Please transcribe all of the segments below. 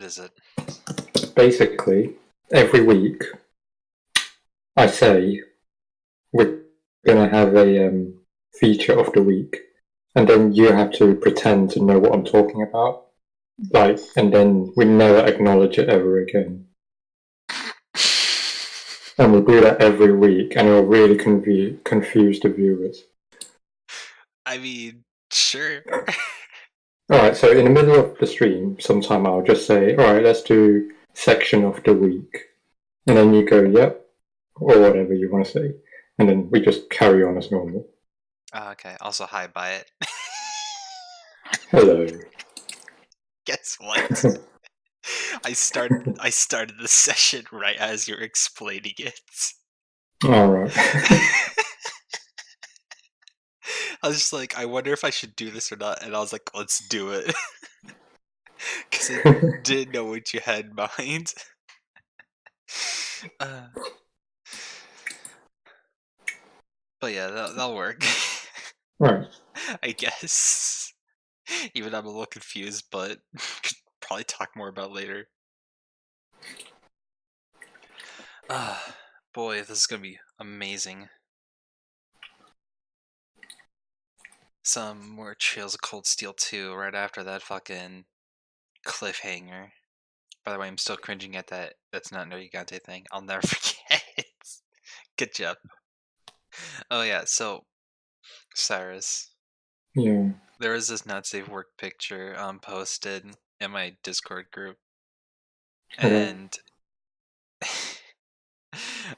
is it? Basically, every week I say we're gonna have a feature of the week, and then you have to pretend to know what I'm talking about. Like, and then we never acknowledge it ever again. And we'll do that every week, and it'll really confuse the viewers. I mean, sure. Alright, so in the middle of the stream, sometime I'll just say, alright, let's do section of the week. And then you go, yep, or whatever you want to say. And then we just carry on as normal. Okay, also hi by it. Hello. Guess what? I started the session right as you're explaining it. Alright. I was just like, I wonder if I should do this or not, and I was like, let's do it. Because I didn't know what you had in mind. But yeah, that'll work. Right. I guess. Even I'm a little confused, but could probably talk more about later. Boy, this is gonna be amazing. Some more Trails of Cold Steel 2 right after that fucking cliffhanger. By the way, I'm still cringing at that. That's not Norigante thing. I'll never forget. Good job. Oh yeah, so Cyrus. Yeah. There was this not safe work picture posted in my Discord group. And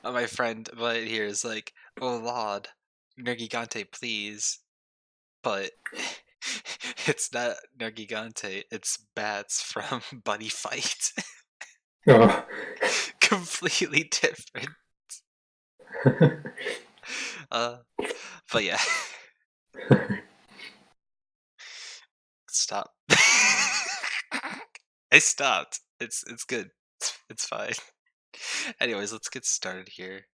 my friend right here is like, oh Lord, Nergigante, please. But it's not Nergigante, it's bats from Buddy Fight. Oh. Completely different. But yeah. Stop. I stopped. It's good. It's fine. Anyways, let's get started here.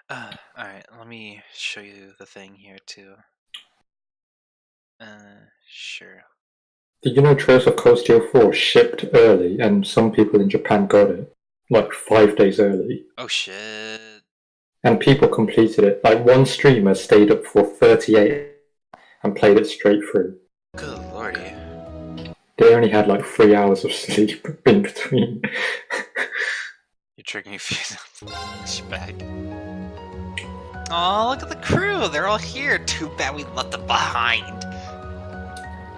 Alright, let me show you the thing here too. Sure. Did you know Trails of Cold Steel 4 shipped early, and some people in Japan got it, like 5 days early? Oh shit. And people completed it. Like, one streamer stayed up for 38 and played it straight through. Good lordy. They only had like 3 hours of sleep in between. You're tricking me, shitbag. Oh, look at the crew! They're all here! Too bad we left them behind!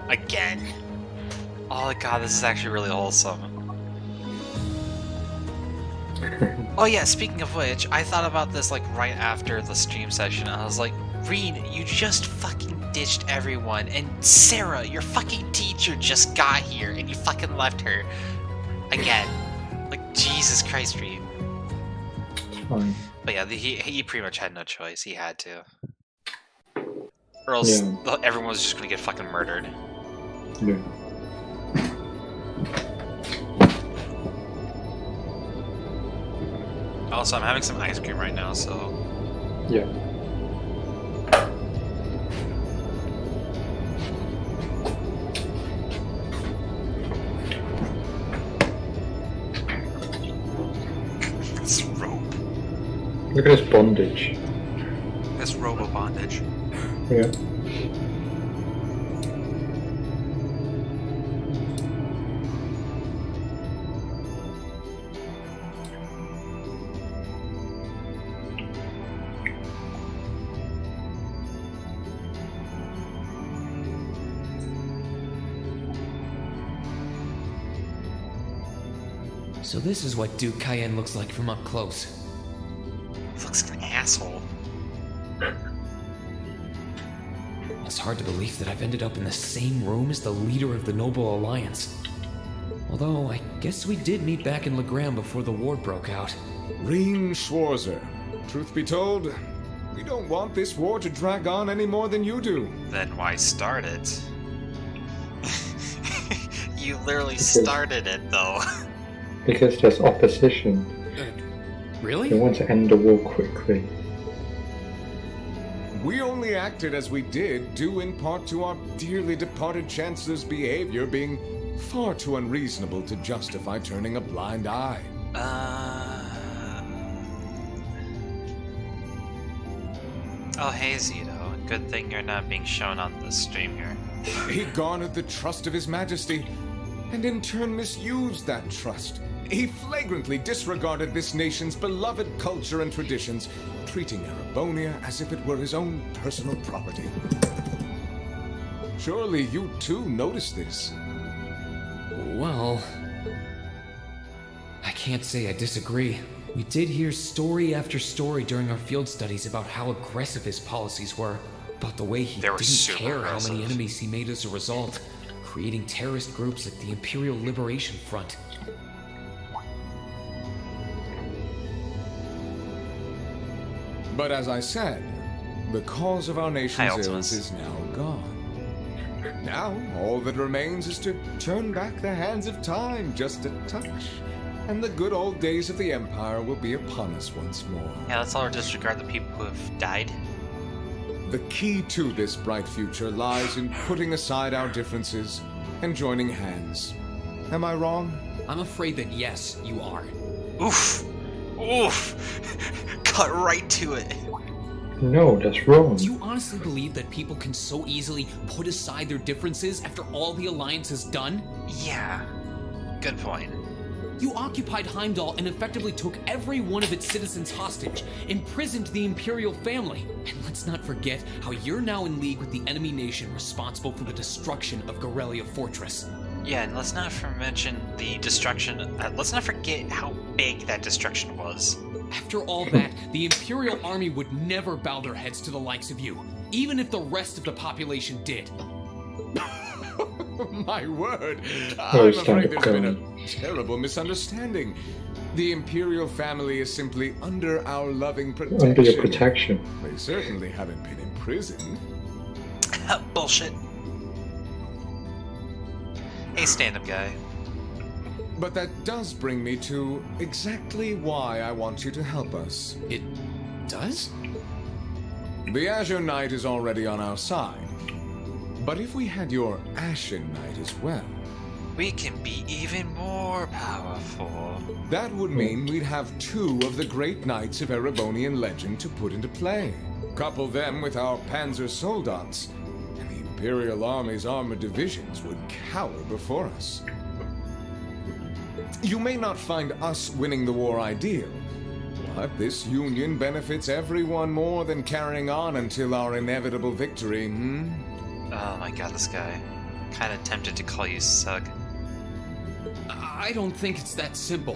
Again. Oh god, this is actually really wholesome. Oh yeah, speaking of which, I thought about this like right after the stream session. I was like, Reed, you just fucking ditched everyone, and Sarah, your fucking teacher, just got here, and you fucking left her. Again. Like, Jesus Christ, Reed. Fine. But yeah, he pretty much had no choice. He had to. Or else everyone was just gonna get fucking murdered. Yeah. Also, I'm having some ice cream right now, so... Yeah. This rope. Look at this bondage. This robo bondage. Yeah. So this is what Duke Cayenne looks like from up close. He looks like an asshole. It's hard to believe that I've ended up in the same room as the leader of the Noble Alliance. Although, I guess we did meet back in Legram before the war broke out. Reen Schwarzer, truth be told, we don't want this war to drag on any more than you do. Then why start it? You literally started it, though. Because there's opposition. Really? They want to end the war quickly. We only acted as we did, due in part to our dearly departed Chancellor's behavior being far too unreasonable to justify turning a blind eye. Oh, hey, Zito. Good thing you're not being shown on the stream here. He garnered the trust of His Majesty, and in turn misused that trust. He flagrantly disregarded this nation's beloved culture and traditions, treating Erebonia as if it were his own personal property. Surely you too noticed this. Well, I can't say I disagree. We did hear story after story during our field studies about how aggressive his policies were, about the way he didn't care how many enemies he made as a result, creating terrorist groups like the Imperial Liberation Front. But as I said, the cause of our nation's ills is now gone. Now, all that remains is to turn back the hands of time just a touch, and the good old days of the Empire will be upon us once more. Yeah, let's all disregard the people who have died. The key to this bright future lies in putting aside our differences and joining hands. Am I wrong? I'm afraid that yes, you are. Oof. Oof. Cut right to it. No, that's wrong. Do you honestly believe that people can so easily put aside their differences after all the Alliance has done? Yeah. Good point. You occupied Heimdall and effectively took every one of its citizens hostage, imprisoned the Imperial family. And let's not forget how you're now in league with the enemy nation responsible for the destruction of Garrelia Fortress. Yeah, and let's not mention the destruction. Let's not forget how big that destruction was. After all that, the Imperial army would never bow their heads to the likes of you, even if the rest of the population did. My word! I'm afraid there's been a terrible misunderstanding. The Imperial family is simply under our loving protection. Under your protection. They certainly haven't been imprisoned. Bullshit. Hey, stand-up guy. But that does bring me to exactly why I want you to help us. It does? The Azure Knight is already on our side. But if we had your Ashen Knight as well, we can be even more powerful. That would mean we'd have two of the great knights of Erebonian legend to put into play. Couple them with our Panzer Soldats, and the Imperial Army's armored divisions would cower before us. You may not find us winning the war ideal, but this union benefits everyone more than carrying on until our inevitable victory, Oh my god, this guy. Kinda tempted to call you Sug. I don't think it's that simple.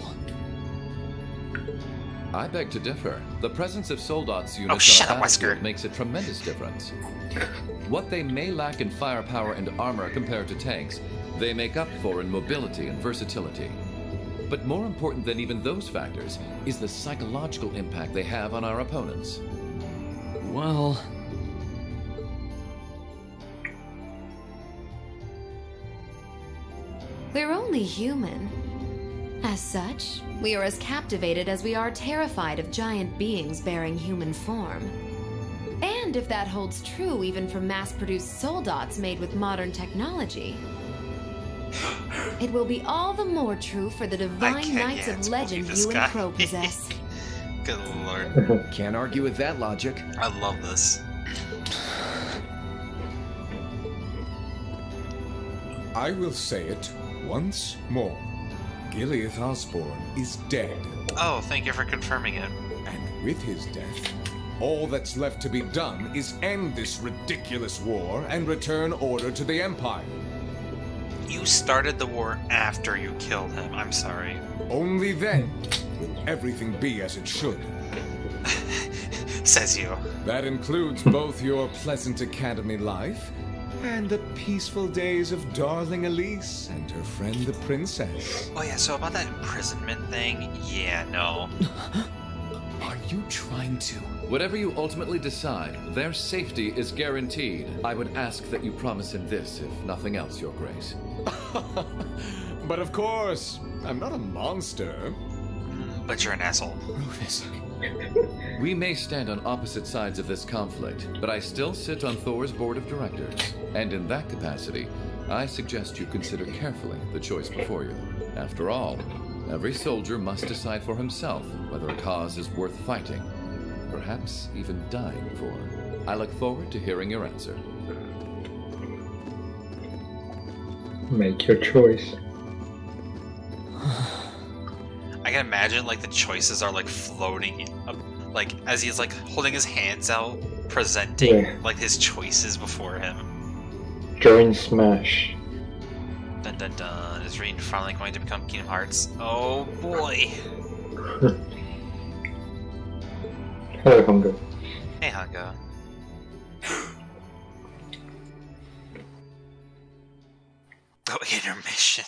I beg to differ. The presence of Soldats units on a battlefield makes a tremendous difference. What they may lack in firepower and armor compared to tanks, they make up for in mobility and versatility. But more important than even those factors is the psychological impact they have on our opponents. Well... We're only human. As such, we are as captivated as we are terrified of giant beings bearing human form. And if that holds true even for mass-produced soldats made with modern technology, it will be all the more true for the divine knights of legend you and Crow possess. Good lord. Can't argue with that logic. I love this. I will say it once more. Gileath Osborne is dead. Oh, thank you for confirming it. And with his death, all that's left to be done is end this ridiculous war and return order to the Empire. You started the war after you killed him. I'm sorry. Only then will everything be as it should. Says you. That includes both your pleasant academy life and the peaceful days of darling Elise and her friend the princess. Oh yeah, so about that imprisonment thing, yeah, no. Are you trying to? Whatever you ultimately decide, their safety is guaranteed. I would ask that you promise him this, if nothing else, Your Grace. But of course, I'm not a monster. But you're an asshole. Rufus, We may stand on opposite sides of this conflict, but I still sit on Thor's board of directors. And in that capacity, I suggest you consider carefully the choice before you. After all, every soldier must decide for himself whether a cause is worth fighting, perhaps even dying for. I look forward to hearing your answer. Make your choice. I can imagine like the choices are like floating up, like as he's like holding his hands out, presenting like his choices before him. Join Smash. Dun dun dun. Is Reed finally going to become Kingdom Hearts? Oh boy. Hello, Hongo. Hey, Hongo. Oh, intermission.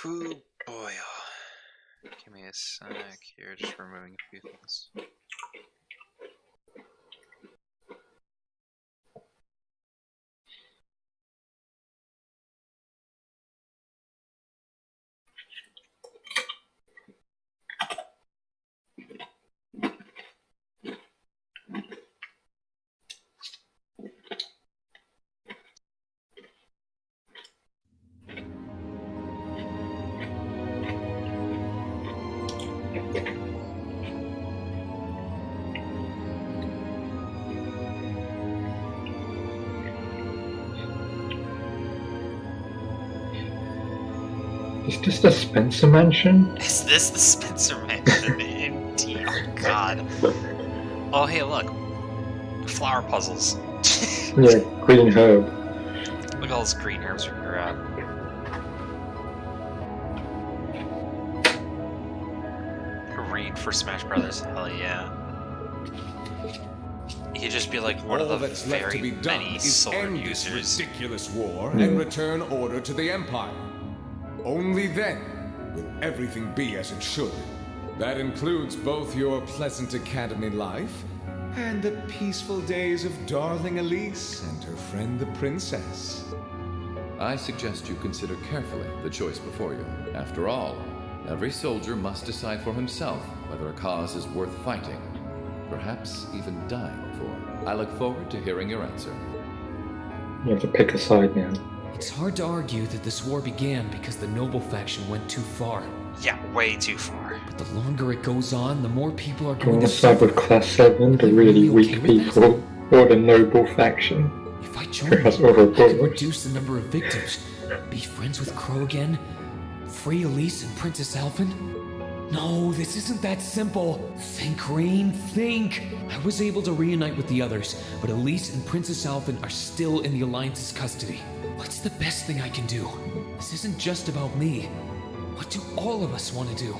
Ooh, boy. Give me a sec here, just removing a few things. Is this the Spencer Mansion? Is this the Spencer Mansion? Indeed. Oh god. Oh hey, look. Flower puzzles. Yeah, green herb. Look at all those green herbs we can grab. Read for Smash Brothers. Hell yeah. He'd just be like one All of the that's left to very be done many is sword end this users. ridiculous war and return order to the Empire. Only then will everything be as it should. That includes both your pleasant academy life and the peaceful days of darling Elise and her friend the princess. I suggest you consider carefully the choice before you. After all, every soldier must decide for himself whether a cause is worth fighting, perhaps even dying for. I look forward to hearing your answer. You have to pick a side now. It's hard to argue that this war began because the noble faction went too far. Yeah, way too far. But the longer it goes on, the more people are Do you going want to to side suffer. with Class 7, the really weak people, or the noble faction? If I join Who has you, I could overbullets? reduce the number of victims, be friends with Crow again, free Elise and Princess Alphen. No, this isn't that simple. Think, Rain, think. I was able to reunite with the others, but Elise and Princess Alphen are still in the Alliance's custody. What's the best thing I can do? This isn't just about me. What do all of us want to do?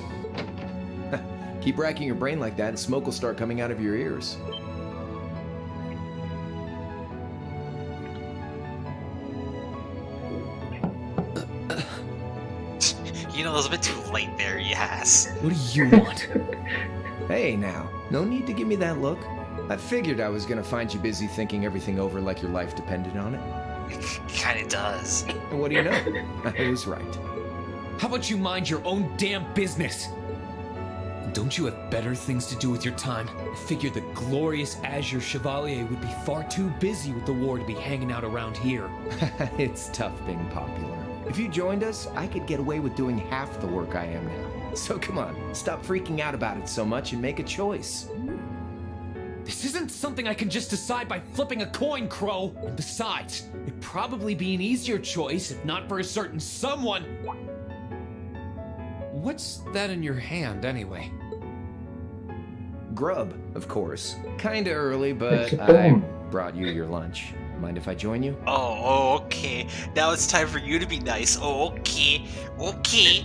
Keep racking your brain like that and smoke will start coming out of your ears. You know, it was a bit too late there, yes. What do you want? Hey now, no need to give me that look. I figured I was gonna find you busy thinking everything over like your life depended on it. It kinda does. And what do you know? I was right. How about you mind your own damn business? And don't you have better things to do with your time? I figured the glorious Azure Chevalier would be far too busy with the war to be hanging out around here. It's tough being popular. If you joined us, I could get away with doing half the work I am now. So come on, stop freaking out about it so much and make a choice. This isn't something I can just decide by flipping a coin, Crow. And besides, it'd probably be an easier choice if not for a certain someone. What's that in your hand, anyway? Grub, of course. Kinda early, but It's a I bomb. brought you your lunch. Mind if I join you? Oh, okay. Now it's time for you to be nice. Oh, okay. Okay.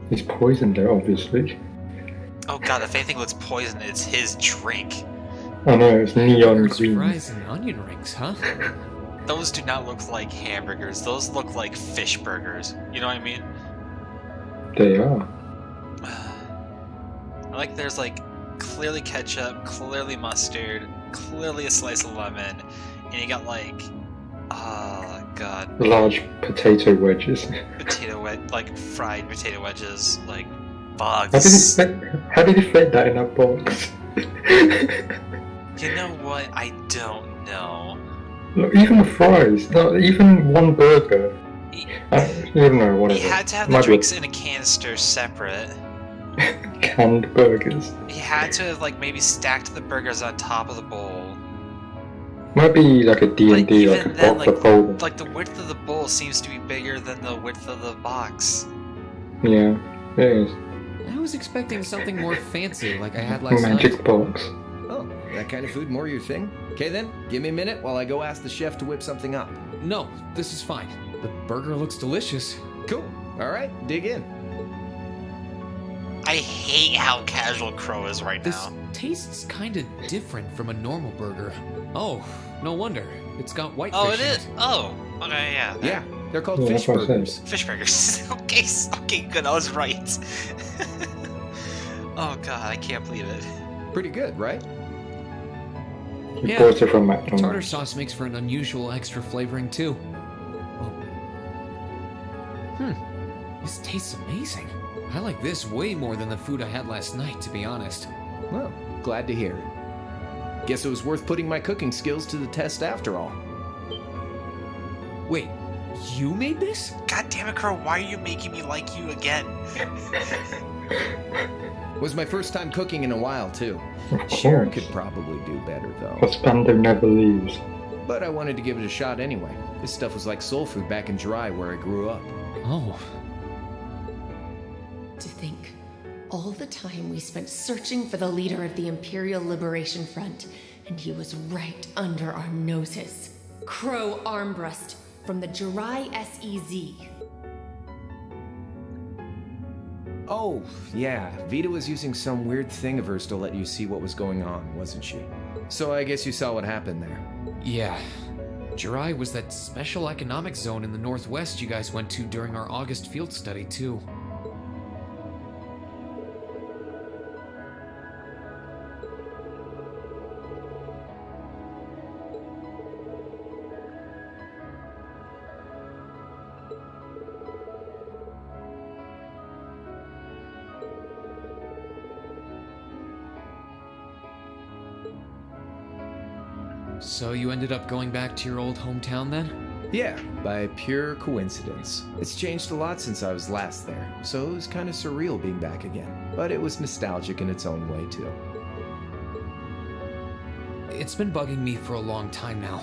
He's poisoned it, obviously. Oh god, if anything looks poison, it's his drink. Oh no, it's neon Hamburgers, green. fries, and onion rings, huh? Those do not look like hamburgers. Those look like fish burgers. You know what I mean? They are. I like there's like clearly ketchup, clearly mustard, clearly a slice of lemon, and you got like, oh god, large potato wedges. like fried potato wedges, like How did bugs. how did he fit that in a box? You know what? I don't know. Look, even the fries, not even one burger. You don't know, whatever. He had to have the Might be drinks in a canister separate. canned burgers. He had to have like maybe stacked the burgers on top of the bowl. Might be like a D&D, like even a then, box of folding. like the width of the bowl seems to be bigger than the width of the box. Yeah, it is. I was expecting something more fancy like I had last Magic night. box. Oh, that kind of food more your thing? Okay then, give me a minute while I go ask the chef to whip something up. No, this is fine. The burger looks delicious. Cool. All right, dig in. I hate how casual Crow is right This now. tastes kind of different from a normal burger. Oh, no wonder. It's got whitefish Oh, it in is. Oh, okay, yeah. Yeah, they're called Yeah, fish that's what I said. burgers. Fish burgers. Okay, good. I was right. Oh god, I can't believe it. Pretty good, right? He Yeah. bought it from Tartar McDonald's. sauce makes for an unusual extra flavoring too. Oh. This tastes amazing. I like this way more than the food I had last night, to be honest. Well, glad to hear it. Guess it was worth putting my cooking skills to the test after all. Wait, you made this? God damn it, Crow, why are you making me like you again? Was my first time cooking in a while, too. Of Sharon course. could probably do better, though. Husbando never leaves. But I wanted to give it a shot anyway. This stuff was like soul food back in Keare, where I grew up. Oh, To think, all the time we spent searching for the leader of the Imperial Liberation Front, and he was right under our noses. Crow Armbrust from the Keare SEZ. Oh, yeah. Vita was using some weird thing of hers to let you see what was going on, wasn't she? So I guess you saw what happened there. yeah. Keare was that special economic zone in the northwest you guys went to during our August field study, too. So you ended up going back to your old hometown then? Yeah, by pure coincidence. It's changed a lot since I was last there, so it was kind of surreal being back again. But it was nostalgic in its own way, too. It's been bugging me for a long time now.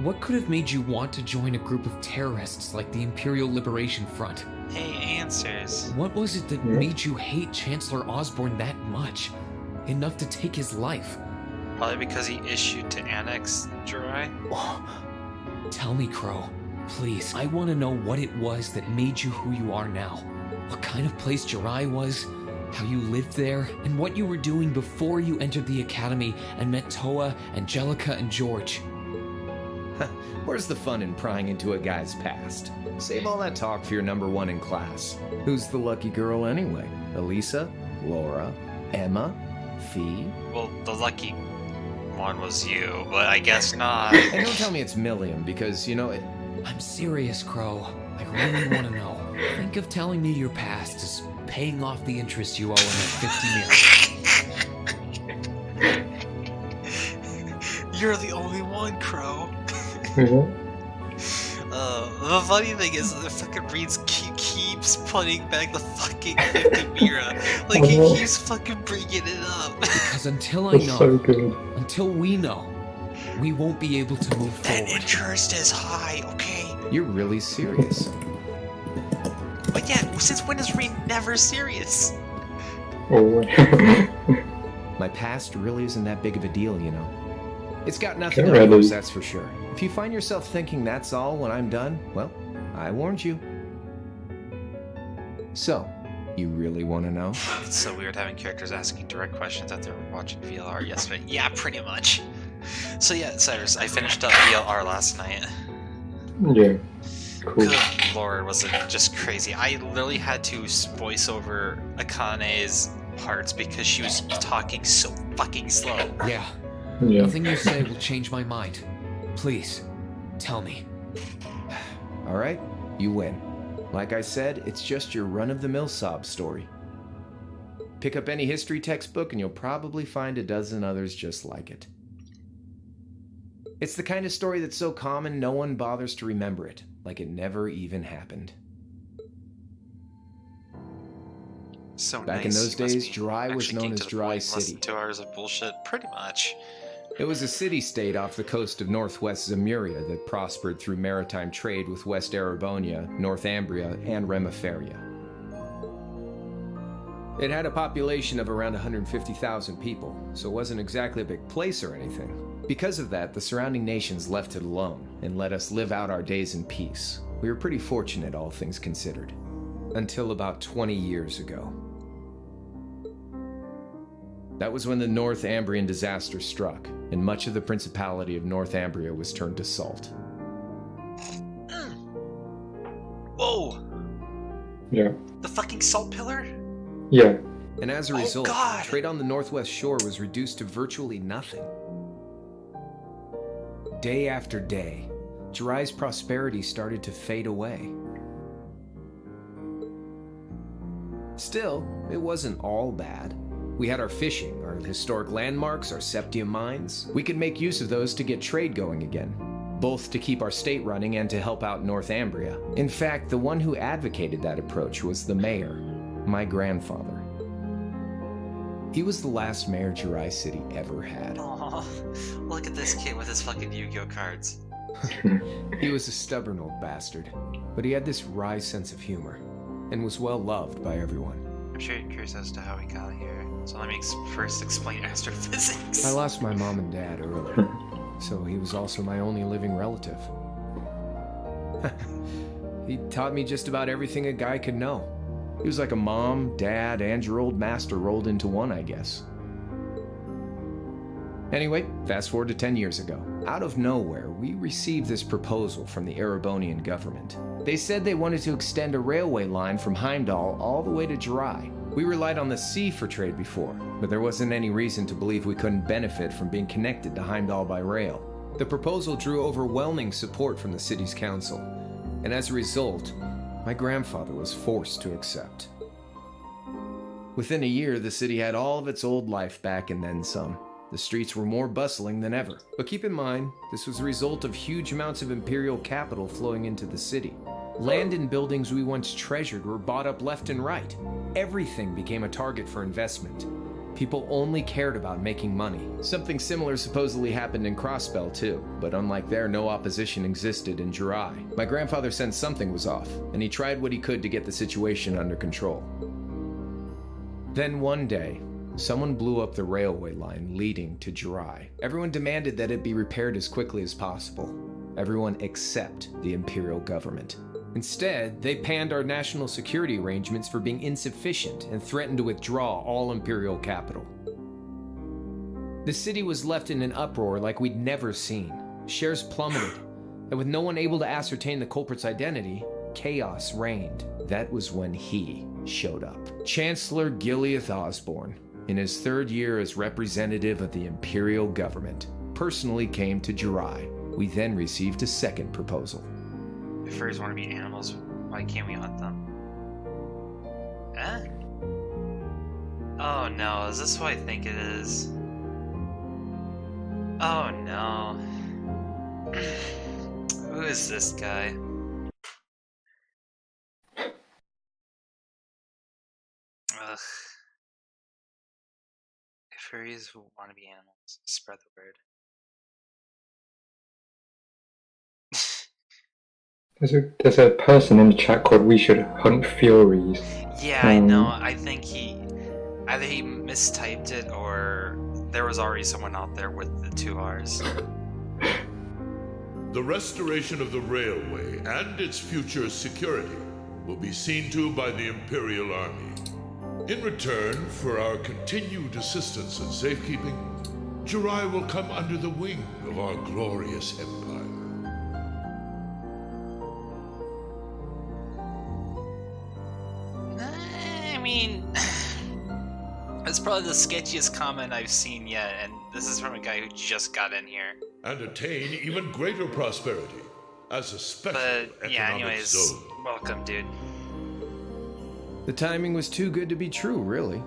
What could have made you want to join a group of terrorists like the Imperial Liberation Front? Hey, answers. What was it that made you hate Chancellor Osborne that much? Enough to take his life? Probably because he issued to annex Keare. Tell me, Crow. Please, I want to know what it was that made you who you are now. What kind of place Keare was, how you lived there, and what you were doing before you entered the academy and met Toa, Angelica, and George. Where's the fun in prying into a guy's past? Save all that talk for your number one in class. Who's the lucky girl anyway? Elisa? Laura? Emma? Fee? Well, the lucky one was you, but I guess not. And don't tell me it's Milliam, because, you know, it... I'm serious, Crow. I really want to know. Think of telling me your past as paying off the interest you owe in that 50 mil. You're the only one, Crow. Mhm. The funny thing is, the fucking Reeds keeps putting back the fucking 50 Mira. Like, he keeps fucking bringing it up. Because until I That's know, so good. until we know, we won't be able to move That forward. interest is high, okay? You're really serious. But yeah, since when is Reed never serious? Oh, My past really isn't that big of a deal, you know. It's got nothing Yeah, on really. yours, that's for sure. If you find yourself thinking that's all when I'm done, well, I warned you. So, you really want to know? It's so weird having characters asking direct questions after watching VLR yesterday. Yeah, pretty much. So yeah, Cyrus, I finished up VLR last night. yeah. Cool. Good lord, was it just crazy. I literally had to voice over Akane's parts because she was talking so fucking slow. Yeah, Yeah. Nothing you say will change my mind. Please, tell me. All right, you win. Like I said, it's just your run-of-the-mill sob story. Pick up any history textbook and you'll probably find a dozen others just like it. It's the kind of story that's so common no one bothers to remember it, like it never even happened. So Back nice. in those days, Dry was known as Dry City. 2 hours of bullshit, pretty much. It was a city-state off the coast of northwest Zemuria that prospered through maritime trade with West Erebonia, Northumbria, and Remiferia. It had a population of around 150,000 people, so it wasn't exactly a big place or anything. Because of that, the surrounding nations left it alone and let us live out our days in peace. We were pretty fortunate, all things considered. Until about 20 years ago. That was when the Northumbrian disaster struck, and much of the Principality of Northumbria was turned to salt. Whoa! Yeah. The fucking salt pillar? Yeah. And as a result, God. trade on the northwest shore was reduced to virtually nothing. Day after day, Jiraiya's prosperity started to fade away. Still, it wasn't all bad. We had our fishing, our historic landmarks, our septium mines. We could make use of those to get trade going again, both to keep our state running and to help out Northumbria. In fact, the one who advocated that approach was the mayor, my grandfather. He was the last mayor Jiraiya City ever had. Aw, look at this kid with his fucking Yu-Gi-Oh cards. He was a stubborn old bastard, but he had this wry sense of humor, and was well loved by everyone. I'm sure you're curious as to how he got here, so let me first explain astrophysics. I lost my mom and dad early, so he was also my only living relative. He taught me just about everything a guy could know. He was like a mom, dad, and your old master rolled into one, I guess. Anyway, fast forward to 10 years ago. Out of nowhere, we received this proposal from the Erebonian government. They said they wanted to extend a railway line from Heimdall all the way to Jiraiya. We relied on the sea for trade before, but there wasn't any reason to believe we couldn't benefit from being connected to Heimdall by rail. The proposal drew overwhelming support from the city's council, and as a result, my grandfather was forced to accept. Within a year, the city had all of its old life back and then some. The streets were more bustling than ever. But keep in mind, this was a result of huge amounts of imperial capital flowing into the city. Land and buildings we once treasured were bought up left and right. Everything became a target for investment. People only cared about making money. Something similar supposedly happened in Crossbell too, but unlike there, no opposition existed in Jiraiya. My grandfather sensed something was off, and he tried what he could to get the situation under control. Then one day, someone blew up the railway line leading to Jiraiya. Everyone demanded that it be repaired as quickly as possible. Everyone except the imperial government. Instead, they panned our national security arrangements for being insufficient and threatened to withdraw all imperial capital. The city was left in an uproar like we'd never seen. Shares plummeted, and with no one able to ascertain the culprit's identity, chaos reigned. That was when he showed up. Chancellor Gileath Osborne, in his third year as representative of the imperial government, personally came to Jiraiya. We then received a second proposal. If furries want to be animals, why can't we hunt them? Eh? Oh no, is this who I think it is? Oh no. Who is this guy? Ugh. If furries want to be animals, spread the word. There's a person in the chat called We Should Hunt Furies. Yeah, I know. I think either he mistyped it or there was already someone out there with the 2 R's. The restoration of the railway and its future security will be seen to by the Imperial Army. In return for our continued assistance in safekeeping, Jiraiya will come under the wing of our glorious empire. I mean, It's probably the sketchiest comment I've seen yet, and this is from a guy who just got in here. And attain even greater prosperity as a special economic zone. Welcome, dude. The timing was too good to be true, really.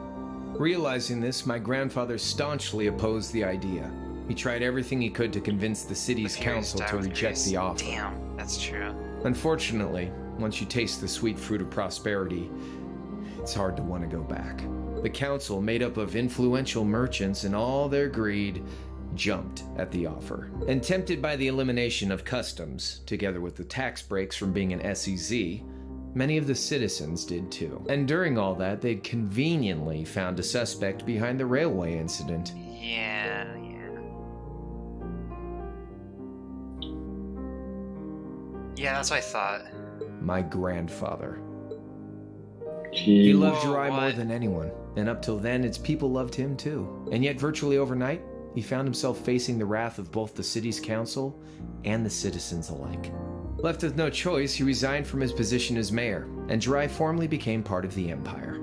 Realizing this, my grandfather staunchly opposed the idea. He tried everything he could to convince the city's council to reject the offer. Damn, that's true. Unfortunately, once you taste the sweet fruit of prosperity, it's hard to want to go back. The council, made up of influential merchants and all their greed, jumped at the offer. And tempted by the elimination of customs, together with the tax breaks from being an SEZ, many of the citizens did too. And during all that, they'd conveniently found a suspect behind the railway incident. Yeah. Yeah, that's what I thought. My grandfather. Jeez. He loved Jirai more than anyone, and up till then, its people loved him too. And yet, virtually overnight, he found himself facing the wrath of both the city's council and the citizens alike. Left with no choice, he resigned from his position as mayor, and Jirai formally became part of the empire.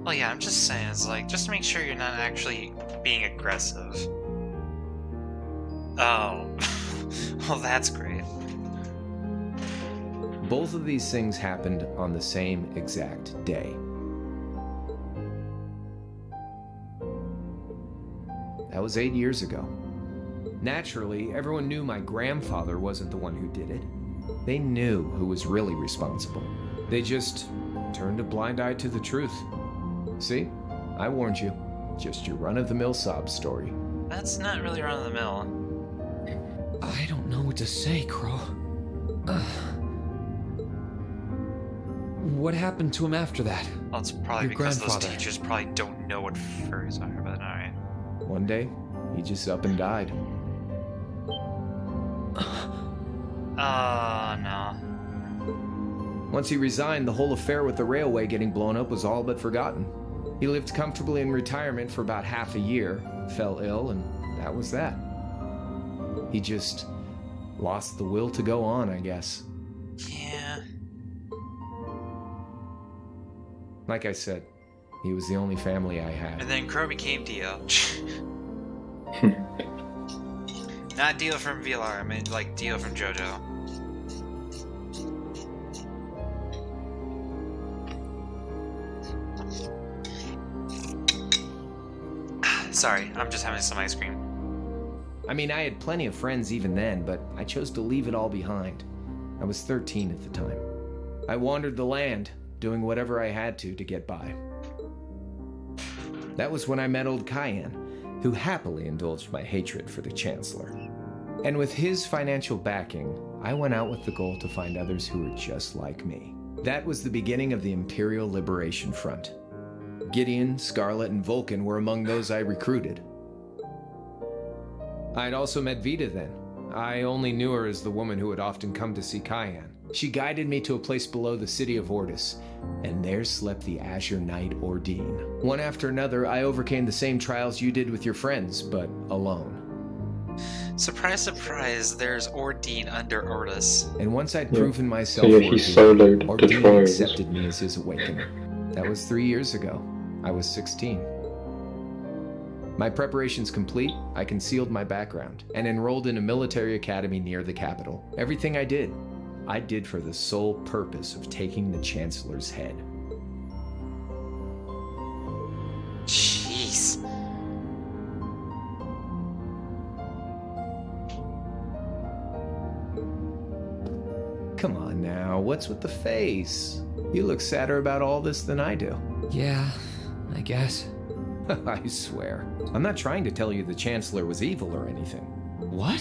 Well, yeah, I'm just saying, it's like, just to make sure you're not actually being aggressive. Oh. Well, that's great. Both of these things happened on the same exact day. That was 8 years ago. Naturally, everyone knew my grandfather wasn't the one who did it. They knew who was really responsible. They just turned a blind eye to the truth. See? I warned you. Just your run-of-the-mill sob story. That's not really run-of-the-mill. I don't know what to say, Crow. What happened to him after that? Well, it's probably Your because grandfather. those teachers probably don't know what furries are, but alright. One day, he just up and died. Oh, no. Once he resigned, the whole affair with the railway getting blown up was all but forgotten. He lived comfortably in retirement for about half a year, fell ill, and that was that. He just lost the will to go on, I guess. Yeah. Like I said, he was the only family I had. And then Crow became Dio. Not Dio from VLR, I mean like Dio from JoJo. Sorry, I'm just having some ice cream. I mean, I had plenty of friends even then, but I chose to leave it all behind. I was 13 at the time. I wandered the land, doing whatever I had to get by. That was when I met old Keare, who happily indulged my hatred for the Chancellor. And with his financial backing, I went out with the goal to find others who were just like me. That was the beginning of the Imperial Liberation Front. Gideon, Scarlet, and Vulcan were among those I recruited. I'd also met Vita then. I only knew her as the woman who would often come to see Keare. She guided me to a place below the city of Ortis, and there slept the Azure Knight Ordine. One after another, I overcame the same trials you did with your friends, but alone. Surprise, surprise, there's Ordine under Ortis. And once I'd proven myself So yeah, he soloed the Ordine trials. accepted me as his awakener. That was 3 years ago. I was 16. My preparations complete, I concealed my background and enrolled in a military academy near the capital. Everything I did for the sole purpose of taking the Chancellor's head. Jeez. Come on now, what's with the face? You look sadder about all this than I do. Yeah, I guess. I swear. I'm not trying to tell you the Chancellor was evil or anything. What?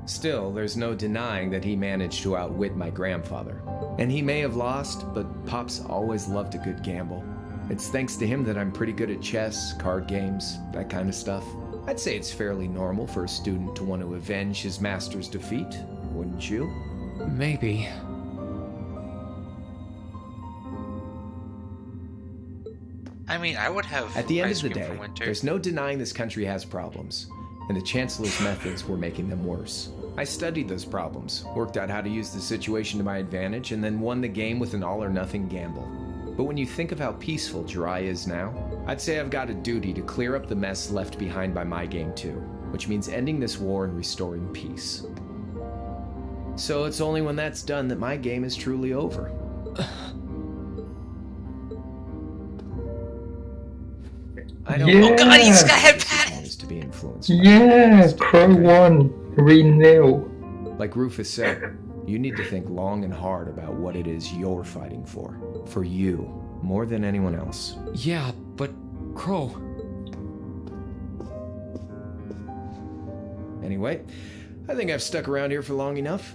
Still, there's no denying that he managed to outwit my grandfather. And he may have lost, but Pop's always loved a good gamble. It's thanks to him that I'm pretty good at chess, card games, that kind of stuff. I'd say it's fairly normal for a student to want to avenge his master's defeat, wouldn't you? Maybe. I mean, I would have At the end ice of the cream day, for winter. there's no denying this country has problems, and the Chancellor's methods were making them worse. I studied those problems, worked out how to use the situation to my advantage, and then won the game with an all-or-nothing gamble. but when you think of how peaceful Jirai is now, I'd say I've got a duty to clear up the mess left behind by my game too, which means ending this war and restoring peace. So it's only when that's done that my game is truly over. I don't Yeah. Oh god, he's got head pat! to be influenced by Yeah, Crow won. 3-0. Like Rufus said, you need to think long and hard about what it is you're fighting for. For you, more than anyone else. Yeah, but Crow. Anyway, I think I've stuck around here for long enough.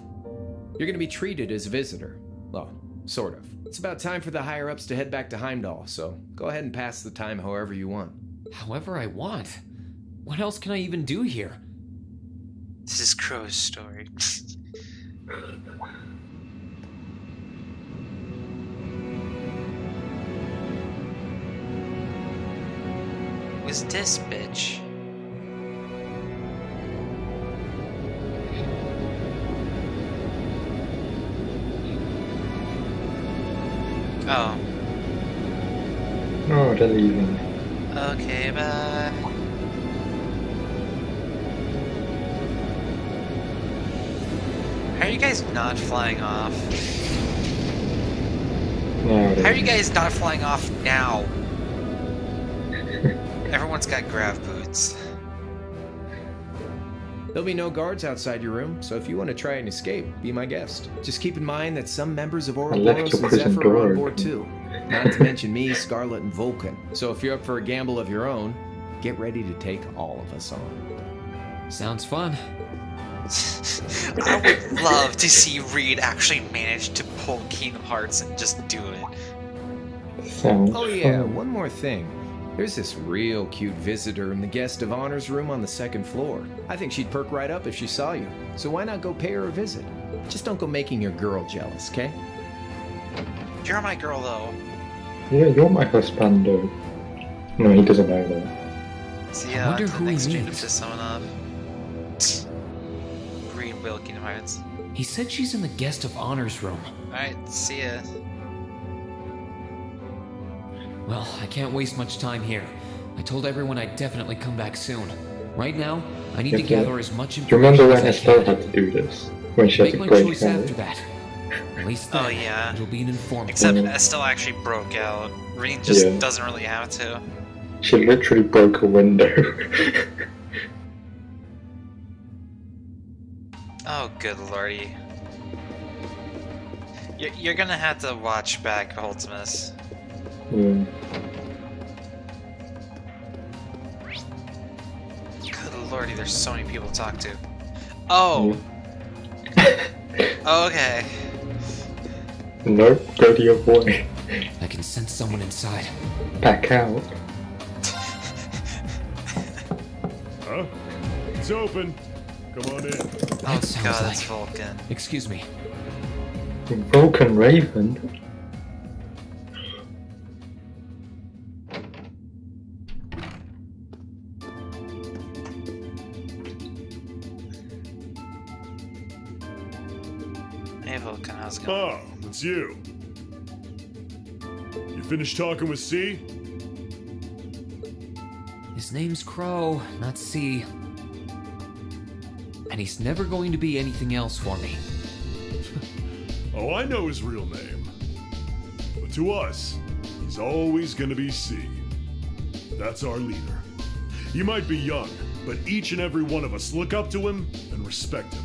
You're gonna be treated as a visitor. Well, sort of. It's about time for the higher-ups to head back to Heimdall, so go ahead and pass the time however you want. However I want. What else can I even do here? This is Crow's story. Who's this bitch? Oh. Oh, they're leaving. Okay, bye. How are you guys not flying off? No, How are you guys not flying off now? Everyone's got grav boots. There'll be no guards outside your room, so if you want to try and escape, be my guest. Just keep in mind that some members of left Ouroboros your and prison Zephyr door are on board open. too. Not to mention me, Scarlet, and Vulcan. So if you're up for a gamble of your own, get ready to take all of us on. Sounds fun. I would love to see Reed actually manage to pull Kingdom Hearts and just do it. Sounds Oh yeah, fun. one more thing. There's this real cute visitor in the guest of honor's room on the second floor. I think she'd perk right up if she saw you. So why not go pay her a visit? Just don't go making your girl jealous, okay? You're my girl, though. Yeah, you're my husbando. No, he doesn't know that. See, I wonder to the who he next stream means. to summon up. Reed will Kingdom Hearts. He said she's in the guest of honor's room. Alright, see ya. Well, I can't waste much time here. I told everyone I'd definitely come back soon. Right now, I need to Yeah, gather as much Do you remember information when as I Estelle can. had to do this? When she had Make to my break choice out? after that. At least Oh, then, yeah. it'll be an informative. Except Mm. Estelle actually broke out. Reed just Yeah. doesn't really have to. She literally broke a window. Oh, good lordy. You're gonna have to watch back Ultimus. Yeah. Good lordy, there's so many people to talk to. Oh! Okay. Nope, go the other way. I can sense someone inside. Back out. Huh? It's open. Come on in. That sounds God, like... that's Vulcan. Excuse me. Vulcan Raven. Hey Vulcan, how's it going? Oh, it's you. You finished talking with C? His name's Crow, not C. And he's never going to be anything else for me. Oh, I know his real name. But to us, he's always gonna be C. That's our leader. He might be young, but each and every one of us look up to him and respect him.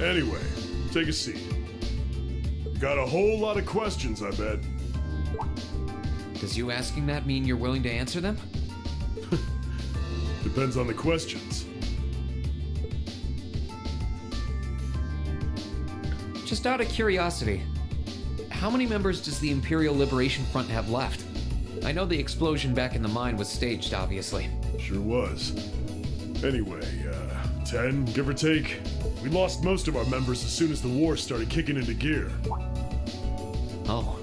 Anyway, take a seat. You got a whole lot of questions, I bet. Does you asking that mean you're willing to answer them? Depends on the questions. Just out of curiosity, how many members does the Imperial Liberation Front have left? I know the explosion back in the mine was staged, obviously. Sure was. Anyway, 10, give or take. We lost most of our members as soon as the war started kicking into gear. Oh.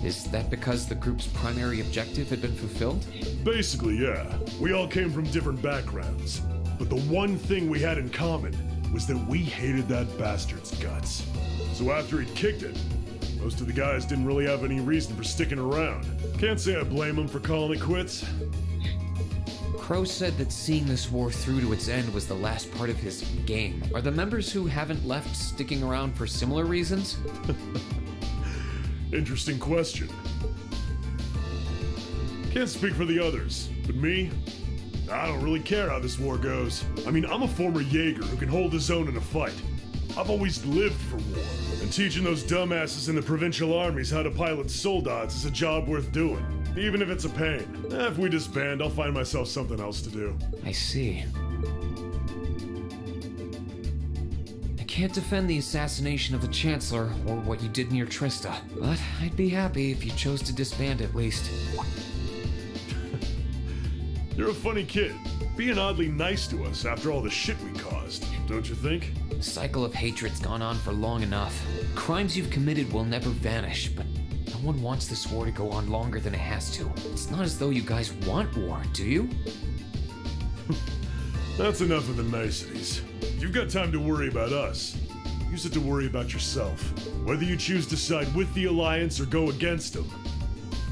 Is that because the group's primary objective had been fulfilled? Basically, yeah. We all came from different backgrounds. But the one thing we had in common was that we hated that bastard's guts. So after he'd kicked it, most of the guys didn't really have any reason for sticking around. Can't say I blame him for calling it quits. Crow said that seeing this war through to its end was the last part of his game. Are the members who haven't left sticking around for similar reasons? Interesting question. Can't speak for the others, but me, I don't really care how this war goes. I mean, I'm a former Jaeger who can hold his own in a fight. I've always lived for war, and teaching those dumbasses in the provincial armies how to pilot soldats is a job worth doing, even if it's a pain. If we disband, I'll find myself something else to do. I see. I can't defend the assassination of the Chancellor or what you did near Trista, but I'd be happy if you chose to disband at least. You're a funny kid, being oddly nice to us after all the shit we caused, don't you think? The cycle of hatred's gone on for long enough. Crimes you've committed will never vanish, but no one wants this war to go on longer than it has to. It's not as though you guys want war, do you? That's enough of the niceties. You've got time to worry about us. Use it to worry about yourself. Whether you choose to side with the Alliance or go against them.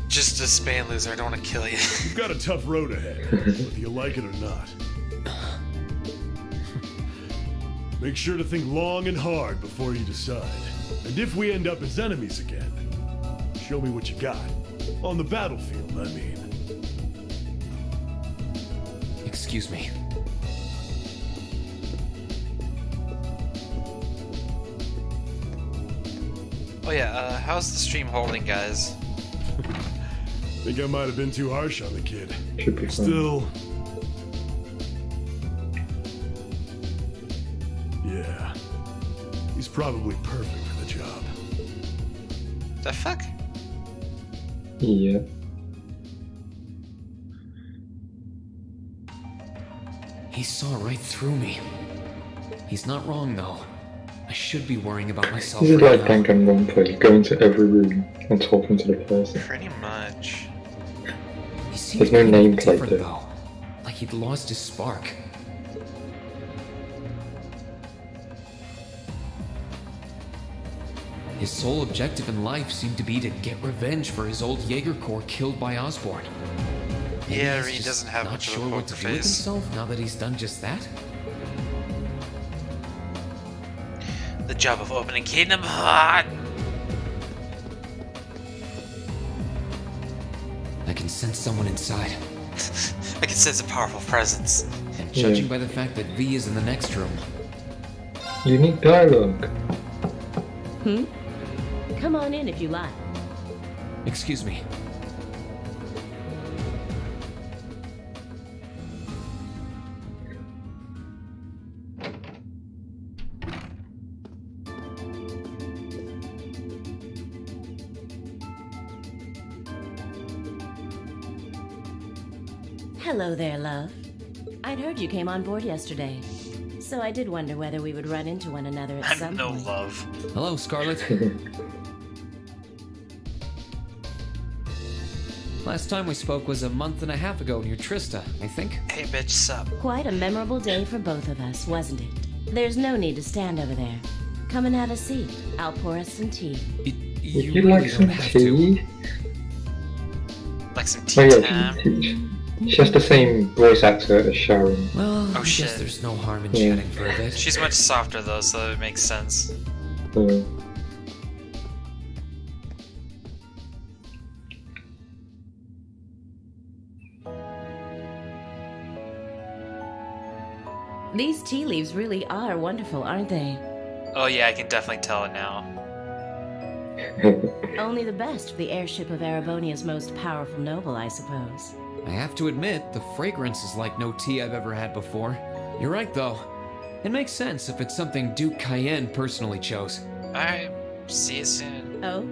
Just disband, loser. I don't want to kill you. You've got a tough road ahead, whether you like it or not. Make sure to think long and hard before you decide. And if we end up as enemies again, show me what you got. On the battlefield, I mean. Excuse me. Oh yeah, how's the stream holding, guys? Think I might have been too harsh on the kid. Should be fine. Still... yeah. He's probably perfect for the job. The fuck? Yeah. He saw right through me. He's not wrong, though. I should be worrying about myself This is right like now. Danganronpa, going to every room and talking to the person. Pretty much. He seemed There's no really nameplate different, there. though. Like he'd lost his spark. His sole objective in life seemed to be to get revenge for his old Jaeger Corps killed by Osborn. Maybe Yeah, he's he just doesn't have not much of a sure what to poker do with face. himself now that he's done just that. The job of opening Kingdom Heart. I can sense someone inside. I can sense a powerful presence. And judging Yeah. by the fact that V is in the next room, Unique dialogue. Come on in if you like. excuse me. Hello there, love. I'd heard you came on board yesterday, so I did wonder whether we would run into one another at I'm some no point. love. Hello, Scarlet. Last time we spoke was a month and a half ago near Trista, I think. Hey bitch, sup? Quite a memorable day for both of us, wasn't it? There's no need to stand over there. Come and have a seat. I'll pour us some tea. Would You you really like don't some have to. tea? Like some Oh tea yeah, time? she has the same voice actor as Sharon. Well, I shit. guess there's no harm in Yeah. chatting for a bit. She's much softer though, so it makes sense. Uh, These tea leaves really are wonderful, aren't they? Oh yeah, I can definitely tell it now. Only the best for the airship of Erebonia's most powerful noble, I suppose. I have to admit, the fragrance is like no tea I've ever had before. You're right, though. It makes sense if it's something Duke Cayenne personally chose. Alright, see you soon. Oh?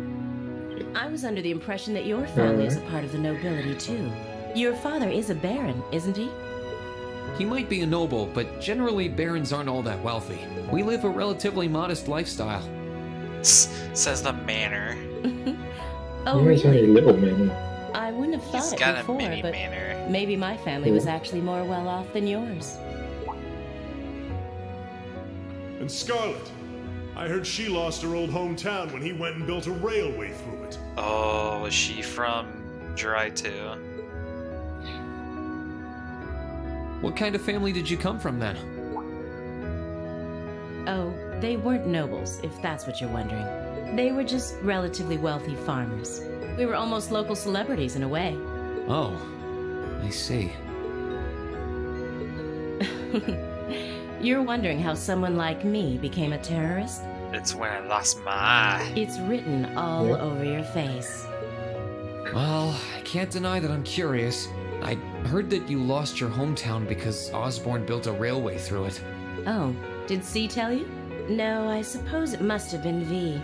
I was under the impression that your family is a part of the nobility, too. Your father is a baron, isn't he? He might be a noble, but generally barons aren't all that wealthy. We live a relatively modest lifestyle. Says the manor. Oh, Where's really? only little man? I wouldn't have He's thought it got a before, mini but manor. maybe my family was actually more well off than yours. And Scarlet, I heard she lost her old hometown when he went and built a railway through it. Oh, was she from Dry too? What kind of family did you come from then? Oh, they weren't nobles, if that's what you're wondering. They were just relatively wealthy farmers. We were almost local celebrities in a way. Oh, I see. You're wondering how someone like me became a terrorist? It's when I lost my eye. It's written all over your face. Well, I can't deny that I'm curious. I heard that you lost your hometown because Osborn built a railway through it. Oh, did C tell you? No, I suppose it must have been V.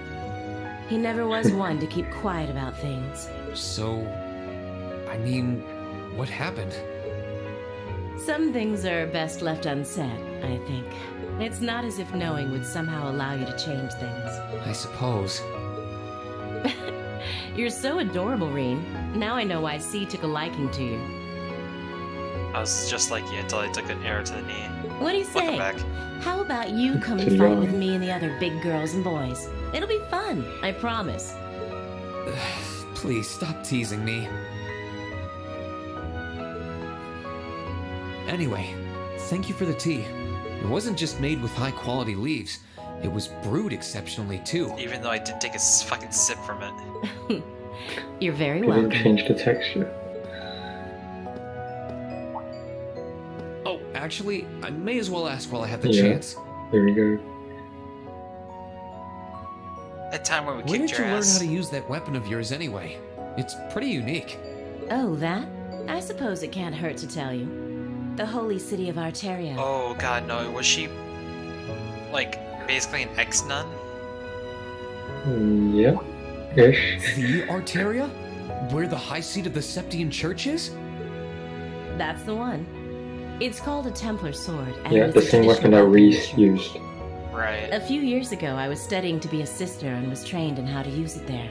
He never was one to keep quiet about things. So, I mean, what happened? Some things are best left unsaid, I think. It's not as if knowing would somehow allow you to change things. I suppose. You're so adorable, Reen. Now I know why C took a liking to you. I was just like you until I took an arrow to the knee. What do you say? Looking back. How about you come and fight with me and the other big girls and boys? It'll be fun, I promise. Please stop teasing me. Anyway, thank you for the tea. It wasn't just made with high quality leaves, it was brewed exceptionally too. Even though I did take a fucking sip from it. You're very You welcome. didn't change the texture. Oh, actually, I may as well ask while I have the Yeah. chance. Here we go. That time when we Where kicked did you your learn ass. how to use that weapon of yours anyway? It's pretty unique. Oh, that? I suppose it can't hurt to tell you. The holy city of Arteria. Oh god, no. Was she, like, basically an ex-nun? Yeah. Ish. The Arteria? Where the high seat of the Septian Church is? That's the one. It's called a Templar sword. And Yeah, it's the a same weapon traditional that weapon of Reese the church. used. Right. A few years ago, I was studying to be a sister and was trained in how to use it there.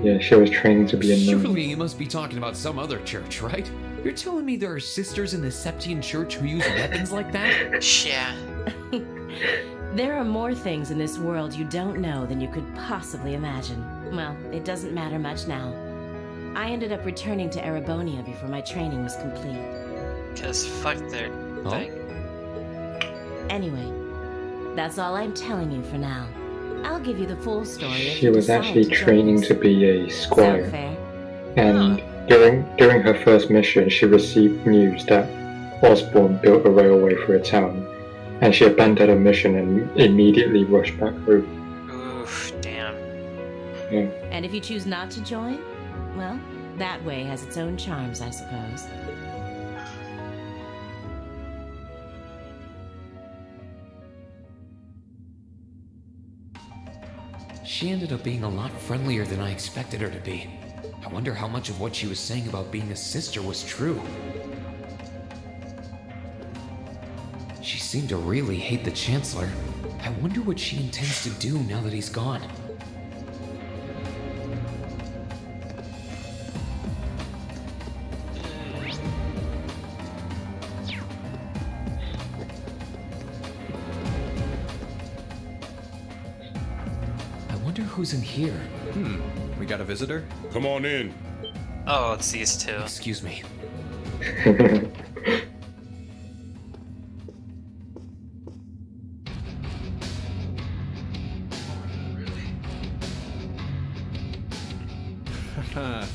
Yeah, she was training to be a nun. Surely you must be talking about some other church, right? You're telling me there are sisters in the Septian Church who use weapons like that? Yeah. There are more things in this world you don't know than you could possibly imagine. Well, it doesn't matter much now. I ended up returning to Erebonia before my training was complete. Cause fuck their thing. Anyway, that's all I'm telling you for now. I'll give you the full story if She you was decide actually to join training us. to be a Sound squire. fair? And during her first mission, she received news that Osborn built a railway through a town, and she abandoned her mission and immediately rushed back home. Oof, damn. Yeah. And if you choose not to join, well, that way has its own charms, I suppose. She ended up being a lot friendlier than I expected her to be. I wonder how much of what she was saying about being a sister was true. She seemed to really hate the Chancellor. I wonder what she intends to do now that he's gone. I wonder who's in here. We got a visitor? Come on in. Oh, it's these two. Excuse me.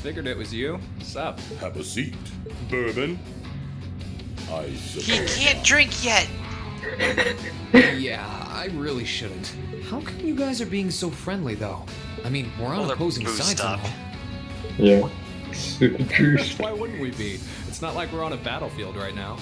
Figured it was you. Sup? Have a seat. Bourbon? I He suppose. can't drink yet! Yeah, I really shouldn't. How come you guys are being so friendly, though? I mean, we're on Well, they're opposing boozed sides and up. all. Yeah. Super juiced. Why wouldn't we be? It's not like we're on a battlefield right now.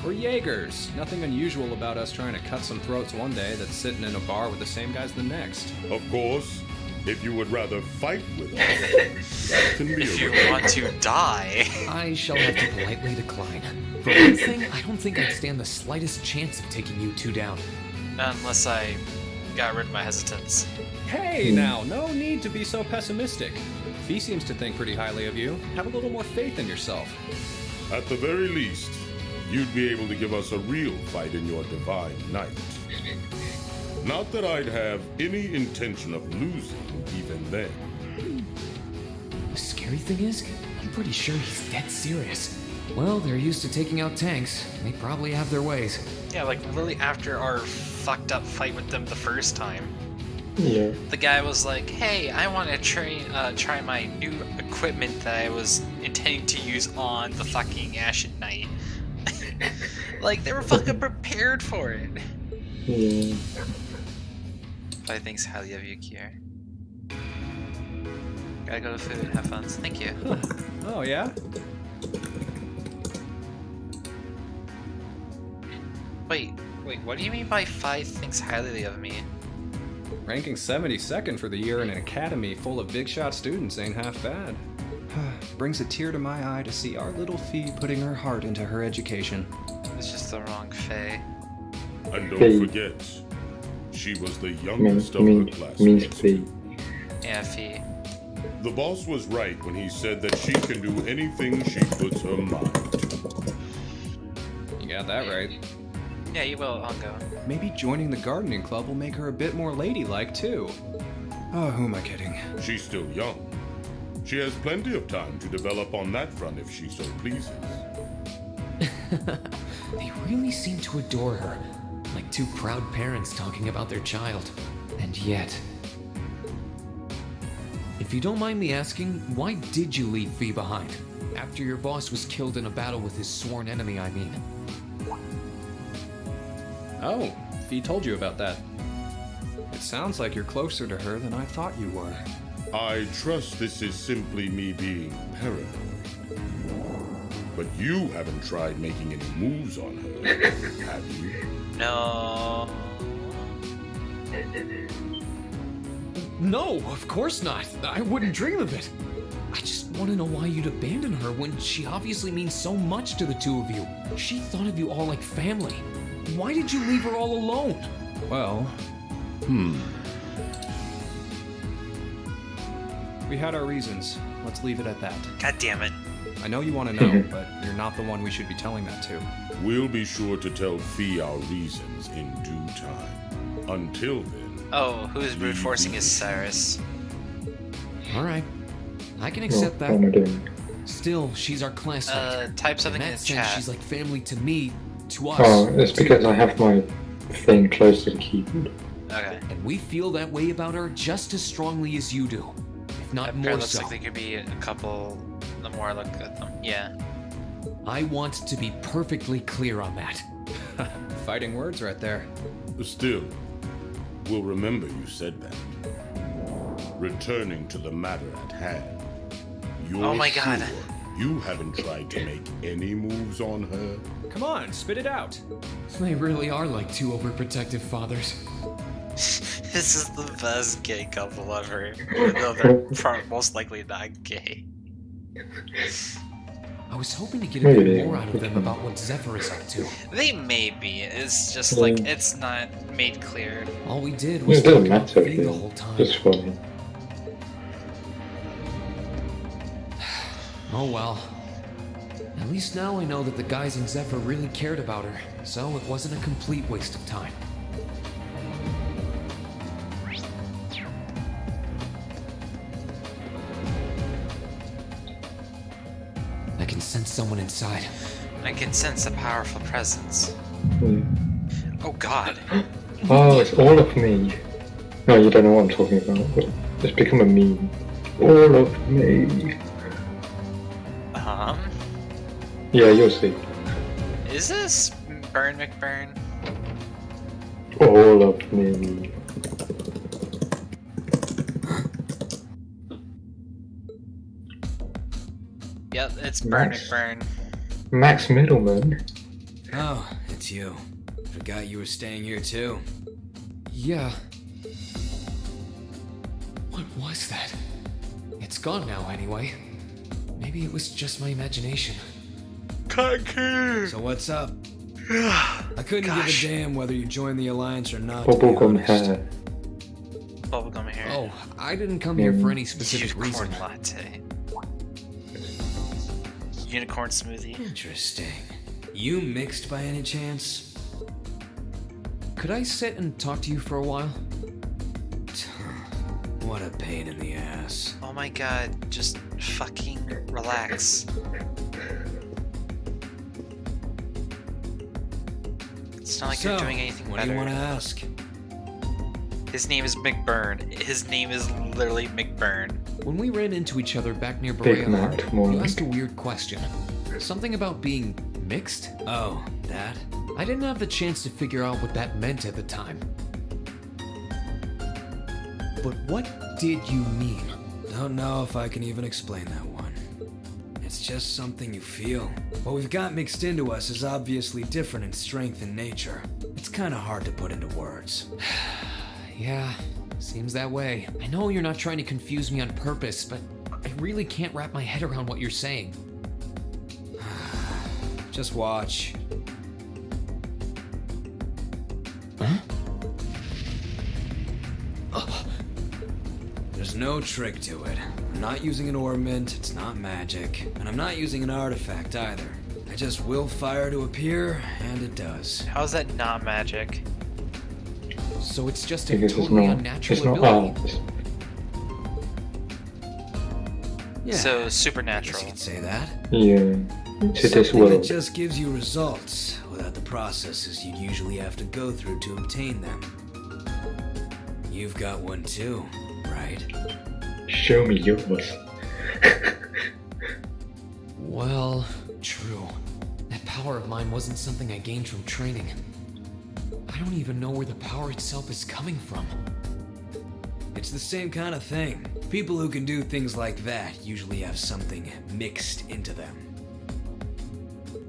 We're Jaegers. Nothing unusual about us trying to cut some throats one day that's sitting in a bar with the same guys the next. Of course, if you would rather fight with us, that can be If you arranged. want to die. I shall have to politely decline. For one thing, I don't think I'd stand the slightest chance of taking you two down. Unless I got rid of my hesitance. Hey now, no need to be so pessimistic. Fee seems to think pretty highly of you. Have a little more faith in yourself. At the very least, you'd be able to give us a real fight in your divine night. Not that I'd have any intention of losing even then. The scary thing is, I'm pretty sure he's dead serious. Well, they're used to taking out tanks. They probably have their ways. Yeah, like literally after our fucked up fight with them the first time. Yeah. The guy was like, hey, I want to try my new equipment that I was intending to use on the fucking Ashen Knight. Like, they were fucking prepared for it. Yeah. But I thinks highly of you, Keare. Gotta go to food, have fun. Thank you. Oh, yeah? Wait, what do you mean by 5 thinks highly of me? Ranking 72nd for the year in an academy full of big shot students ain't half bad. Brings a tear to my eye to see our little Fee putting her heart into her education. It's just the wrong Fae. And don't forget, she was the youngest of her classmates. Yeah, Fee. The boss was right when he said that she can do anything she puts her mind to. You got that right. Yeah, you will, I'll go. Maybe joining the gardening club will make her a bit more ladylike, too. Oh, who am I kidding? She's still young. She has plenty of time to develop on that front if she so pleases. They really seem to adore her, like two proud parents talking about their child. And yet... If you don't mind me asking, why did you leave Fee behind? After your boss was killed in a battle with his sworn enemy, I mean. Oh, Fee told you about that. It sounds like you're closer to her than I thought you were. I trust this is simply me being paranoid. But you haven't tried making any moves on her, have you? No. No, of course not. I wouldn't dream of it. I just want to know why you'd abandon her when she obviously means so much to the two of you. She thought of you all like family. Why did you leave her all alone? Well, we had our reasons. Let's leave it at that. God damn it. I know you want to know, but you're not the one we should be telling that to. We'll be sure to tell Fee our reasons in due time. Until then... Oh, who's brute forcing is Cyrus. Alright. I can accept that. Still, she's our classmate. Type something in the chat. She's like family to me, to us. Oh, it's because I have my thing close to the keyboard. Okay. And we feel that way about her just as strongly as you do. If not more looks so. like there could be a couple the more I look at them. Yeah. I want to be perfectly clear on that. Fighting words right there. Still, we'll remember you said that. Returning to the matter at hand. You're oh my god. Sure you haven't tried to make any moves on her? Come on, spit it out. They really are like two overprotective fathers. This is the best gay couple ever. Even though they're most likely not gay. I was hoping to get a bit more out of them about what Zephyr is up to. They may be. It's just like, it's not made clear. All we did was talk about Fee the whole time. It's funny. Oh well. At least now I know that the guys in Zephyr really cared about her, so it wasn't a complete waste of time. I can sense someone inside. I can sense a powerful presence. Oh god. Oh, it's all of me. No, you don't know what I'm talking about, but it's become a meme. All of me. Yeah, you'll see. Is this Burn McBurn? All of me. Yep, it's Burn McBurn. Max Middleman. Oh, it's you. Forgot you were staying here too. Yeah. What was that? It's gone now anyway. Maybe it was just my imagination. So what's up? I couldn't give a damn whether you joined the Alliance or not. Bubblegum hair. Bubblegum hair. Oh, I didn't come here for any specific Unicorn reason. latte. Unicorn smoothie. Interesting. You mixed by any chance? could I sit and talk to you for a while? What a pain in the ass. Oh my god, just fucking relax. It's not like you're doing anything what better. do you want to ask? His name is McBurn. His name is literally McBurn. When we ran into each other back near Big Berea Mac, Hard, more you like. asked a weird question. Something about being mixed? Oh, that? I didn't have the chance to figure out what that meant at the time. But what did you mean? Don't know if I can even explain that one. It's just something you feel. What we've got mixed into us is obviously different in strength and nature. It's kind of hard to put into words. Yeah, seems that way. I know you're not trying to confuse me on purpose, but I really can't wrap my head around what you're saying. Just watch. Huh? There's no trick to it. I'm not using an ornament, it's not magic, and I'm not using an artifact either. I just will fire to appear, and it does. How is that not magic? So it's just a Because totally it's unnatural not ability. art. Yeah, So I guess supernatural. you could say that. Yeah. To this Something that world. just gives you results without the processes you'd usually have to go through to obtain them. You've got one too, right? Show me yours. Well, true. That power of mine wasn't something I gained from training. I don't even know where the power itself is coming from. It's the same kind of thing. People who can do things like that usually have something mixed into them.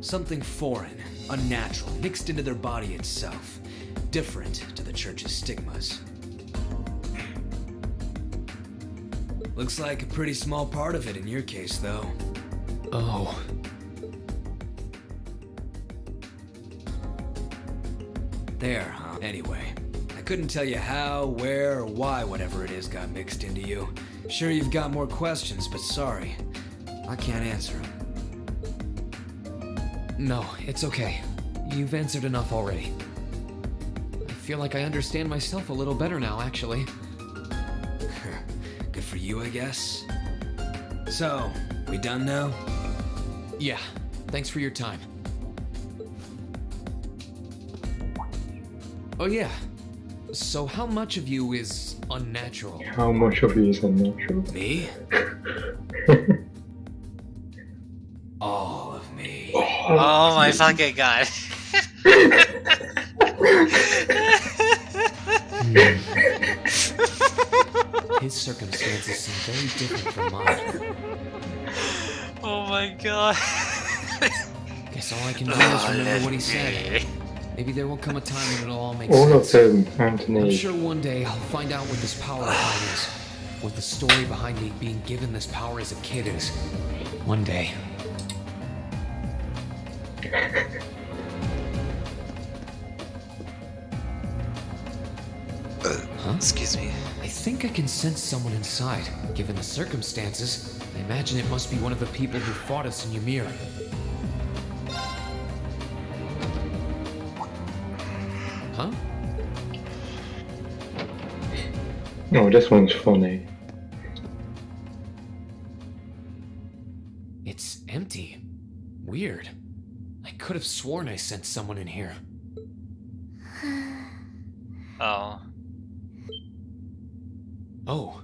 Something foreign, unnatural, mixed into their body itself. Different to the church's stigmas. Looks like a pretty small part of it in your case, though. Oh. There, huh? Anyway, I couldn't tell you how, where, or why whatever it is got mixed into you. Sure you've got more questions, but sorry. I can't answer them. No, it's okay. You've answered enough already. I feel like I understand myself a little better now, actually. Good for you, I guess. So, we done now? Yeah, thanks for your time. Oh yeah, so how much of you is unnatural? How much of you is unnatural? Me? All of me. Oh my fucking god. His circumstances seem very different from mine. Oh my god. Guess all I can do is remember what he said. Maybe there will come a time when it'll all make All of sense. them, Anthony. I'm sure one day I'll find out what this power of mine is. What the story behind me being given this power as a kid is. One day. Huh? Excuse me. I think I can sense someone inside. Given the circumstances, I imagine it must be one of the people who fought us in Ymir. Huh? Oh, this one's funny. It's empty. Weird. I could have sworn I sensed someone in here. Oh. Oh.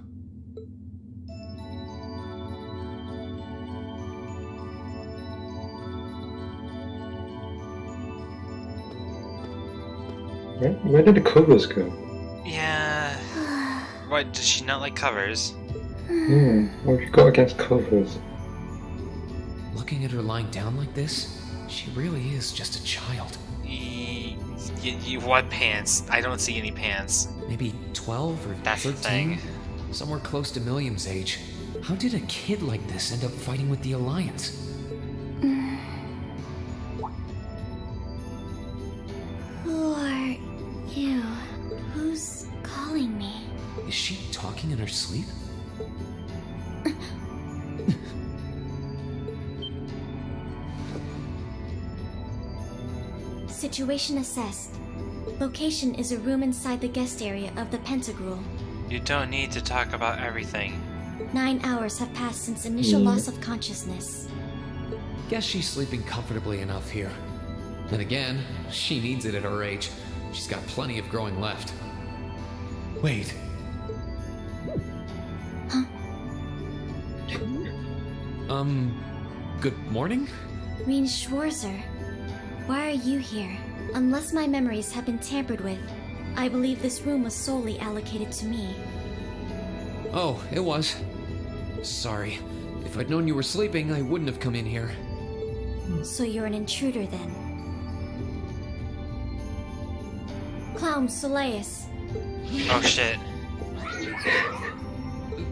Where did the covers go? Yeah. What, does she not like covers? Yeah, what have you got against covers? Looking at her lying down like this, she really is just a child. What pants? I don't see any pants. Maybe 12 or That's the 13? thing. Somewhere close to Milliam's age. How did a kid like this end up fighting with the Alliance? Who are you? Who's calling me? Is she talking in her sleep? Situation assessed. Location is a room inside the guest area of the Pentagrule. You don't need to talk about everything. 9 hours have passed since initial loss of consciousness. Guess she's sleeping comfortably enough here. Then again, she needs it at her age. She's got plenty of growing left. Wait. Huh? Good morning? Rean Schwarzer, why are you here? Unless my memories have been tampered with, I believe this room was solely allocated to me. Oh, it was. Sorry. If I'd known you were sleeping, I wouldn't have come in here. So you're an intruder then. Clown Soleus. Oh shit.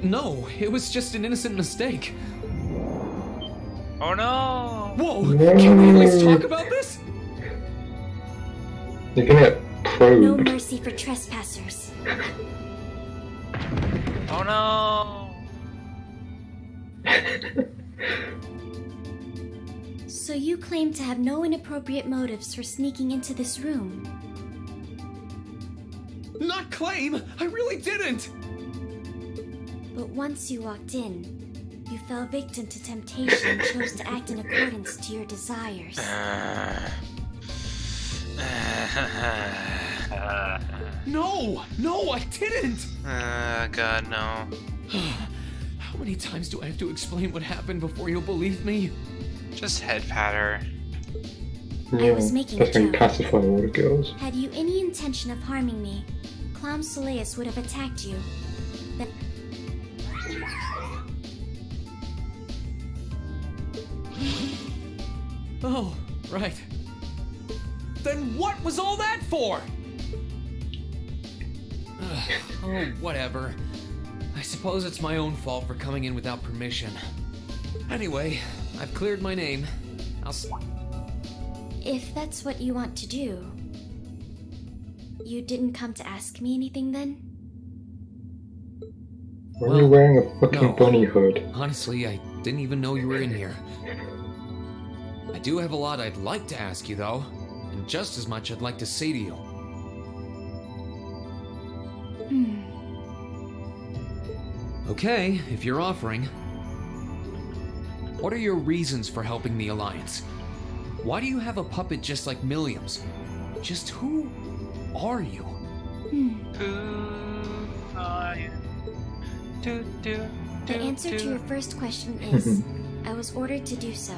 No, it was just an innocent mistake. Oh no! Whoa! Can we at least talk about this? You're gonna get probed. No mercy for trespassers. Oh no! So you claim to have no inappropriate motives for sneaking into this room? Not claim! I really didn't! But once you walked in, you fell victim to temptation and chose to act in accordance to your desires. No! No, I didn't! God, no. How many times do I have to explain what happened before you'll believe me? Just head pat her. I was making a that's how you joke. pacify all the girls. Had you any intention of harming me, Clown Soleus would have attacked you. Then Oh, right. Then what was all that for? Oh, whatever. I suppose it's my own fault for coming in without permission. Anyway, I've cleared my name. if that's what you want to do, you didn't come to ask me anything then? Why are you wearing a fucking no. bunny hood? Honestly, I didn't even know you were in here. I do have a lot I'd like to ask you, though, and just as much I'd like to say to you. Okay, if you're offering. What are your reasons for helping the Alliance? Why do you have a puppet just like Milliam's? Just who are you? Who are you? The answer to your first question is, I was ordered to do so.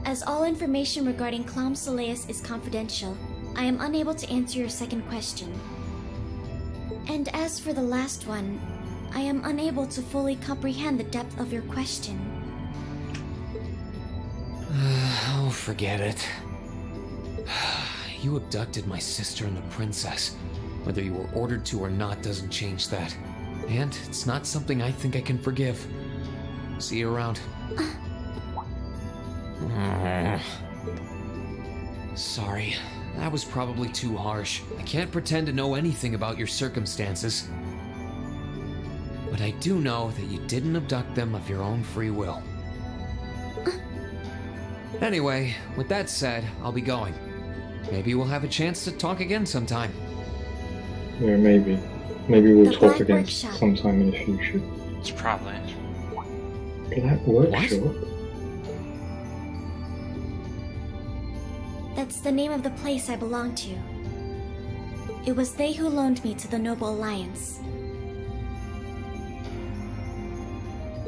As all information regarding Clown Soleus is confidential, I am unable to answer your second question. And as for the last one, I am unable to fully comprehend the depth of your question. Oh, forget it. You abducted my sister and the princess. Whether you were ordered to or not doesn't change that. And it's not something I think I can forgive. See you around. Sorry, that was probably too harsh. I can't pretend to know anything about your circumstances. But I do know that you didn't abduct them of your own free will. Anyway, with that said, I'll be going. Maybe we'll have a chance to talk again sometime. Yeah, maybe. Maybe we'll The talk Black again Workshop. sometime in the future. It's probably. Black Workshop? That's the name of the place I belong to. It was they who loaned me to the Noble Alliance.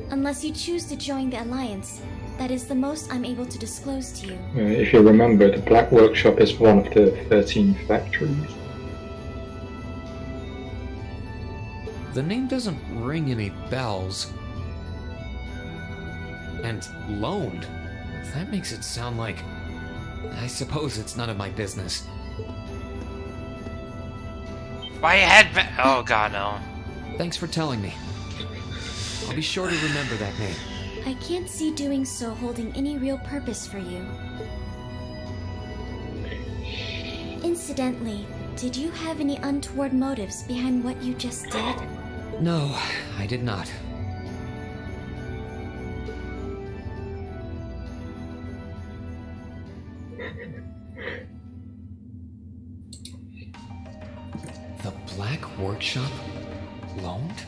Unless you choose to join the Alliance, that is the most I'm able to disclose to you. If you remember, the Black Workshop is one of the 13 factories. The name doesn't ring any bells. And loaned? That makes it sound like... I suppose it's none of my business. My head. Oh god, no. Thanks for telling me. I'll be sure to remember that name. I can't see doing so holding any real purpose for you. Incidentally, did you have any untoward motives behind what you just did? No, I did not. The Black Workshop? Loaned?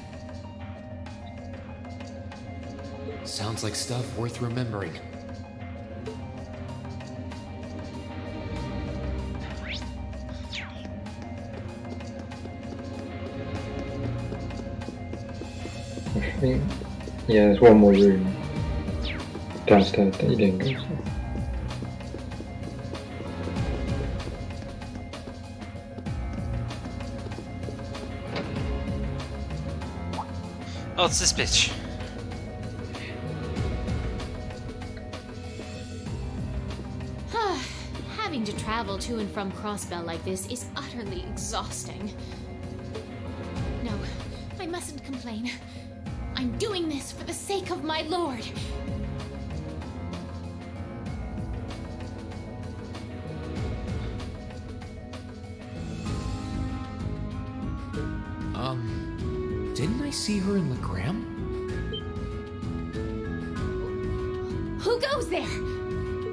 Sounds like stuff worth remembering. I think, yeah, there's one more room downstairs that you didn't go to. Oh, it's this bitch. Having to travel to and from Crossbell like this is utterly exhausting. No, I mustn't complain. I'm doing this for the sake of my lord. Didn't I see her in Legram? Who goes there?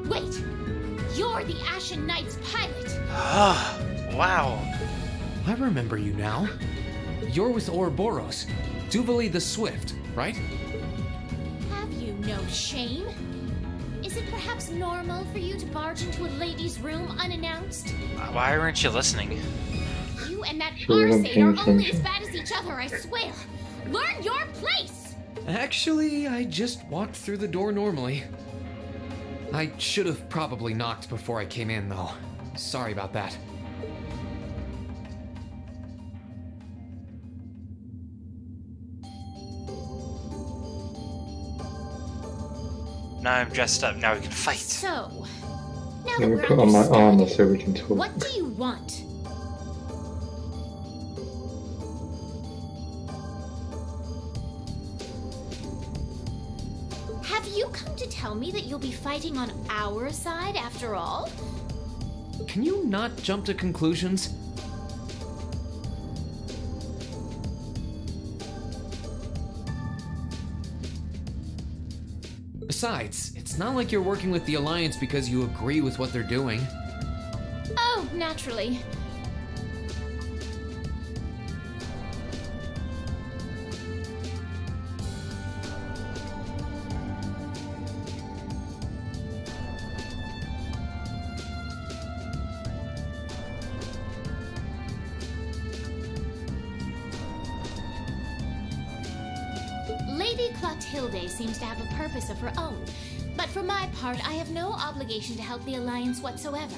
Wait! You're the Ashen Knight's pilot! Ah, wow. I remember you now. You're with Ouroboros, Duvali the Swift, right? Have you no shame? Is it perhaps normal for you to barge into a lady's room unannounced? Why weren't you listening? You and that Sure, Arcade are only as attention. bad as each other, I swear! Learn your place! Actually, I just walked through the door normally. I should have probably knocked before I came in, though. Sorry about that. Now I'm dressed up, now we can fight. So, now Let that me we're put on my understood, armor so we can talk. what do you want? Have you come to tell me that you'll be fighting on our side after all? Can you not jump to conclusions? Besides, it's not like you're working with the Alliance because you agree with what they're doing. Oh, naturally. Lady Clotilde seems to have a purpose of her own, but for my part, I have no obligation to help the Alliance whatsoever.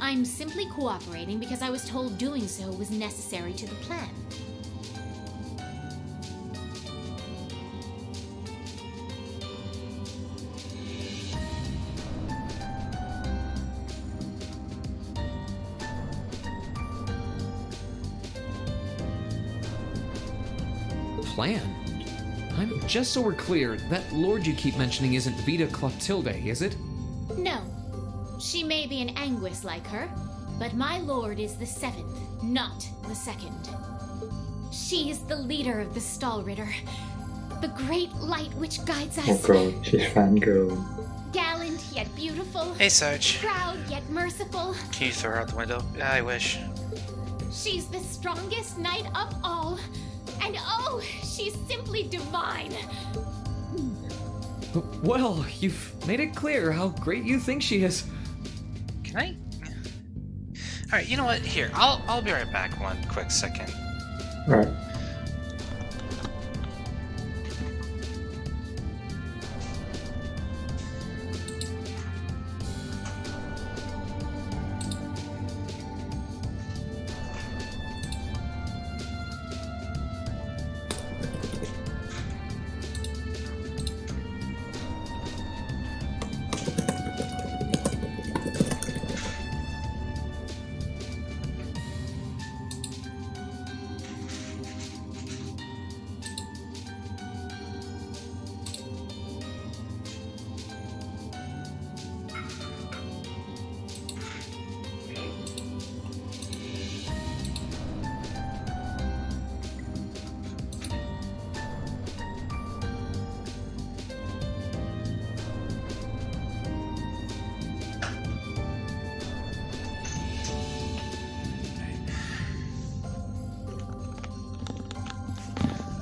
I'm simply cooperating because I was told doing so was necessary to the plan. Plan? Just so we're clear, that lord you keep mentioning isn't Vita Clotilde, is it? No. She may be an Anguis like her, but my lord is the 7th, not the 2nd. She is the leader of the Stallritter, the great light which guides us. Oh god, she's fangirl. Gallant yet beautiful. Hey, Sarge. Proud yet merciful. Can you throw her out the window? Yeah, I wish. She's the strongest knight of all. And oh, she's simply divine. Well, you've made it clear how great you think she is. Can I? Alright, you know what? Here, I'll be right back one quick second. Alright.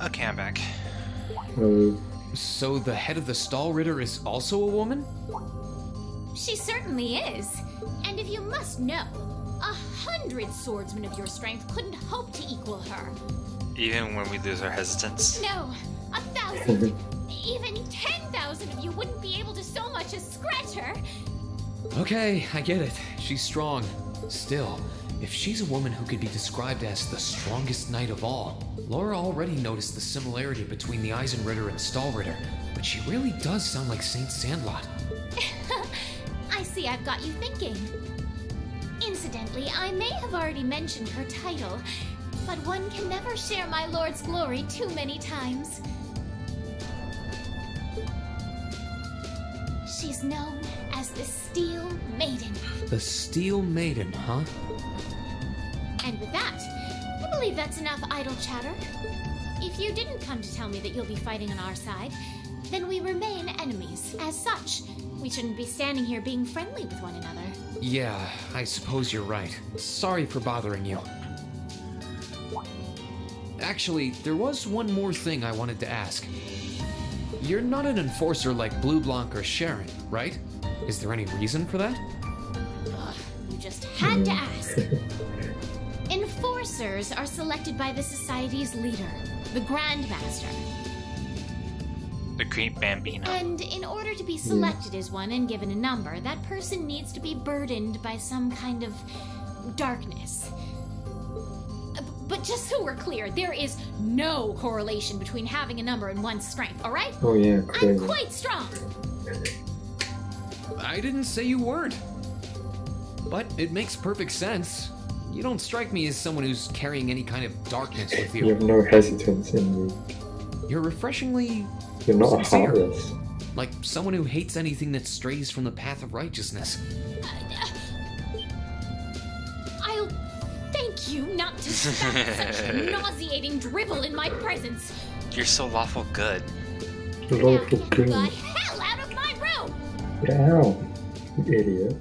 Okay, I'm back. So the head of the Stahlritter is also a woman? She certainly is. And if you must know, 100 swordsmen of your strength couldn't hope to equal her. Even when we lose our hesitance? No, 1,000. Even 10,000 of you wouldn't be able to so much as scratch her. Okay, I get it. She's strong. Still, if she's a woman who could be described as the strongest knight of all, Laura already noticed the similarity between the Eisenritter and Stahlritter, but she really does sound like Saint Sandlot. I see I've got you thinking. Incidentally, I may have already mentioned her title, but one can never share my lord's glory too many times. She's known as the Steel Maiden. The Steel Maiden, huh? And with that, I believe that's enough idle chatter. If you didn't come to tell me that you'll be fighting on our side, then we remain enemies. As such, we shouldn't be standing here being friendly with one another. Yeah, I suppose you're right. Sorry for bothering you. Actually, there was one more thing I wanted to ask. You're not an enforcer like Blue Blanc or Sharon, right? Is there any reason for that? Ugh, you just had to ask. Enforcers are selected by the Society's leader, the Grandmaster. The Green Bambino. And in order to be selected as one and given a number, that person needs to be burdened by some kind of darkness. But just so we're clear, there is no correlation between having a number and one's strength, alright? Oh yeah, clearly. I'm quite strong. I didn't say you weren't. But it makes perfect sense. You don't strike me as someone who's carrying any kind of darkness with you. You have no hesitance in you. You're refreshingly You're not sincere. heartless. Like someone who hates anything that strays from the path of righteousness. I'll thank you not to stop such nauseating drivel in my presence. You're so lawful good. Lawful Get good. the hell out of my room! Get out, you idiot.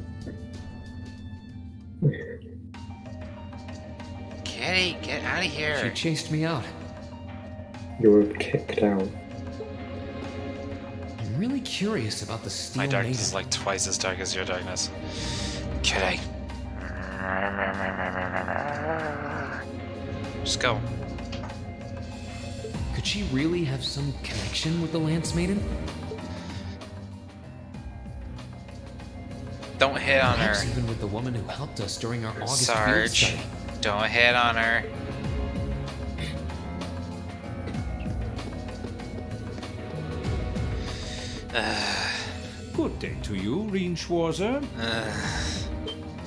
Kitty, get out of here. She chased me out. You were kicked out. I'm really curious about the Steel My darkness Maiden. is like twice as dark as your darkness. Kitty. Just go. Could she really have some connection with the Lance Maiden? Don't hit on her. Perhaps even with the woman who helped us during our August field Sarge, study. don't hit on her. Good day to you, Reinschwarzer.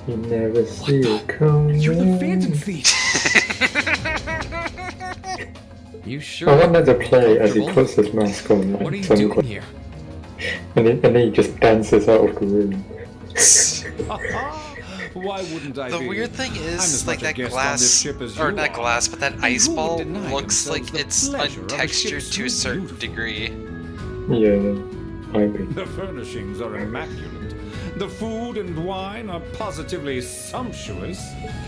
You never see it coming. You're the Phantom Thief! You sure? I wanted to play as he puts his mask on. Like, What are you doing here? And then he just dances out of the room. Why wouldn't I The be? weird thing I'm is, as like much a that guest on glass, this ship as or you not are. glass, but that And ice who would ball deny looks themselves like the it's pleasure of a untextured ship to a so certain beautiful? degree. Yeah, I agree. The furnishings are immaculate. The food and wine are positively sumptuous.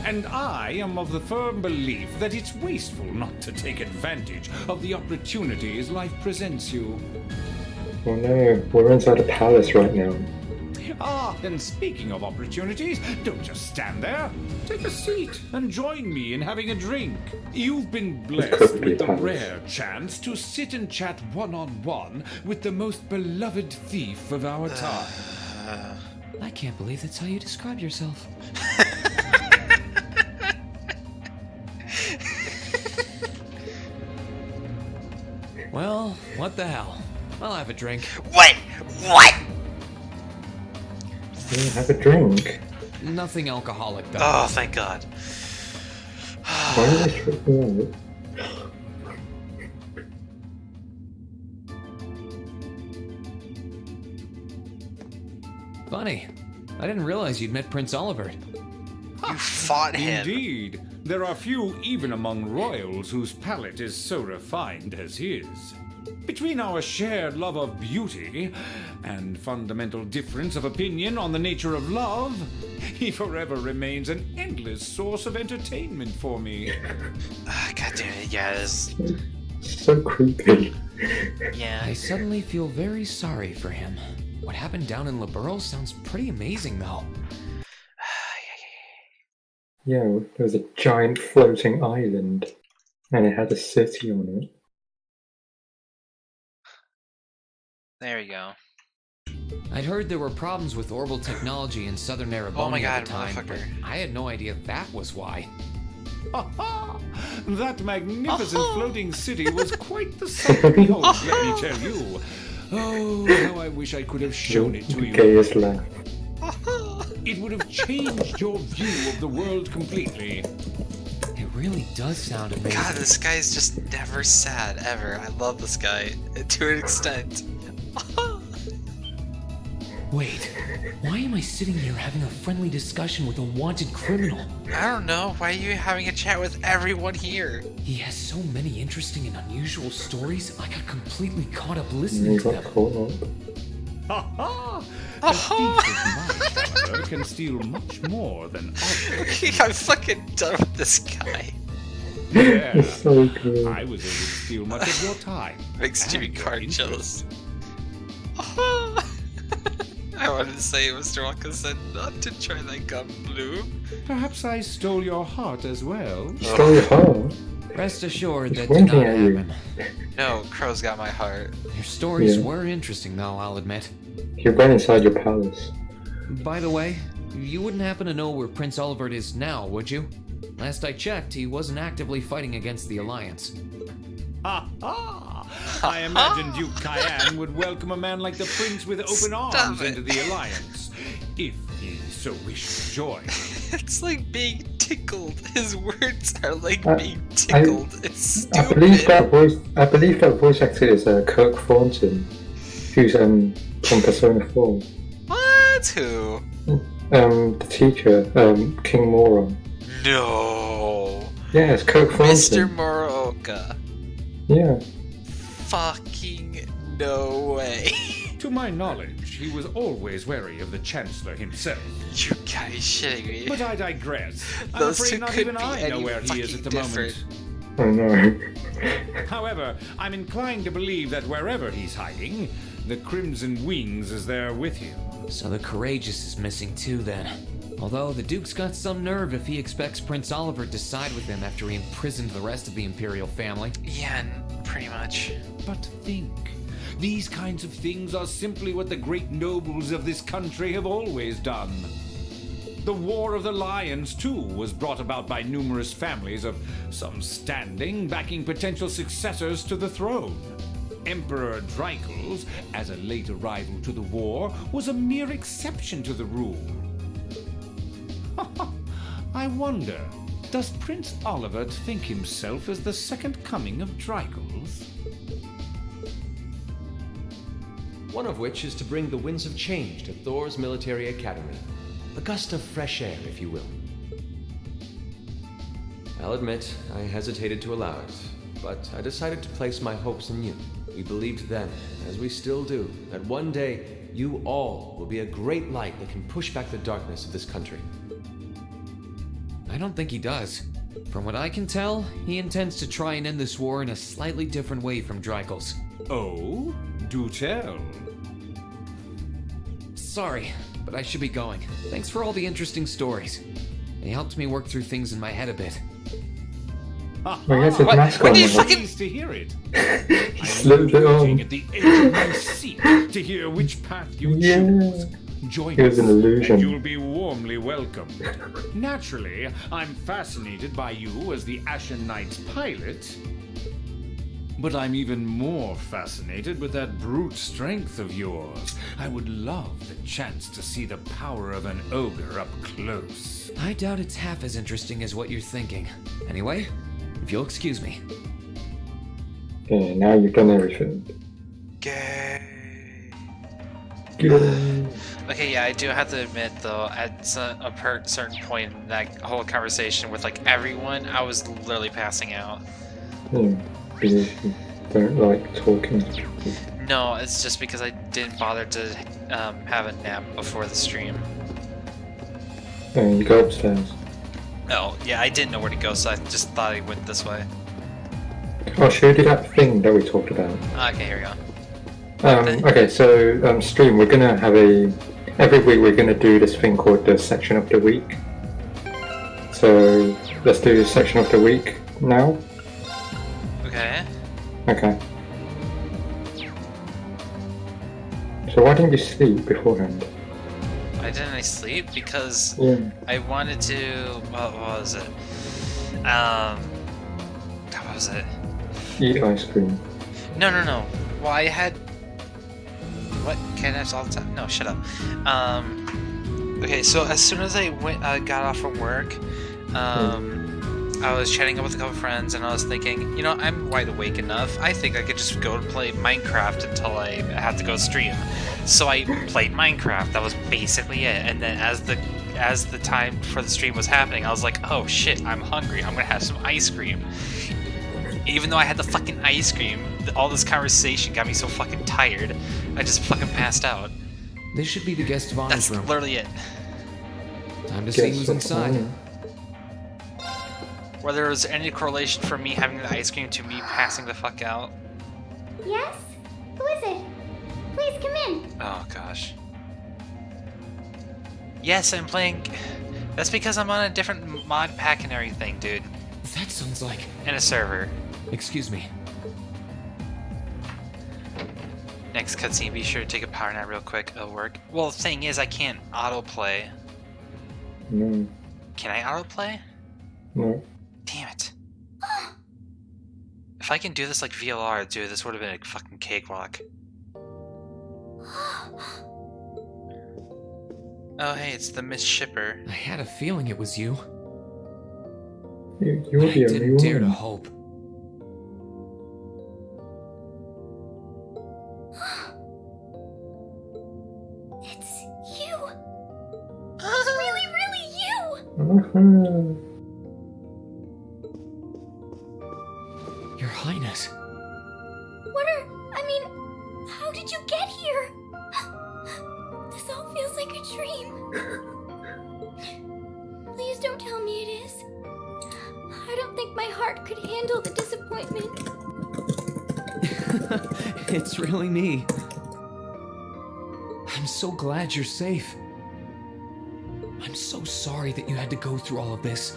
And I am of the firm belief that it's wasteful not to take advantage of the opportunities life presents you. Oh no, we're inside a palace right now. Ah, and speaking of opportunities, don't just stand there. Take a seat and join me in having a drink. You've been blessed with the rare chance to sit and chat one-on-one with the most beloved thief of our time. I can't believe that's how you describe yourself. Well, what the hell? I'll have a drink. What? What? Yeah, have a drink. Nothing alcoholic, though. Oh, thank God. Why are they tripping out? Funny. I didn't realize you'd met Prince Olivert. You fought him. Indeed. There are few even among royals whose palate is so refined as his. Between our shared love of beauty and fundamental difference of opinion on the nature of love, he forever remains an endless source of entertainment for me. God damn it, yes. So creepy. Yeah. I suddenly feel very sorry for him. What happened down in Liberl sounds pretty amazing, though. Yeah, there was a giant floating island, and it had a city on it. There you go. I'd heard there were problems with orbital technology in southern Erebonia at the time, but I had no idea that was why. That magnificent floating city was quite the sight to behold, let me tell you. Oh, how I wish I could have shown it to you. Gayest laugh. It would have changed your view of the world completely. It really does sound amazing. God, this guy is just never sad, ever. I love this guy, to an extent. Wait, why am I sitting here having a friendly discussion with a wanted criminal? I don't know. Why are you having a chat with everyone here? He has so many interesting and unusual stories, I got completely caught up listening to them. A thief of my caliber can steal much more than others. I'm fucking done with this guy. Yeah, It's so good. I was able to steal much of your time. Makes Jimmy Carr jealous. I wanted to say Mr. Wonka said not to try that gum blue. Perhaps I stole your heart as well. Stole your heart? Rest assured It's that did not winking at you. happen. No, Crow's got my heart. Your stories Yeah. were interesting though, I'll admit. You went inside your palace. By the way, you wouldn't happen to know where Prince Olivert is now, would you? Last I checked, he wasn't actively fighting against the Alliance. I imagined Duke Keare would welcome a man like the Prince with open arms into the Alliance, if he so wished to join. It's like being tickled. His words are like I- being tickled. It's stupid. I believe that voice actor is Kirk Thornton, who's from Persona 4. What? Who? The teacher, King Moron. No. Yeah, it's Kirk Thornton. Mr. Moroka. Yeah. Fucking no way. To my knowledge, he was always wary of the Chancellor himself. You guys shitting me. But I digress. I'm Those afraid two not could even be I know any where he is at the fucking moment. I know. However, I'm inclined to believe that wherever he's hiding, the Crimson Wings is there with him. So the Courageous is missing too then. Although the Duke's got some nerve if he expects Prince Olivert to side with him after he imprisoned the rest of the Imperial family. Yeah, pretty much. But think, these kinds of things are simply what the great nobles of this country have always done. The War of the Lions, too, was brought about by numerous families of some standing backing potential successors to the throne. Emperor Dreikel's, as a late arrival to the war, was a mere exception to the rule. I wonder, does Prince Olivert think himself as the second coming of Dreikel's? One of which is to bring the winds of change to Thor's military academy. A gust of fresh air, if you will. I'll admit, I hesitated to allow it, but I decided to place my hopes in you. We believed then, as we still do, that one day you all will be a great light that can push back the darkness of this country. I don't think he does. From what I can tell, he intends to try and end this war in a slightly different way from Dreikel's. Oh? Do tell. Sorry, but I should be going. Thanks for all the interesting stories. They helped me work through things in my head a bit. I guess his mask on. Pleased to hear it. He slipped it on. At the edge of my seat to hear which path you choose. Join It was us, an illusion. and you'll be warmly welcomed. Naturally, I'm fascinated by you as the Ashen Knight's pilot, but I'm even more fascinated with that brute strength of yours. I would love the chance to see the power of an ogre up close. I doubt it's half as interesting as what you're thinking. Anyway, if you'll excuse me. Okay, now you've done everything. Gay. Gay. Okay, yeah, I do have to admit though, at a certain point in that whole conversation with like everyone, I was literally passing out. Because you don't like talking to people. No, it's just because I didn't bother to have a nap before the stream. And you go upstairs. Oh, yeah, I didn't know where to go, so I just thought I went this way. I'll show you that thing that we talked about. Okay, here we go. Okay, so stream, we're gonna have every week we're gonna do this thing called the section of the week. So let's do section of the week now. Okay. Okay. So why didn't you sleep beforehand? Why didn't I sleep? Because I wanted to. What was it? What was it? Eat ice cream. No. Well, I had. What? Can I all the time? No, shut up. Okay, so as soon as I got off from work, I was chatting up with a couple friends, and I was thinking, you know, I'm wide awake enough. I think I could just go and play Minecraft until I have to go stream. So I played Minecraft. That was basically it. And then as the time for the stream was happening, I was like, oh shit, I'm hungry. I'm gonna have some ice cream. Even though I had the fucking ice cream, all this conversation got me so fucking tired, I just fucking passed out. This should be the guest of honor's room. That's literally it. Time to see who's inside. Whether there was any correlation from me having the ice cream to me passing the fuck out. Yes? Who is it? Please come in. Oh gosh. Yes, I'm playing. That's because I'm on a different mod pack and everything, dude. That sounds like. In a server. Excuse me. Next cutscene, be sure to take a power nap real quick. It'll work. Well, the thing is, I can't autoplay. No. Can I autoplay? No. Damn it. If I can do this like VLR, dude, this would have been a fucking cakewalk. Oh, hey, it's the Miss Shipper. I had a feeling it was you. You're the only one. I didn't dare to hope. It's you. It's really you. Your Highness. How did you get here? This all feels like a dream. Please don't tell me it is. I don't think my heart could handle the disappointment. It's really me. I'm so glad you're safe. I'm so sorry that you had to go through all of this.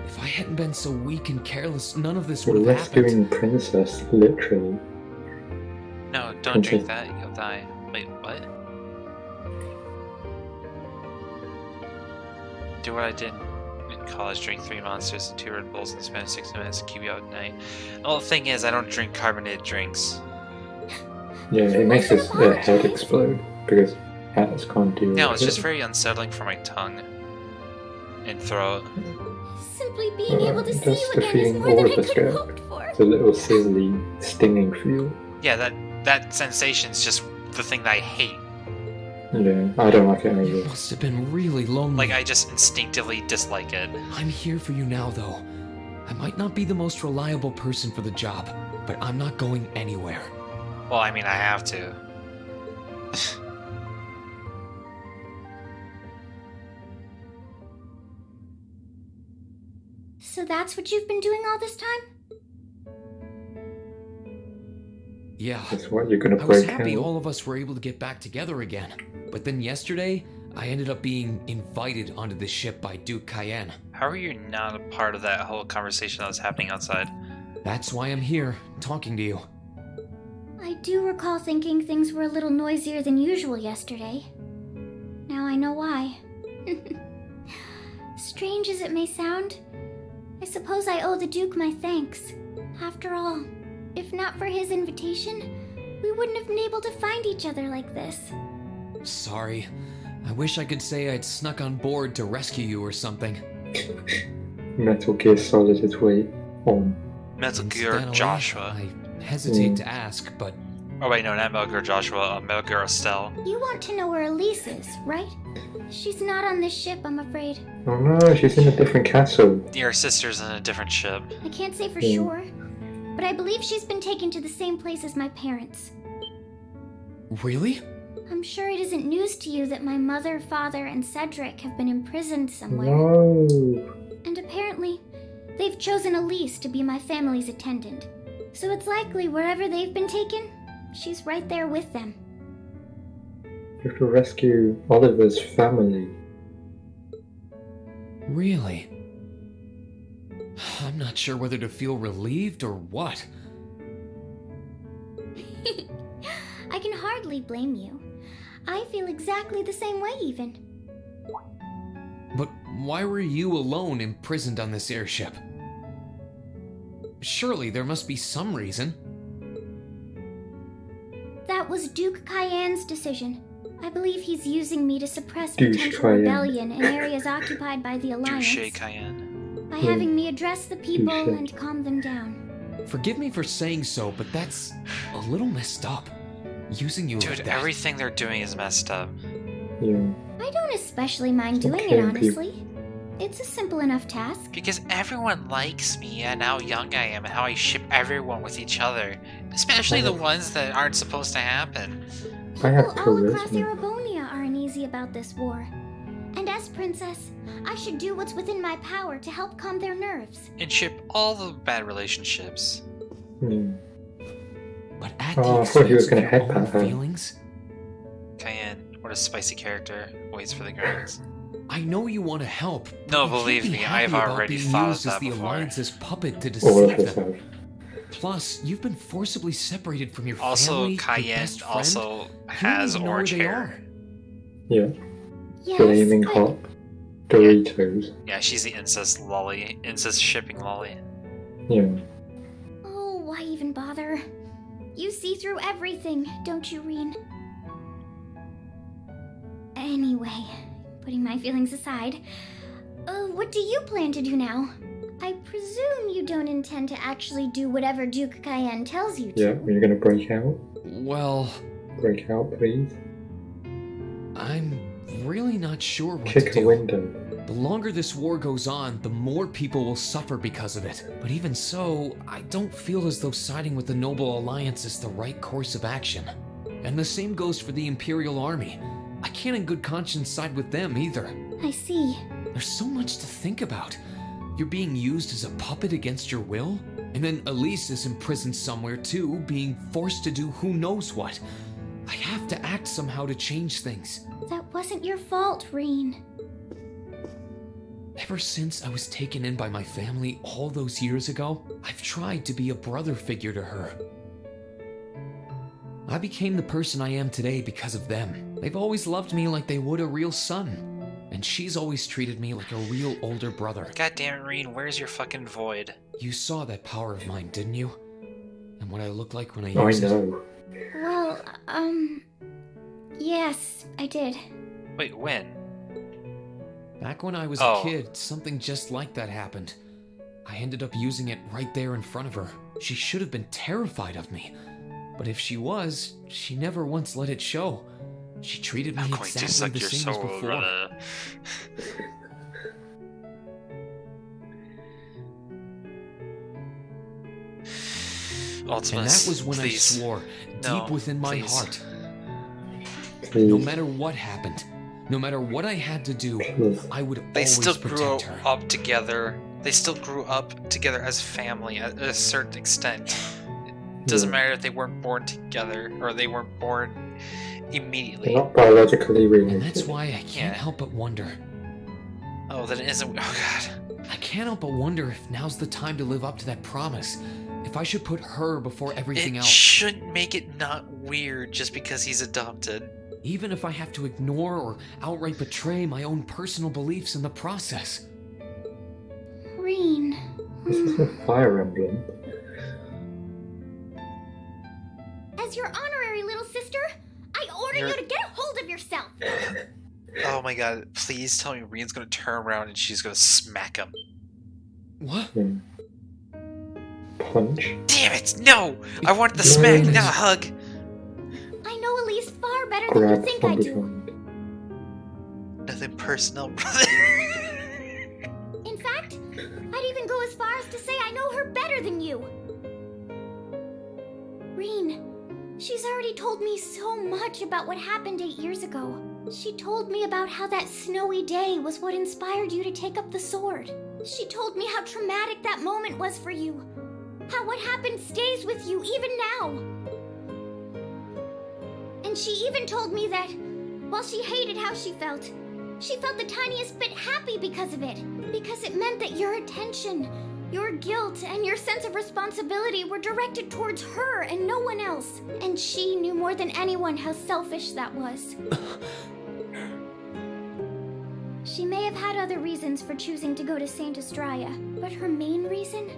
If I hadn't been so weak and careless, none of this would have happened. Rescuing Princess, literally. No, don't drink that, you'll die. Wait, what? Do what I did in college, drink 3 monsters and 2 Red Bulls and spend 60 minutes to keep you out at night. Well, the thing is, I don't drink carbonated drinks. Yeah, it makes his head explode, because cats can't do No, it's just very unsettling for my tongue and throat. Simply being able to see you again is feeling more than all I of us could get. have hoped for. It's a little sizzly, stinging feel. Yeah, that sensation's just the thing that I hate. Yeah, I don't like it either. It must have been really lonely. Like, I just instinctively dislike it. I'm here for you now, though. I might not be the most reliable person for the job, but I'm not going anywhere. Well, I mean, I have to. So that's what you've been doing all this time? Yeah. That's what you're gonna break I was happy out. all of us were able to get back together again. But then yesterday, I ended up being invited onto the ship by Duke Cayenne. How are you not a part of that whole conversation that was happening outside? That's why I'm here, talking to you. I do recall thinking things were a little noisier than usual yesterday. Now I know why. Strange as it may sound, I suppose I owe the Duke my thanks. After all, if not for his invitation, we wouldn't have been able to find each other like this. Sorry. I wish I could say I'd snuck on board to rescue you or something. Metal Gear Solid its way on. Metal Gear Joshua. I hesitate to ask, but... Oh wait, no, not Metal Gear Joshua, Metal Gear Estelle. You want to know where Elise is, right? She's not on this ship, I'm afraid. Oh no, she's in a different castle. Your sister's in a different ship. I can't say for sure, but I believe she's been taken to the same place as my parents. Really? I'm sure it isn't news to you that my mother, father, and Cedric have been imprisoned somewhere. No. And apparently, they've chosen Elise to be my family's attendant. So it's likely wherever they've been taken, she's right there with them. You have to rescue Oliver's family. Really? I'm not sure whether to feel relieved or what. I can hardly blame you. I feel exactly the same way, even. But why were you alone imprisoned on this airship? Surely there must be some reason. That was Duke Cayenne's decision. I believe he's using me to suppress Douche potential Cayenne. rebellion in areas occupied by the Alliance. Douche Cayenne. By having me address the people Douche. and calm them down. Forgive me for saying so, but that's a little messed up. Using you Dude, like that. everything they're doing is messed up. Yeah. I don't especially mind doing it, killing honestly. It's a simple enough task. Because everyone likes me and how young I am and how I ship everyone with each other. Especially the ones that aren't supposed to happen. I have People all across charisma. Erebonia are uneasy about this war. And as princess, I should do what's within my power to help calm their nerves. And ship all the bad relationships. Yeah. But at Oh, the I thought he was expense of gonna your own headbutt her. feelings? Cayenne, what a spicy character. Waits for the girls. I know you want to help. but No, you can't believe be me, happy I've about already being thought of used as that the before. Alliance's puppet to All of deceive us them. have. Plus, you've been forcibly separated from your Also, family, your Cayenne best friend. also You don't has even know where orange they hair. are. Yeah. Yes, Flaming but hot Doritos. Yeah, she's the incest lolly. Incest shipping lolly. Yeah. oh, why even bother? You see through everything, don't you, Reen? Anyway, putting my feelings aside, what do you plan to do now? I presume you don't intend to actually do whatever Duke Cayenne tells you to. Yeah, are you gonna break out? Well, Break out, please. I'm really not sure what Kick to a do. window. The longer this war goes on, the more people will suffer because of it. But even so, I don't feel as though siding with the Noble Alliance is the right course of action. And the same goes for the Imperial Army. I can't in good conscience side with them either. I see. There's so much to think about. You're being used as a puppet against your will? And then Elise is imprisoned somewhere too, being forced to do who knows what. I have to act somehow to change things. That wasn't your fault, Reen. Ever since I was taken in by my family all those years ago, I've tried to be a brother figure to her. I became the person I am today because of them. They've always loved me like they would a real son. And she's always treated me like a real older brother. God damn it, Reen, where's your fucking void? You saw that power of mine, didn't you? And what I look like when I I use it. know. Well, yes, I did. Wait, when? Back when I was Oh. a kid, something just like that happened. I ended up using it right there in front of her. She should have been terrified of me. But if she was, she never once let it show. She treated me I'm going to exactly suck the your same as soul, before. brother. Ultimus, And that was when please. I swore, No, deep within my please. heart, Please. no matter what happened, no matter what I had to do, Please. I would They always still grew protect her. up together. They still grew up together as family at a certain extent. It doesn't Yeah. matter if they weren't born together or they weren't born immediately. They're not biologically And related. that's why I can't Yeah. help but wonder. Oh, then it isn't. Oh god. I can't help but wonder if now's the time to live up to that promise. If I should put her before everything It else. shouldn't make it not weird just because he's adopted. Even if I have to ignore or outright betray my own personal beliefs in the process. Reen. This is a Fire Emblem. As your honorary little sister, I order You're- you to get a hold of yourself. Oh my god, please tell me Reen's gonna turn around and she's gonna smack him. What? Yeah. Punch. Damn it! No! I wanted the smack, not a hug! I know Elise far better than you Grab think I from do. behind. Nothing personal, brother. In fact, I'd even go as far as to say I know her better than you. Reen, she's already told me so much about what happened 8 years ago. She told me about how that snowy day was what inspired you to take up the sword. She told me how traumatic that moment was for you. how what happened stays with you even now. And she even told me that, while she hated how she felt the tiniest bit happy because of it. Because it meant that your attention, your guilt, and your sense of responsibility were directed towards her and no one else. And she knew more than anyone how selfish that was. She may have had other reasons for choosing to go to Saint Estrella, but her main reason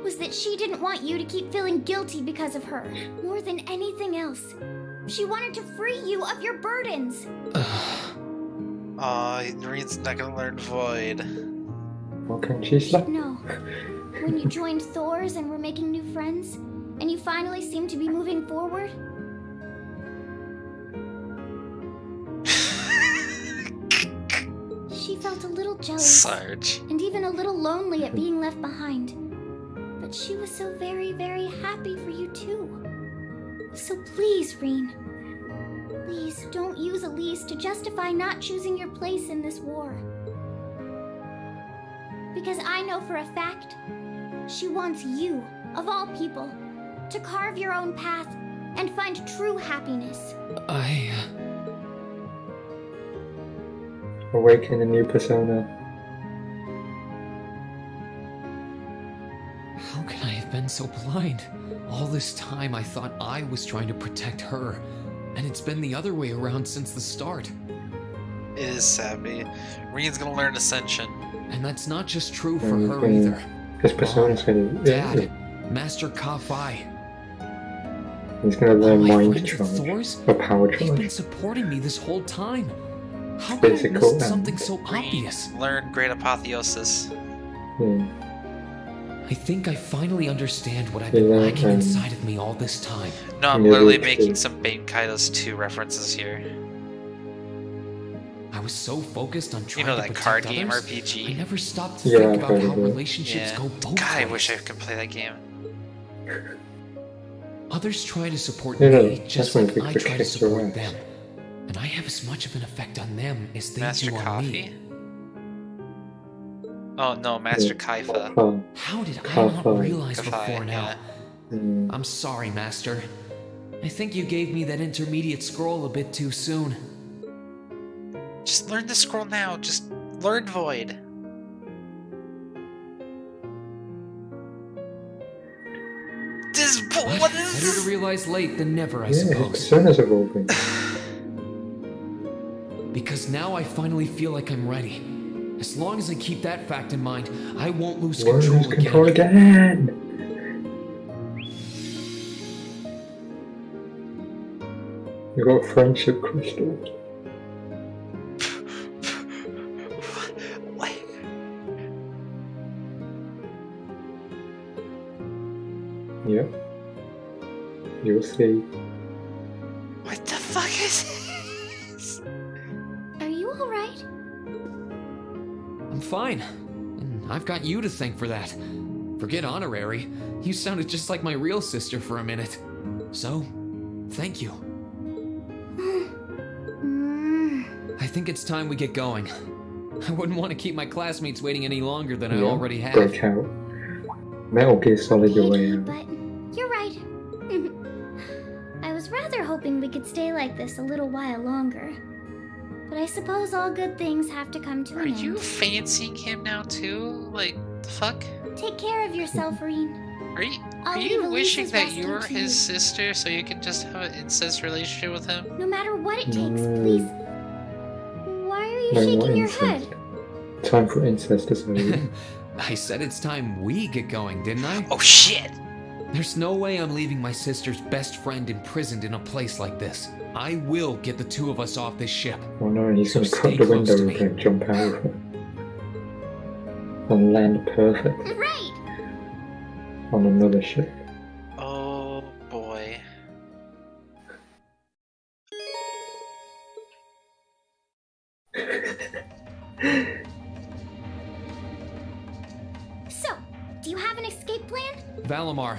was that she didn't want you to keep feeling guilty because of her, more than anything else. She wanted to free you of your burdens. Aw, Reed's not gonna learn Void. What can she say? No. When you joined Thor's and were making new friends, and you finally seemed to be moving forward, she felt a little jealous. Sarge. And even a little lonely at being left behind. But she was so very, very happy for you too. So please, Reen. Please don't use Elise to justify not choosing your place in this war. Because I know for a fact, she wants you, of all people, to carve your own path and find true happiness. Awaken a new persona. How can I have been so blind? All this time I thought I was trying to protect her, and it's been the other way around since the start. It is savvy. Reen's gonna learn Ascension. And that's not just true for her either. His persona's gonna... Dad, Master Ka-Fi. He's gonna learn mind charge. Thor's? Or power He's been charge. supporting me this whole time. How could I miss something so obvious? Learn Great Apotheosis. I think I finally understand what I've been lacking inside of me all this time. No, I'm literally making some Bane Kaidos 2 references here. I was so focused on trying that to protect card others, game RPG? I never stopped to think about how relationships go both God, I ways. wish I could play that game. Others try to support No, me just that's when like I Victor try to kicks her support ass. them. And I have as much of an effect on them as they Master do on Coffee? me. Oh no, Master Kaifa. How did I not Ka-Fi. realize Ka-Fi, before now? I'm sorry, Master. I think you gave me that intermediate scroll a bit too soon. Just learn the scroll now. Just learn Void. What is Better to realize late than never, I His suppose. persona's evolving. Because now I finally feel like I'm ready. As long as I keep that fact in mind, I won't lose Won't control lose control again. You got friendship crystal. What? Yep. You'll see. What the fuck is this? Are you alright? I'm fine. And I've got you to thank for that. Forget honorary. You sounded just like my real sister for a minute. So, thank you. I think it's time we get going. I wouldn't want to keep my classmates waiting any longer than I already have. Break out. Metal Gear Solid your way out. But you're right. I was rather hoping we could stay like this a little while longer. But I suppose all good things have to come to an end. Are you fancying him now too? Like, the fuck? Take care of yourself, Reen. Are you wishing that you were his sister so you could just have an incest relationship with him? No matter what it takes, please. Why are you No, shaking not your incest. head? Time for incest to say. I said it's time we get going, didn't I? Oh shit! There's no way I'm leaving my sister's best friend imprisoned in a place like this. I will get the two of us off this ship. Oh no, he's So gonna cut stay the close window to and me. then jump out of it. And land perfect Right! on another ship. Oh boy. So, do you have an escape plan? Valimar,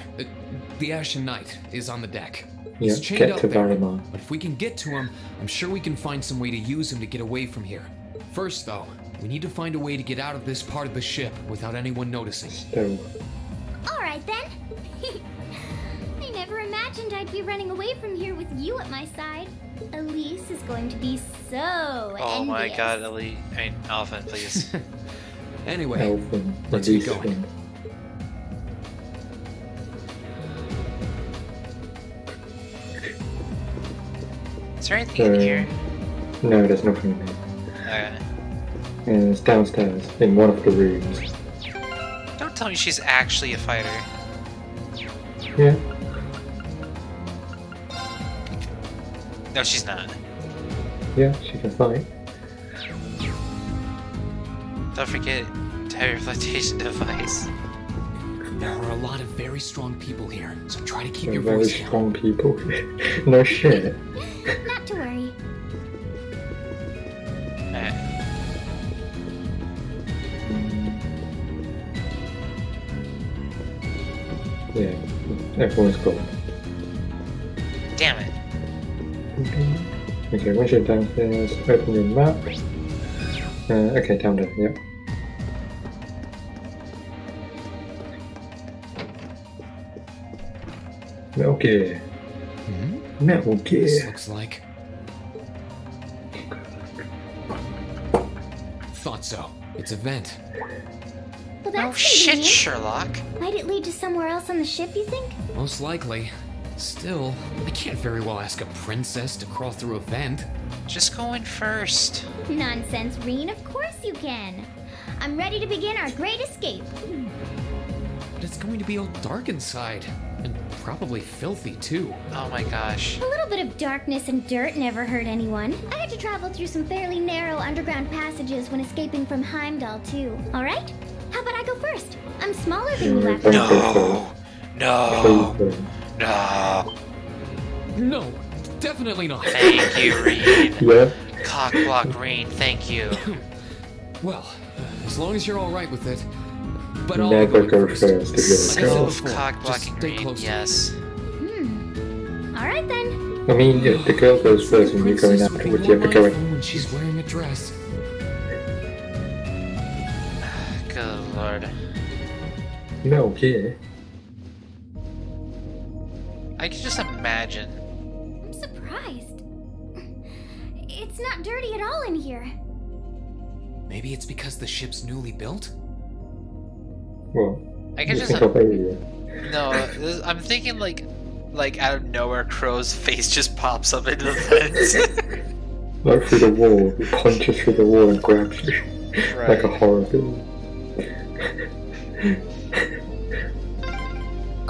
the Ashen Knight, is on the deck. Yeah, He's chained get up to there, Valimar. but if we can get to him, I'm sure we can find some way to use him to get away from here. First, though, we need to find a way to get out of this part of the ship without anyone noticing. Still. Alright then. imagined I'd be running away from here with you at my side. Elise is going to be so Oh my envious. god, Elite. I mean, Elephant, please. Anyway, Elfin, let's get going. Is there anything in here? No, there's nothing in here. Okay. And it's downstairs, in one of the rooms. Don't tell me she's actually a fighter. Yeah. No, she's not. Yeah, she can fight. Don't forget to have your flotation device. There are a lot of very strong people here, so try to keep They're your very voice down. strong people. No shit. Not to worry. Yeah, everyone's gone. Damn it. Okay, once you're downstairs, open your map. Okay, down there, yep. Metal Gear. Metal Gear. This looks like... Thought so. It's a vent. Well, that's Oh shit, convenient. Sherlock. Might it lead to somewhere else on the ship, you think? Most likely. Still, I can't very well ask a princess to crawl through a vent. Just go in first. Nonsense, Reen. Of course you can. I'm ready to begin our great escape. But it's going to be all dark inside. And probably filthy, too. Oh my gosh. A little bit of darkness and dirt never hurt anyone. I had to travel through some fairly narrow underground passages when escaping from Heimdall, too. Alright? How about I go first? I'm smaller than you, after all. No! No! No, definitely not. Thank you, Reen. Yeah. Cockblock Reen, thank you. Well, as long as you're alright with it. But I'll Never go go first if you're a girl. Cockblocking Reen, yes. Alright then. I mean, if the girl goes first and you're going afterwards, you have to go in. When she's wearing a dress. Good lord. Metal Gear. I can just imagine. I'm surprised. It's not dirty at all in here. Maybe it's because the ship's newly built? What? I can You just think of Alien? No, I'm thinking like out of nowhere, Crow's face just pops up into the fence. Like through the wall, he punches through the wall and grabs you. Right. Like a horror film.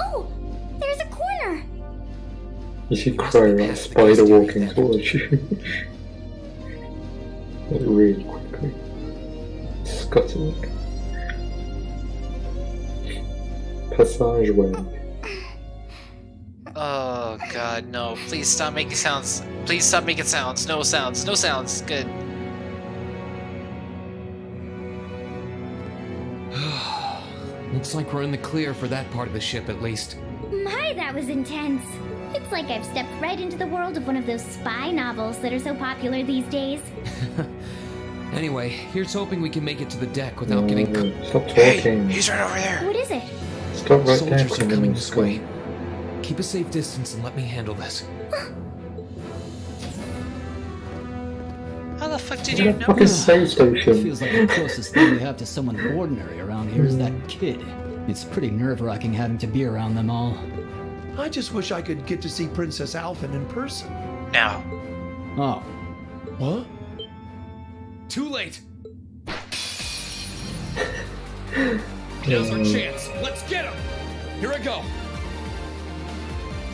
Oh! There's a corner! You see Crow like a spider walking towards you. Like really quickly. Scuttling. Passage way. Oh god, no. Please stop making sounds. Please stop making sounds. No sounds. No sounds. Good. Looks like we're in the clear for that part of the ship at least. My, that was intense. It's like I've stepped right into the world of one of those spy novels that are so popular these days. Anyway, here's hoping we can make it to the deck without getting... Stop talking. He's right over there. What is it? Stop right Soldiers dancing are in coming the this way. sky. Keep a safe distance and let me handle this. How the fuck did What you the know? fuck is safe station? Feels like the closest thing we have to someone ordinary around here is that kid. It's pretty nerve-wracking having to be around them all. I just wish I could get to see Princess Alphen in person. Now. Oh. What? Too late! Now's our chance. Let's get him! Here I go!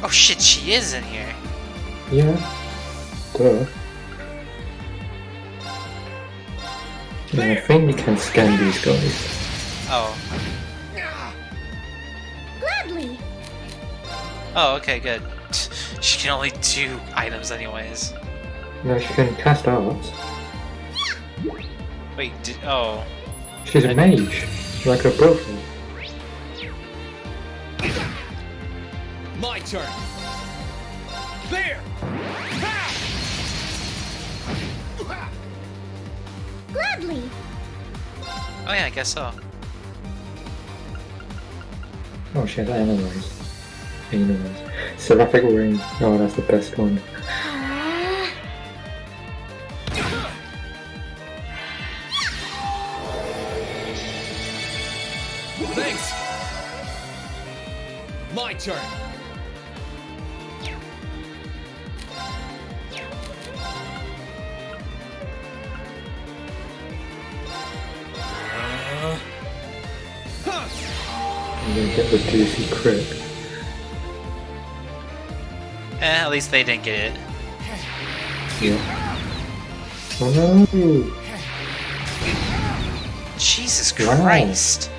Oh shit, she is in here. Yeah. Duh. Yeah, I think we can scan these guys. Oh. Gladly! Oh, okay, good. She can only do items anyways. No, she can cast arts. Wait, oh. She's a mage. Like her brother. My turn! There! Gladly! Oh yeah, I guess so. Oh, she has animals. anal ones. Seraphic Ring. Oh, that's the best one. Thanks! My turn! I'm gonna get the juicy crit. At least they didn't get it. Yeah. Oh no! Jesus Christ!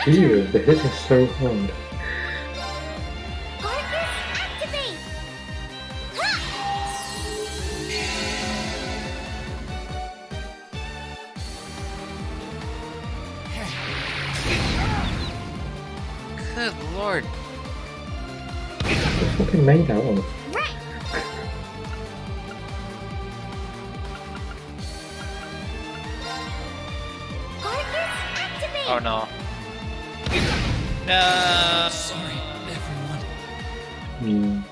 Ew, the hit is so hard. Good lord. What's fucking made out of? Oh no. No! Sorry, everyone.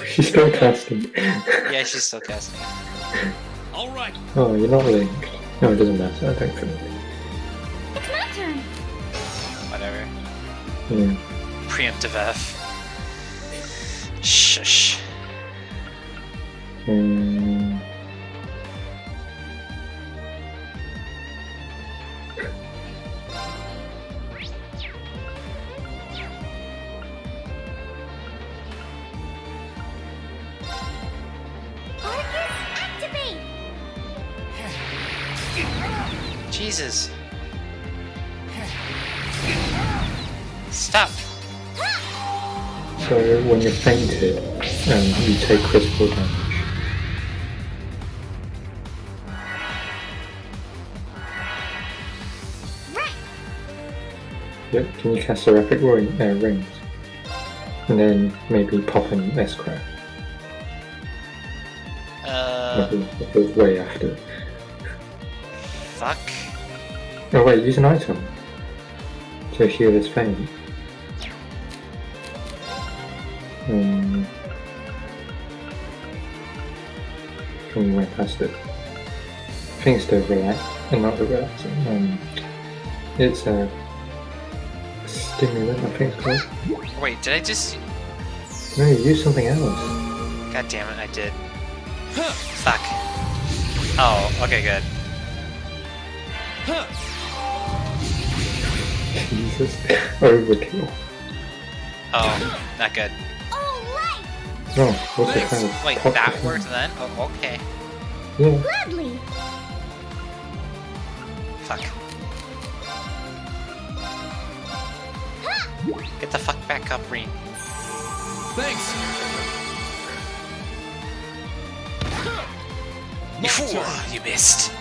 She's still casting. Yeah, she's still casting. Alright. Oh, you're not Link. No, it doesn't matter, I don't think. It's my turn. Whatever. Yeah. Preemptive F. Shush. Jesus. Stop. So when you're fainted, you take critical damage. Yep, can you cast Seraphic Rings? And then maybe pop an S-Craft. It goes way after. Fuck. Oh wait, use an item. So shield is faint. Can we went past it? I think it's the relax, not the relaxing. It's a stimulant, I think it's called. Wait, did I just... No, you used something else. God damn it, I did. Fuck. Oh, okay, good. Jesus. Overkill. Oh, not good. Oh, what's the kind of Wait, pop that the worked then? Oh, okay. Yeah. Gladly. Fuck. Get the fuck back up, Reen. Thanks! You fool! You missed.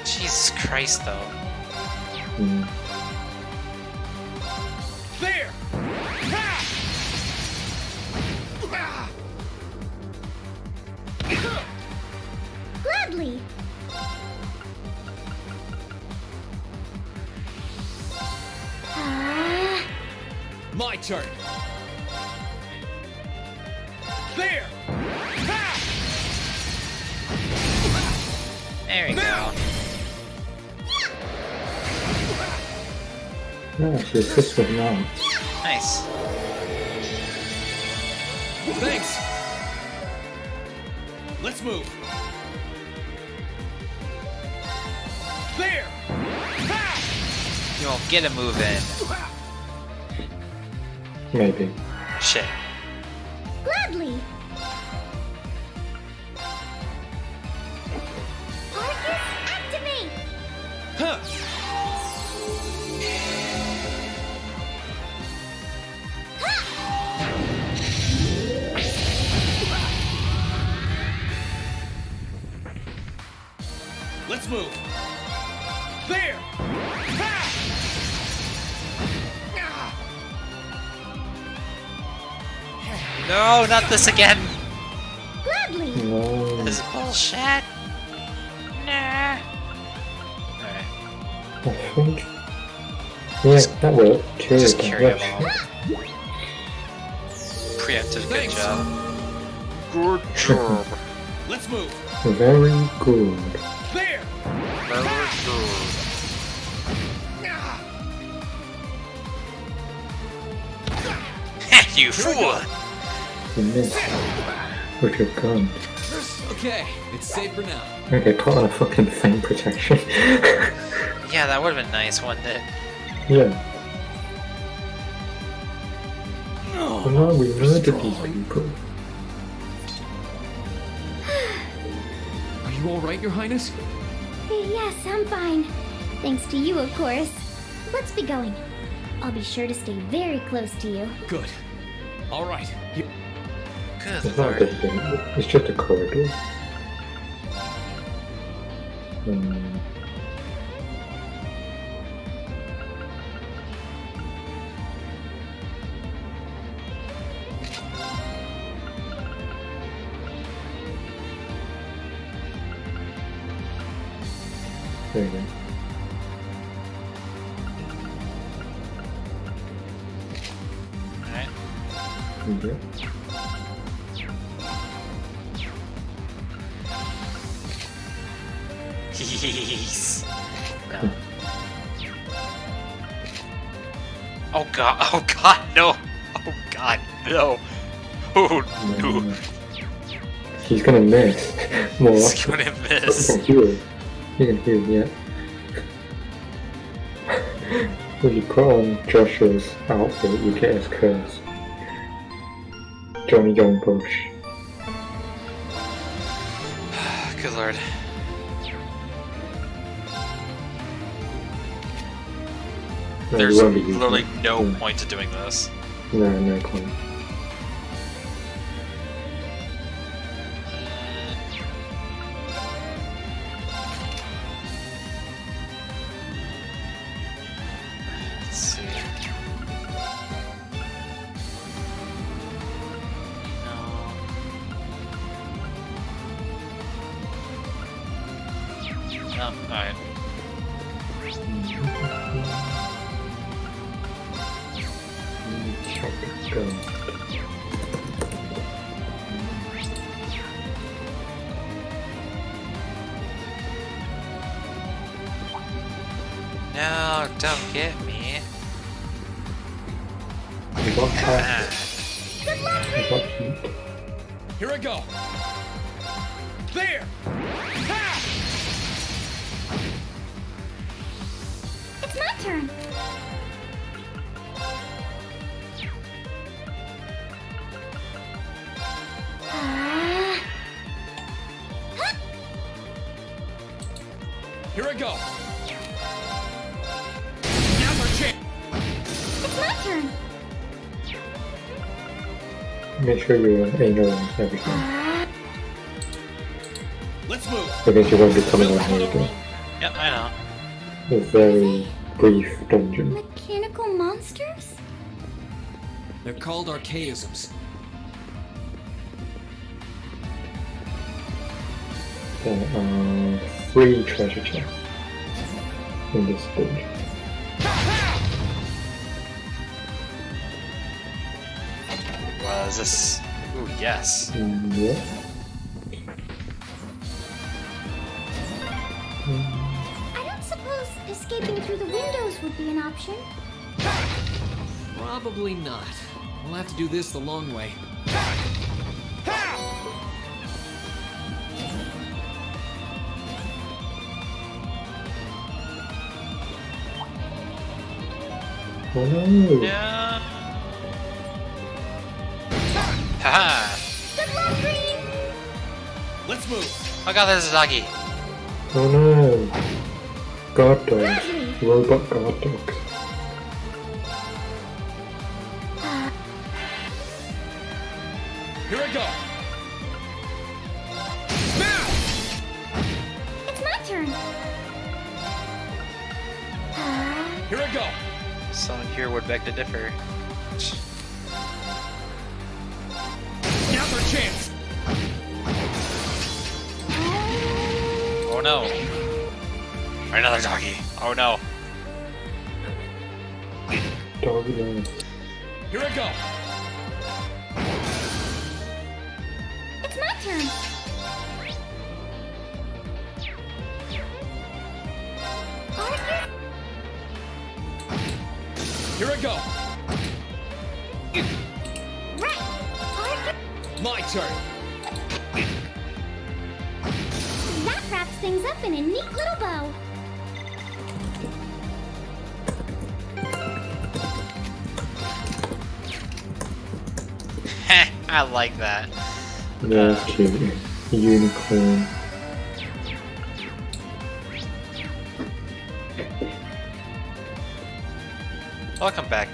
Jesus Christ, though. There! Gladly. My turn. There! There we go. No, she assists with now. Nice. Thanks! Let's move. There! You won't get a move in. Maybe. Shit. Gladly. Arcus, activate. Huh. Let's move. There! No, not this again. Gladly. No. This is bullshit. Nah. Alright. I think. Yeah, that worked. Just carry him off. Preemptive, good job. Good job. Let's move. Very good. There. Very good. You fool! You missed with your gun. Okay, it's safe for now. Okay, put on a fucking flame protection. Yeah, that would have been nice, wouldn't it? Yeah. Oh no, we murdered these people. Are you alright, Your Highness? Yes, I'm fine. Thanks to you, of course. Let's be going. I'll be sure to stay very close to you. Good. Alright. Good It's not a big thing, it's just a corridor. There you go. Alright. Okay. Jeez. No. Oh god, oh god, no! Oh god, no! Oh no! He's gonna miss. More. He's gonna miss. You can heal. You can heal, yeah. When you put on Joshua's outfit, you get his curse. Johnny Young Bush. Good lord. No, There's you won't be using literally it. no Yeah. point to doing this. No, no point. Let's see. No. Oh, alright. No, don't get me. You got that. Good luck, You got heat. Here I go. There. Ha! It's my turn. Here I go. Now's our chance. It's my turn. Make sure you angle and everything. Let's move. Because you won't be coming on here again. Yep, I know. A very brief dungeon. Mechanical monsters? They're called archaisms. There are 3 treasure chests in this dungeon. Was this? Ooh, yes. Yeah. I don't suppose escaping through the windows would be an option. Probably not. We'll have to do this the long way. Oh no! Yeah. Haha! Good luck, Green! Let's move. Oh god, there's a doggy. Oh no! Guard dogs. Robot guard dogs. Here I go. It's my turn. Here I go. Someone here would beg to differ. Now's our chance. Oh no. Another doggy. Oh no. Douglas. Here I go. It's my turn. Here I go. Right. My turn. That wraps things up in a neat little bow. I like that. Yeah, it's cute. Unicorn. Welcome back.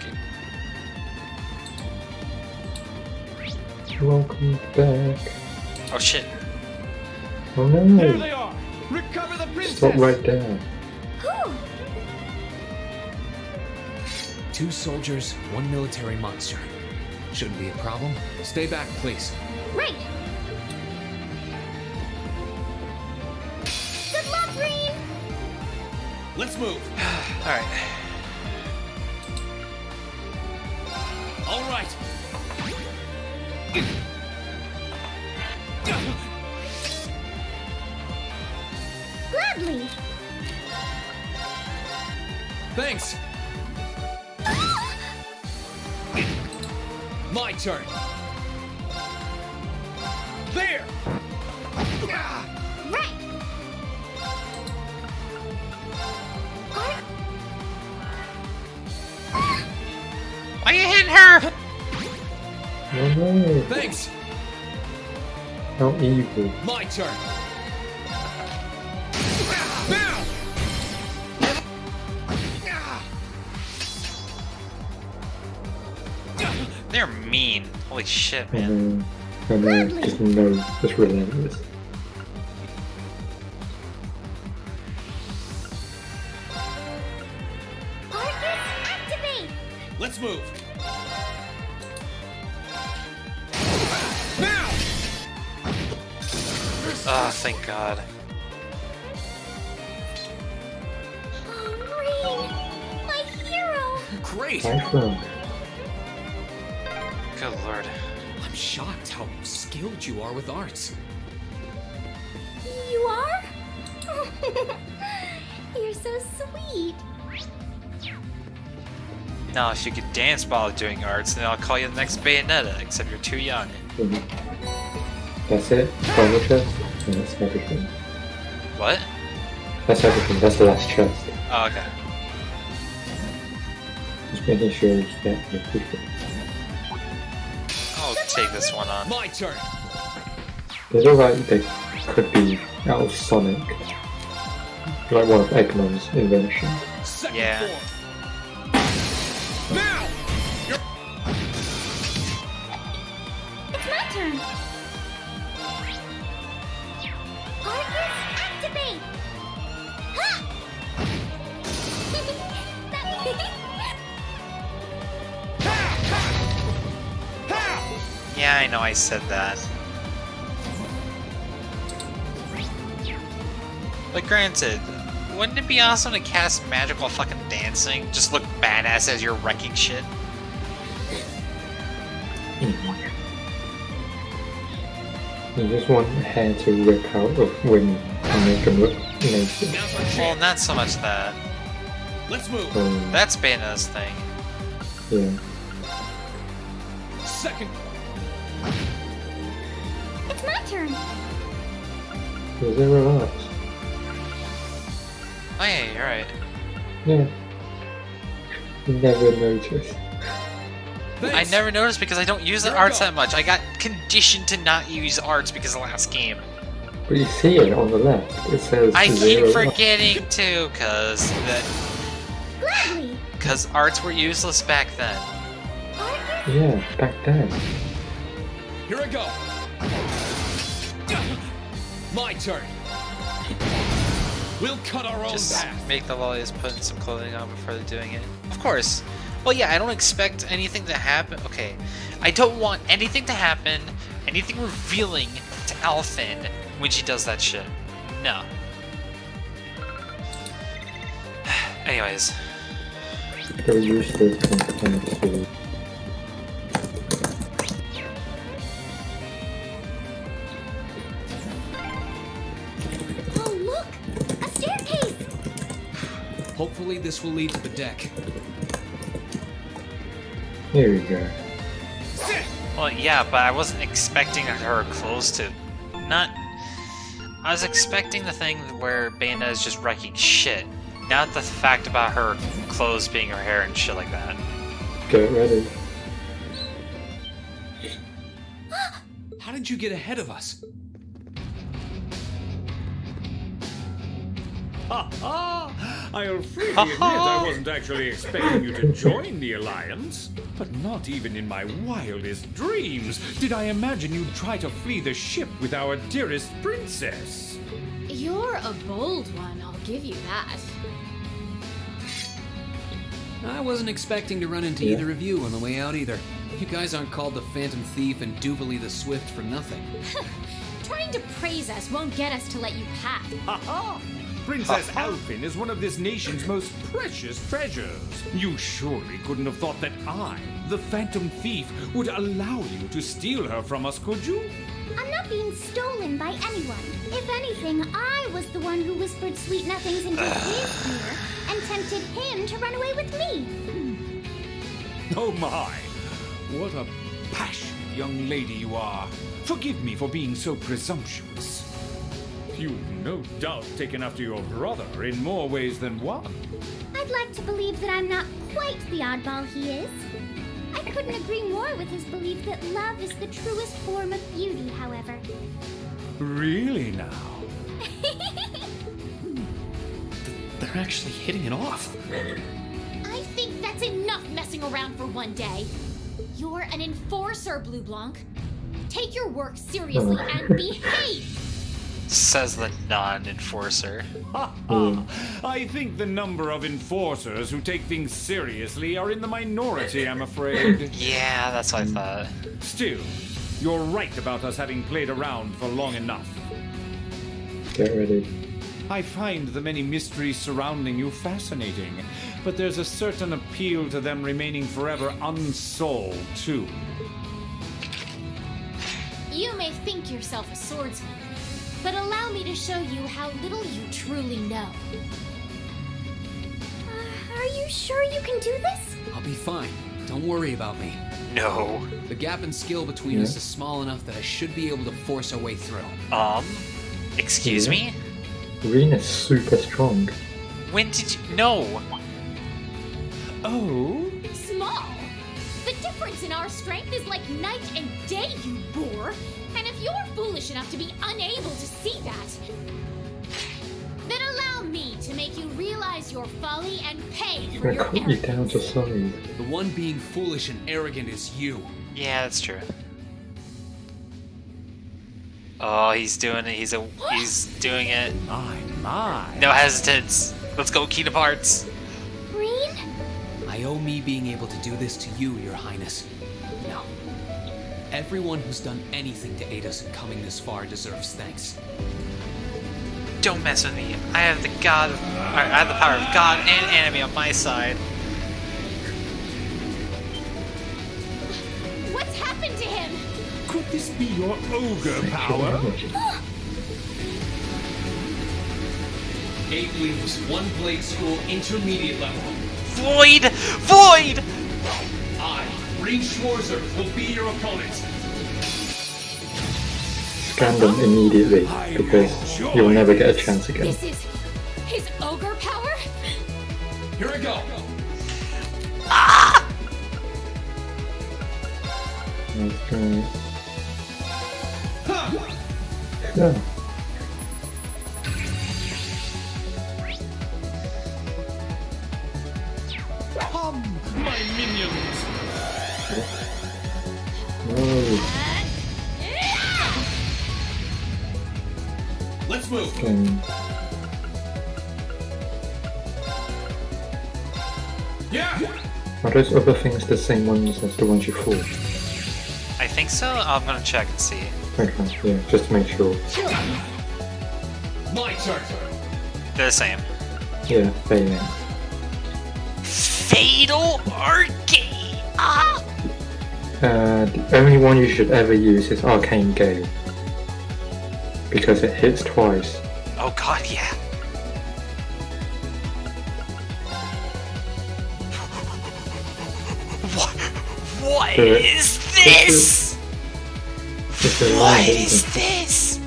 Welcome back. Oh shit. Oh no. There they are. Recover the princess. Stop right there. Whew. 2 soldiers, 1 military monster. Shouldn't be a problem. Stay back, please. Right. Good luck, Green. Let's move. Alright. All right. Gladly. Thanks. My turn. There. Right. Why are you hitting her? Oh no. Thanks. How evil. My turn. Now. They're mean. Holy shit, man. I know, just no, just relentless. Activate. Let's move. Now. Oh, thank God. Oh, Green, my hero. Great! Excellent. Good lord. I'm shocked how skilled you are with arts. You are? You're so sweet. Now, if you could dance while doing arts, then I'll call you the next Bayonetta, except you're too young. That's it? Final chest? Yeah, that's everything. What? That's everything, that's the last chest. Oh, okay. Just making sure you get the people. I'll take this one on. My turn. It's alright, they could be out of Sonic. Like one of Eggman's inventions. Second Yeah. form. Now. It's my turn. Arcus, activate. Ha! Yeah, I know I said that. But granted, wouldn't it be awesome to cast magical fucking dancing? Just look badass as you're wrecking shit? You just want hair to rip out of women and make them look naked. Well, not so much that. Let's move. That's Bayonetta's thing. Yeah. Second. It's my turn. Is it relaxed? Oh yeah, you're right. Yeah. You never noticed. I never noticed because I don't use the arts that much. I got conditioned to not use arts because of the last game. But you see it on the left. It says I zero keep up. forgetting to, cause arts were useless back then. Yeah, back then. Here I go. My turn. We'll cut our own Just path. make the lollies put some clothing on before they're doing it. Of course. Well, yeah, I don't expect anything to happen. Okay, I don't want anything to happen, anything revealing to Alphen when she does that shit. No. Anyways. They were useless compared to... Oh, look! A staircase! Hopefully this will lead to the deck. Here we go. Well, yeah, but I wasn't expecting her clothes to... Not... I was expecting the thing where Bayonetta is just wrecking shit. Not the fact about her clothes being her hair and shit like that. Get ready. How did you get ahead of us? Ha ha! I'll freely admit I wasn't actually expecting you to join the Alliance. But not even in my wildest dreams did I imagine you'd try to flee the ship with our dearest princess. You're a bold one, I'll give you that. I wasn't expecting to run into either of you on the way out either. You guys aren't called the Phantom Thief and Duvalie the Swift for nothing. Trying to praise us won't get us to let you pass. Ha ha! Princess Alphen is one of this nation's most precious treasures. You surely couldn't have thought that I, the Phantom Thief, would allow you to steal her from us, could you? I'm not being stolen by anyone. If anything, I was the one who whispered sweet nothings into his ear and tempted him to run away with me. Oh my! What a passionate young lady you are. Forgive me for being so presumptuous. You've no doubt taken after your brother in more ways than one. I'd like to believe that I'm not quite the oddball he is. I couldn't agree more with his belief that love is the truest form of beauty, however. Really now? They're actually hitting it off. I think that's enough messing around for one day. You're an enforcer, Blue Blanc. Take your work seriously and behave! Says the non-enforcer. I think the number of enforcers who take things seriously are in the minority, I'm afraid. Yeah, that's what I thought. Still, you're right about us having played around for long enough. Get ready. I find the many mysteries surrounding you fascinating, but there's a certain appeal to them remaining forever unsolved, too. You may think yourself a swordsman, but allow me to show you how little you truly know. Are you sure you can do this? I'll be fine. Don't worry about me. No. The gap in skill between us is small enough that I should be able to force our way through. Excuse me? Rena's super strong. When did you... No! Oh? Small? The difference in our strength is like night and day, you boor! And if you're foolish enough to be unable to see that, then allow me to make you realize your folly and pay for I your cut you down to size. The one being foolish and arrogant is you. Yeah, that's true. Oh, he's doing it. He's doing it. My. No hesitance. Let's go, Key to Parts. Green? I owe me being able to do this to you, Your Highness. Now, everyone who's done anything to aid us in coming this far deserves thanks. Don't mess with me. I have the power of God and anime on my side. What's happened to him? Could this be your ogre power? 8 weeks, 1 blade school, intermediate level. Void! Void! I, Green Schwarzer, will be your opponent. Scan them immediately, because you'll never get a chance again. This is his ogre power? Here I go. Ah! Okay. Yeah. Come, my minions! Oh. Let's move. Yeah. Are those other things the same ones as the ones you fought? I think so. I'm gonna check and see. Okay, yeah, just to make sure. My turn. They're the same. Yeah, they Fatal Arcane! Ah! The only one you should ever use is Arcane Gale. Because it hits twice. Oh god, yeah. What is this? What is this?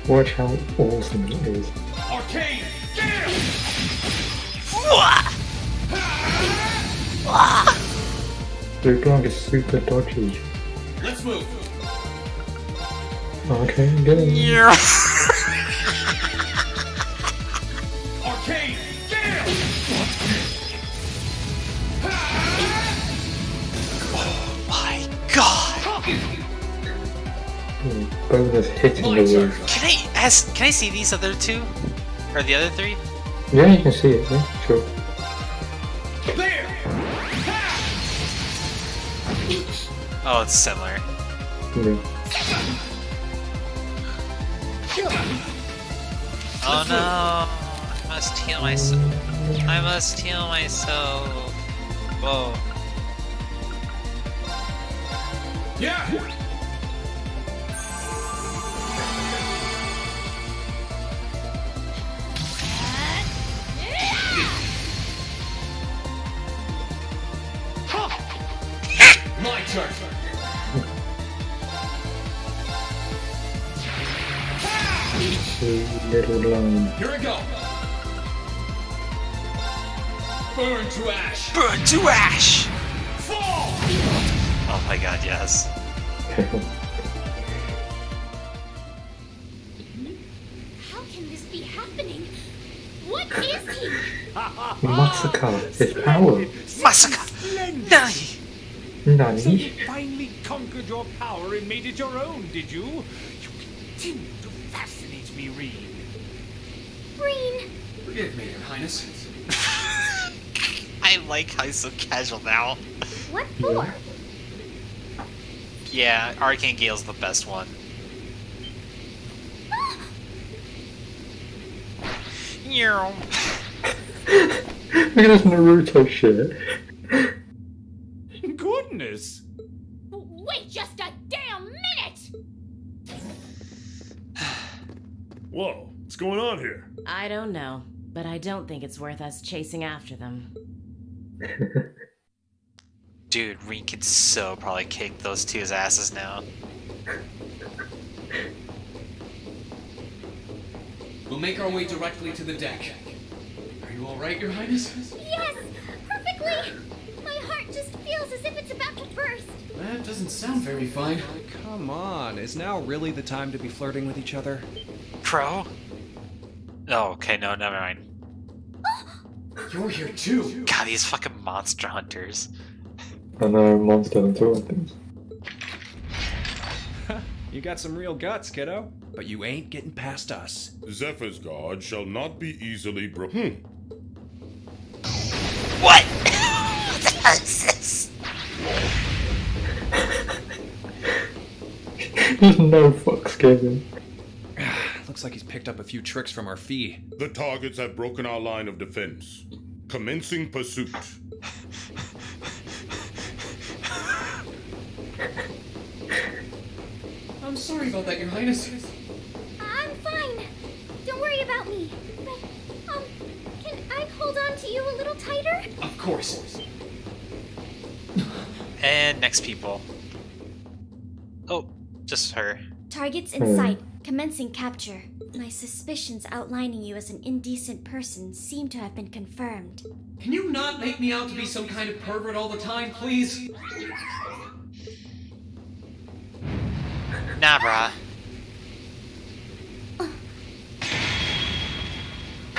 Watch how awesome it is. Arcane Gale! Blue is super dodgy. Let's move. Arcane Gale. Arcane Gale! Oh my god! Bonus hitting the roof. Can I see these other two? Or the other three? Yeah, you can see it, yeah, sure. There! Oh, it's similar. Yeah. Oh no! I must heal myself. I must heal myself. Whoa. Yeah! My turn. Little line. Here we go. Burn to ash. Burn to ash! Fall! Oh my god, yes. How can this be happening? What is he? Massacre his power. Massacre! Nani! So Nani? you finally conquered your power and made it your own, did you? You continue to fascinate me, Reen. Reen! Forgive me, Your Highness. I like how he's so casual now. What for? Yeah, Arcane Gale's the best one. Look at this Naruto shit. Goodness! Wait just a damn minute! Whoa, what's going on here? I don't know, but I don't think it's worth us chasing after them. Dude, Reen could so probably kick those two's asses now. We'll make our way directly to the deck. Are you alright, Your Highness? Yes! Perfectly! My heart just feels as if it's about to burst. That doesn't sound very fine. Come on, is now really the time to be flirting with each other? Pro? Oh, okay, no, never mind. You're here too. God, these fucking monster hunters. I know, Monster Hunter weapons. You got some real guts, kiddo. But you ain't getting past us. Zephyr's guard shall not be easily broken. What? What is this? There's no fucks given. Looks like he's picked up a few tricks from our fee. The targets have broken our line of defense. Commencing pursuit. I'm sorry about that, Your Highness. I'm fine. Don't worry about me. But, can I hold on to you a little tighter? Of course. And next people. Oh, just her. Targets in sight. Commencing capture. My suspicions outlining you as an indecent person seem to have been confirmed. Can you not make me out to be some kind of pervert all the time, please? Nah, brah.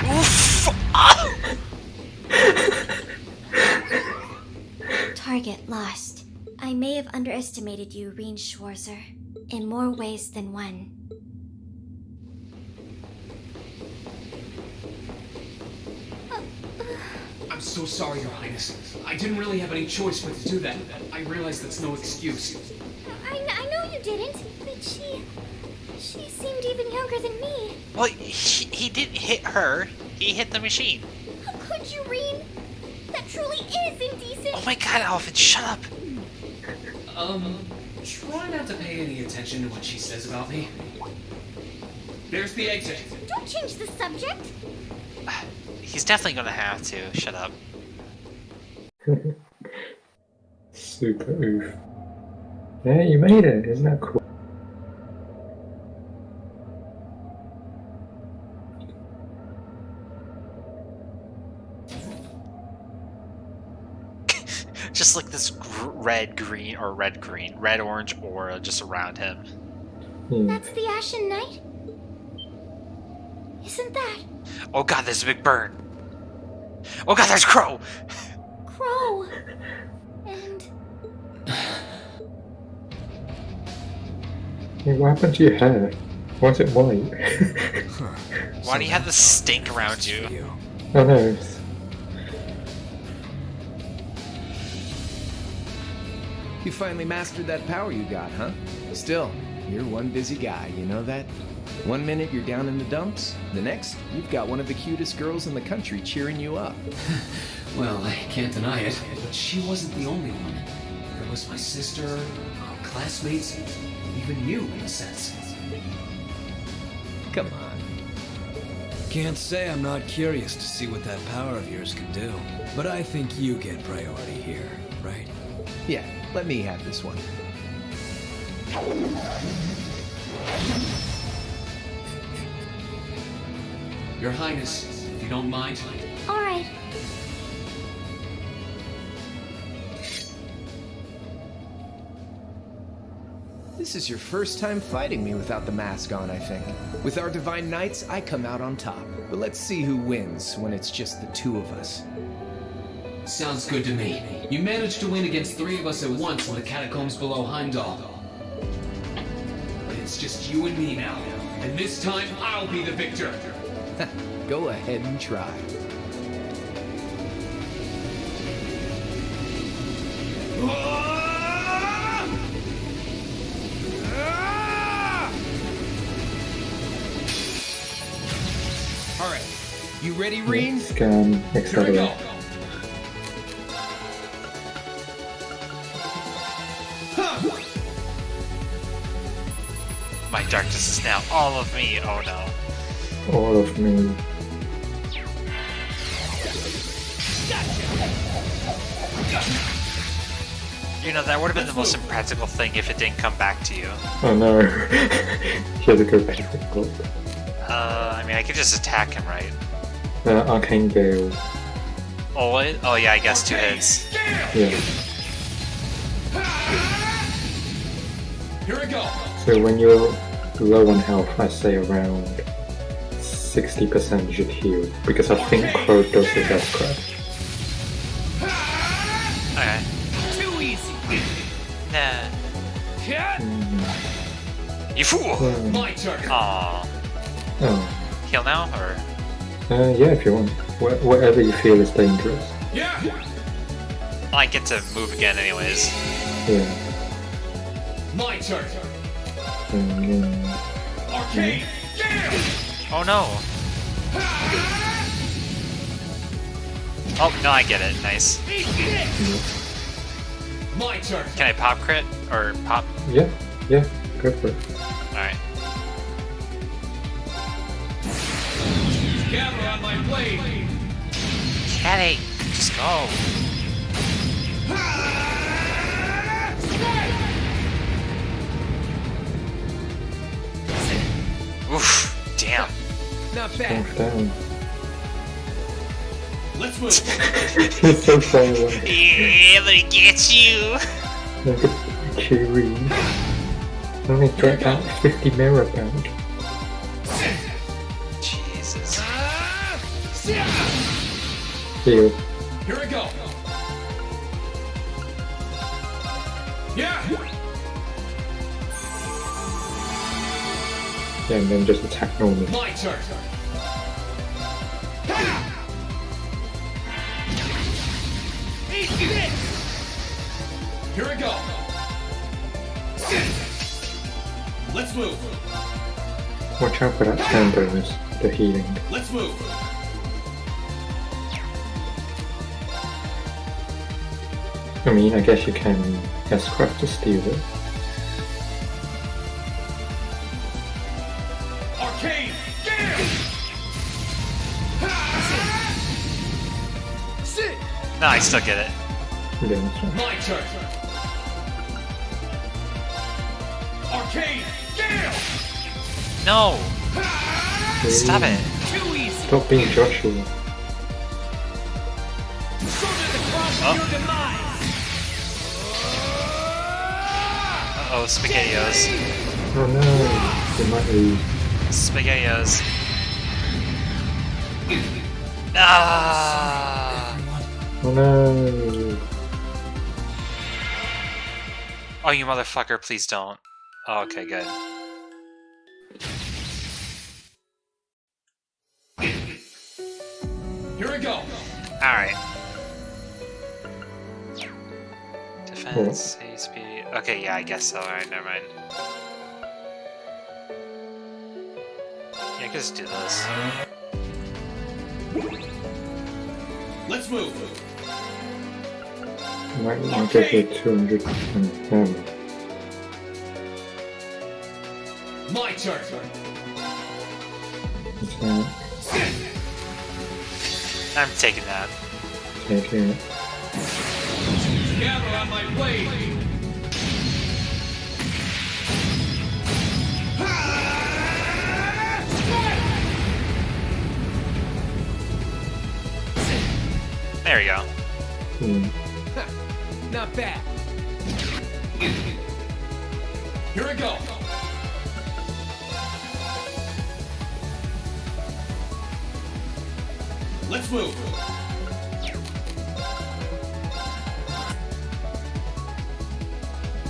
Oof! Ah! Target lost. I may have underestimated you, Reen Schwarzer, in more ways than one. I'm so sorry, Your Highness. I didn't really have any choice but to do that. I realize that's no excuse. I know you didn't, but she seemed even younger than me. Well, he didn't hit her. He hit the machine. could you, Reen? That truly is indecent. Oh my god, Alvin, shut up. Try not to pay any attention to what she says about me. There's the exit. Don't change the subject. He's definitely gonna have to. Shut up. Super oof. Yeah, you made it. Isn't that cool? Just like this red-green, red-orange aura just around him. That's the Ashen Knight? Isn't that? Oh god, there's a big bird. Oh god, there's Crow! Crow. And... Hey, what happened to your hair? Why is it white? Why do you have this stink around you? I know. You finally mastered that power you got, huh? Still, you're one busy guy, you know that? One minute you're down in the dumps, the next, you've got one of the cutest girls in the country cheering you up. Well, I can't deny it, but she wasn't the only one. There was my sister, our classmates, even you, in a sense. Come on. Can't say I'm not curious to see what that power of yours can do, but I think you get priority here, right? Yeah, let me have this one. Your Highness, if you don't mind. All right. This is your first time fighting me without the mask on, I think. With our Divine Knights, I come out on top. But let's see who wins when it's just the two of us. Sounds good to me. You managed to win against 3 of us at once in the catacombs below Heimdall. But it's just you and me now. And this time, I'll be the victor. Go ahead and try. Alright, you ready, Reen? Scan, accelerate. My darkness is now all of me. Oh no. All of me. You know, that would have been the most impractical thing if it didn't come back to you. Oh no. He had to go back. I mean, I could just attack him, right? Arcane Gale. Oh, oh yeah, I guess 2 hits. Yeah. Here we go. So when you're low on health, I say around 60% you should heal, because I think Crow does the death crash. Okay. Too easy. Nah. You fool! My turn. Aww. Oh. Heal now, or? Yeah, if you want. Whatever you feel is dangerous. Yeah. I get to move again anyways. Yeah. My turn. Arcane! Oh no! Oh, no, I get it. Nice. My turn. Can I pop crit? Or pop? Yeah, go for it. Alright. Gather on my blade. Caddy, just go. Oof, damn. Not bad. Down. Let's move. He's so far away. Yeah, I'm gonna get you. Look at Keare. Only dropped out 50 mirror bound. Jesus. Heal. Here we go. Yeah. Yeah, and then just attack normally. My turn. Here we go. Let's move. Watch out for that turn bonus, the healing. Let's move. I mean, I guess you can S-craft to steal it. Arcane Keare! Sit! No, I still get it. Yeah, that's right. My turn. Arcane Gale! No! Stop it. Too easy. Stop being Joshua. Uh-oh, SpaghettiOs. Oh no, they might lose. SpaghettiOs. Ah! Oh no! Oh, you motherfucker, please don't. Oh, okay, good. Here we go. Alright. Defense, HP. Okay, yeah, I guess so. Alright, never mind. Yeah, I can just do this. Let's move. Might not get the 200% damage. My turn. What's that? I'm taking that. Taking it. Gather on my blade. There we go. Not bad. Here we go. Let's move.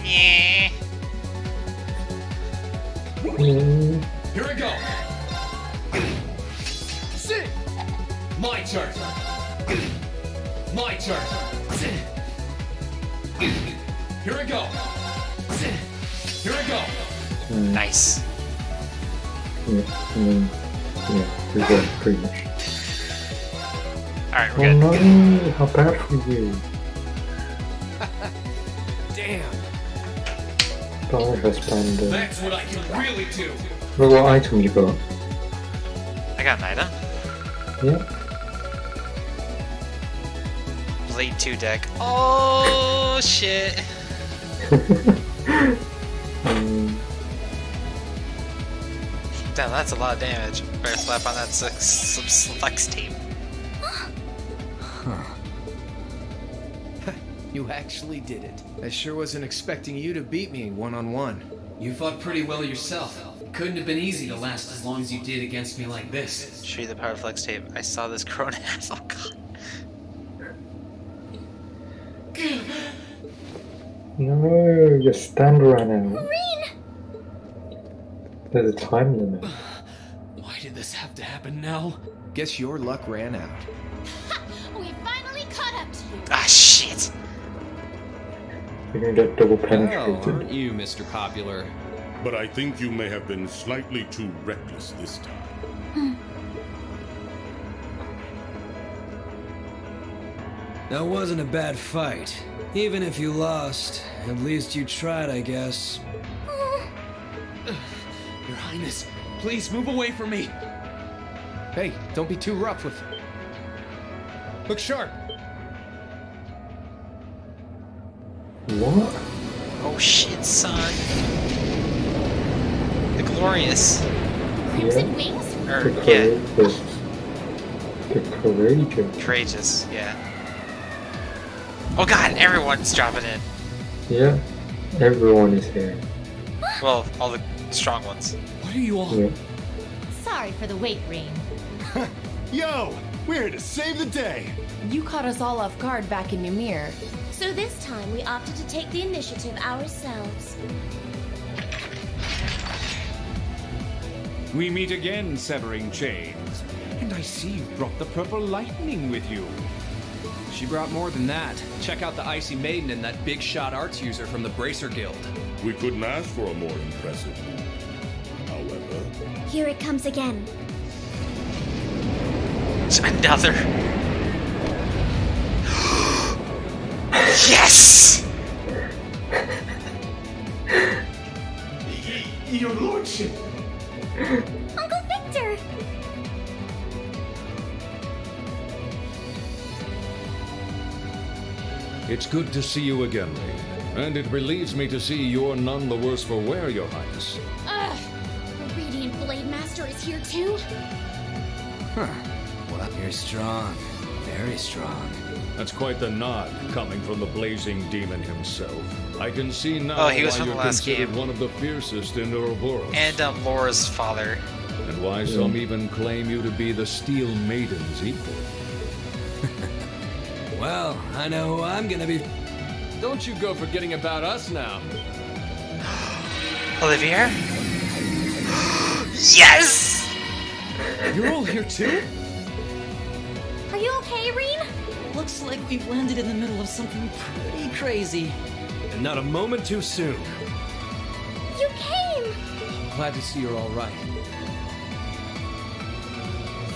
Yeah. Here we go. Sit. My turn. My turn. Here we go. Here we go. Nice. Yeah, and then, yeah, we got pretty much. Alright, Oh we're good. no, how bad for you. Damn. Power has banned. That's what I can really do. Look what item you got. I got an item. Yeah. Blade 2 deck. Oh, shit. Damn, that's a lot of damage. Better slap on that flex tape. Huh. You actually did it. I sure wasn't expecting you to beat me one-on-one. You fought pretty well yourself. It couldn't have been easy to last as long as you did against me like this. Show you the power flex tape. I saw this Cronas. Oh god. No, your stand ran out. Marine! There's a time limit. Why did this have to happen now? Guess your luck ran out. We finally caught up to you. Ah, shit. You're gonna get double Oh, penetrated. aren't you, Mr. Popular? But I think you may have been slightly too reckless this time. That wasn't a bad fight. Even if you lost, at least you tried, I guess. Your Highness, please move away from me. Hey, don't be too rough with it. Look sharp. What? Oh shit, son. The Glorious. Crimson Wings? Or, The yeah. courageous. The courageous. Courageous, yeah. Oh god, everyone's dropping in. Yeah, everyone is here. Well, all the strong ones. What are you all? Yeah. Sorry for the wait, Rain. Yo, we're here to save the day. You caught us all off guard back in Ymir. So this time we opted to take the initiative ourselves. We meet again, severing chains. And I see you brought the purple lightning with you. She brought more than that. Check out the Icy Maiden and that big shot arts user from the Bracer Guild. We couldn't ask for a more impressive move. However, Here it comes again. Yes! Your lordship! Uncle Victor! It's good to see you again, Rain. And it relieves me to see you're none the worse for wear, Your Highness. Ugh! The Radiant Blade Master is here too? Huh. Well, you're strong. Very strong. That's quite the nod, coming from the blazing demon himself. I can see now he was why from the you're last considered game. one of the fiercest in Ouroboros. And Laura's father. And why some even claim you to be the Steel Maiden's equal. Well, I know who I'm gonna be. Don't you go forgetting about us now. Olivier? Yes! You're all here too? Are you okay, Reen? Looks like we've landed in the middle of something pretty crazy. And not a moment too soon. You came! Glad to see you're all right.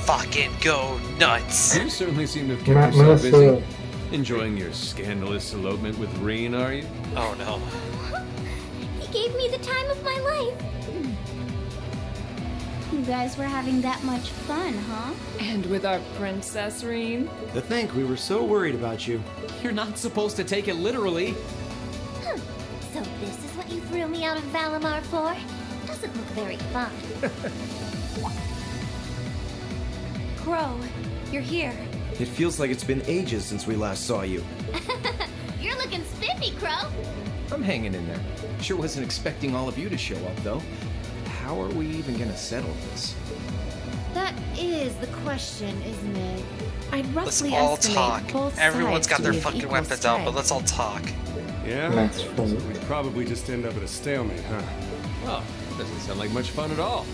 Fucking go nuts! You certainly seem to have kept yourself Melissa. busy. Enjoying your scandalous elopement with Reen, are you? Oh no. He gave me the time of my life. You guys were having that much fun, huh? And with our princess, Reen? To think we were so worried about you. You're not supposed to take it literally. So this is what you threw me out of Valimar for? Doesn't look very fun. Crow, you're here. It feels like it's been ages since we last saw you. You're looking spiffy, Crow. I'm hanging in there. Sure wasn't expecting all of you to show up, though. How are we even gonna settle this? That is the question, isn't it? I'd Let's roughly all estimate talk. both Everyone's sides got to their be of fucking equal weapons out, but strength. let's all talk. Yeah? That's So funny. we'd probably just end up at a stalemate, huh? Well, doesn't sound like much fun at all.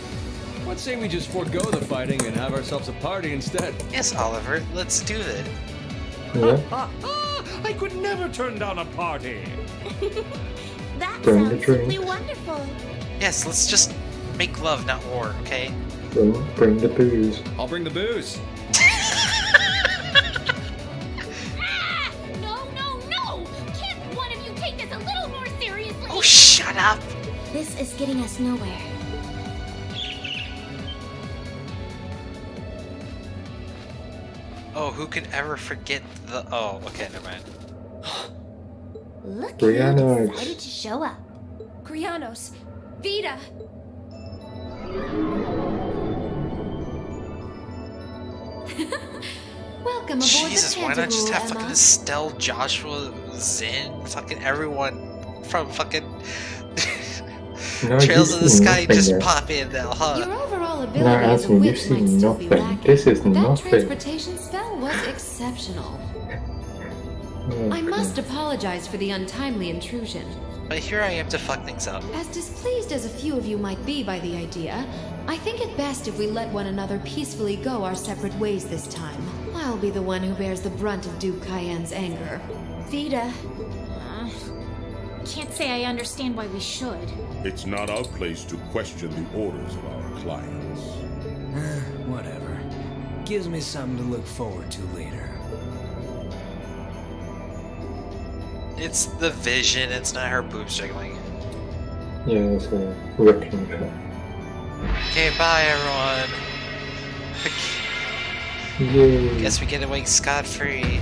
What say we just forego the fighting and have ourselves a party instead? Yes, Oliver, let's do it. Yeah. I could never turn down a party. That Bring the sounds simply drink. wonderful. Yes, let's just make love, not war, okay? Bring the booze. I'll bring the booze. No, no, no! Can't one of you take this a little more seriously? Oh, shut up! This is getting us nowhere. Oh, who could ever forget the... Oh, okay, never mind. Look who Brianna. decided to show up. Krianos, Vita. Welcome aboard Jesus, the why not just have Pantagruel, fucking Emma. Estelle, Joshua, Zin, fucking everyone from fucking No, Trails you've of the seen Sky nothing just yet. pop in now, huh? Your overall No, ability as a Anthony, you've witch might seen still be nothing. lacking. This is That nothing. transportation spell was exceptional. Oh, I must apologize for the untimely intrusion. But here I am to fuck things up. As displeased as a few of you might be by the idea, I think it best if we let one another peacefully go our separate ways this time. I'll be the one who bears the brunt of Duke Cayenne's anger. Vita. Can't say I understand why we should. It's not our place to question the orders of our clients. Whatever. Gives me something to look forward to later. It's the vision, it's not her boobs jiggling. Yeah, it's a rippling shot. Okay, bye everyone. Yay. Guess we get away scot-free.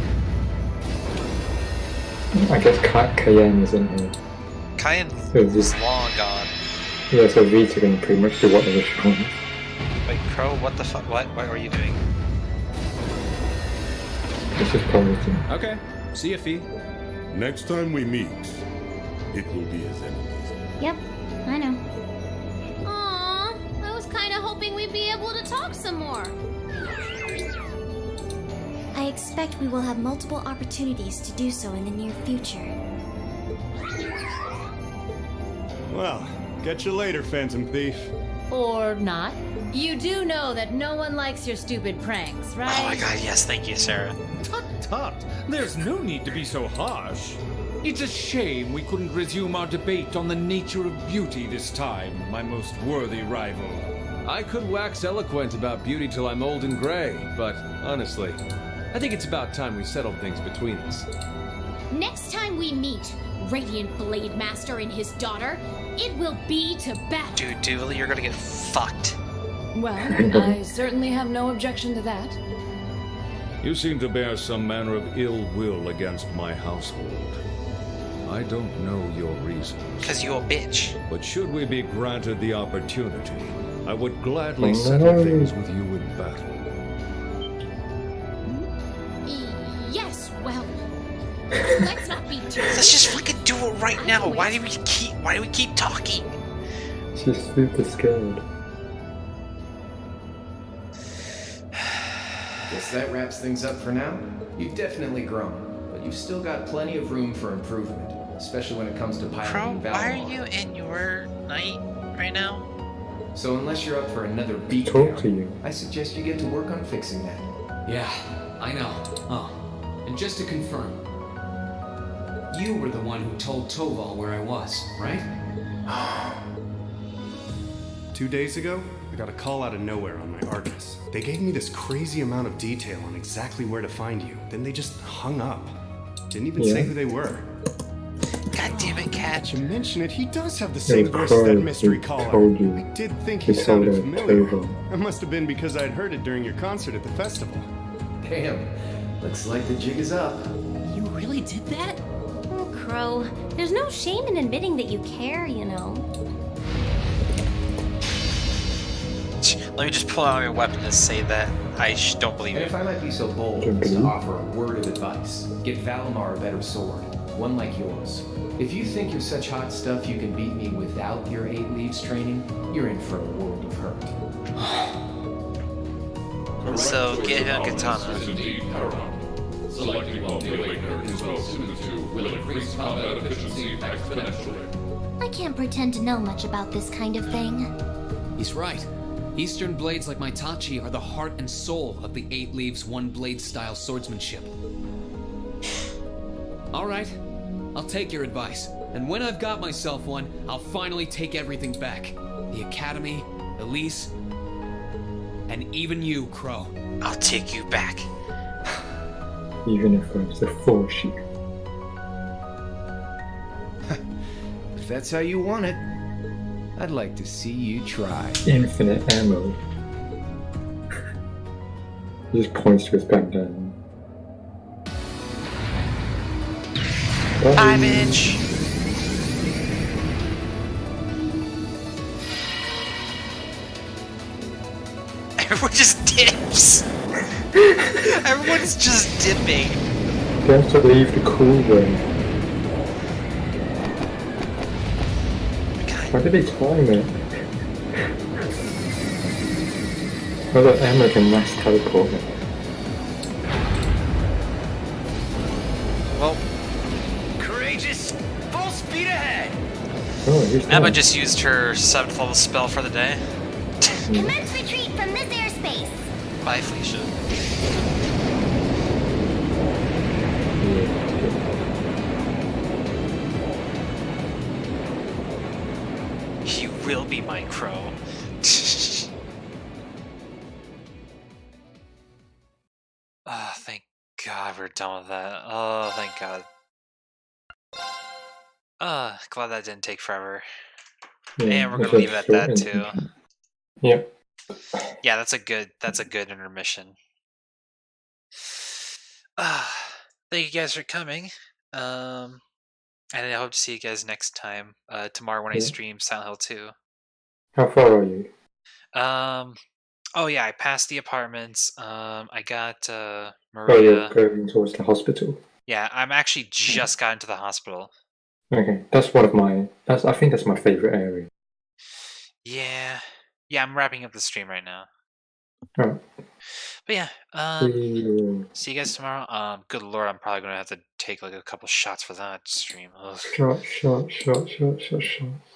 I guess Cayenne is in here. Cayenne So is this, long gone. yeah, so Vita can pretty much do whatever she wants. Wait, Crow, what the fuck? What are you doing? It's just promising. Okay. See ya, Fee. Next time we meet, it will be as enemies. Yep, I know. Aww, I was kind of hoping we'd be able to talk some more. I expect we will have multiple opportunities to do so in the near future. Well, catch you later, Phantom Thief. Or not. You do know that no one likes your stupid pranks, right? Oh my god, yes, thank you, Sarah. Tut tut! There's no need to be so harsh. It's a shame we couldn't resume our debate on the nature of beauty this time, my most worthy rival. I could wax eloquent about beauty till I'm old and gray, but honestly, I think it's about time we settled things between us. Next time we meet, Radiant Blade Master and his daughter, it will be to battle. Dude, Dooley, you're gonna get fucked. Well, I certainly have no objection to that. You seem to bear some manner of ill will against my household. I don't know your reasons. Because you're a bitch. But should we be granted the opportunity, I would gladly settle things with you in battle. Yes, well, let's not be too. Let's just fucking do it right now. Why do we keep talking? She's super scared. Guess that wraps things up for now. You've definitely grown, but you've still got plenty of room for improvement, especially when it comes to piloting Crow, why are you in your night right now? So unless you're up for another beat Talk down, to you. I suggest you get to work on fixing that. Yeah, I know. Oh, and just to confirm, you were the one who told Toval where I was, right? 2 days ago, I got a call out of nowhere on my Argus. They gave me this crazy amount of detail on exactly where to find you. Then they just hung up. Didn't even say who they were. God damn it, Cat. You mention it, he does have the same voice as that mystery caller. I did think he sounded familiar. It must have been because I'd heard it during your concert at the festival. Damn, looks like the jig is up. You really did that? Oh, Crow, there's no shame in admitting that you care, you know. Let me just pull out my weapon and say that I don't believe And it. if I might be so bold as to offer a word of advice, get Valimar a better sword, one like yours. If you think you're such hot stuff you can beat me without your 8 leaves training, you're in for a world of hurt. So get him a katana. Selecting while the Awakener is well suited to will increase combat efficiency exponentially. I can't pretend to know much about this kind of thing. He's right. Eastern blades like my Tachi are the heart and soul of the 8 Leaves 1 Blade style swordsmanship. Alright, I'll take your advice. And when I've got myself one, I'll finally take everything back. The Academy, Elise, and even you, Crow. I'll take you back. Even if I was to force you. If that's how you want it, I'd like to see you try. Infinite ammo. He just points to his bandana. 5-inch! Everyone just dips! Everyone's just dipping. You have to leave the cool room. Why did he time it? Oh look, Emma can mass teleport me. Well, courageous, full speed ahead. Oh, he's Emma there. just used her 7th level spell for the day. Commence retreat from this airspace. Bye, Felicia. You will be my crow. Oh, thank God we're done with that. Oh, thank God. Glad that didn't take forever. And we're gonna leave it at that too. Yep. Yeah, that's a good intermission. Thank you guys for coming. And I hope to see you guys next time. Tomorrow when I stream Silent Hill 2. How far are you? Oh yeah, I passed the apartments. I got Maria. Oh, you're going towards the hospital. Yeah, I'm actually just got into the hospital. Okay, that's one of my. I think that's my favorite area. Yeah, I'm wrapping up the stream right now. Alright. But yeah, see you guys tomorrow. Good lord, I'm probably gonna have to take like a couple shots for that stream. Ugh. Shot.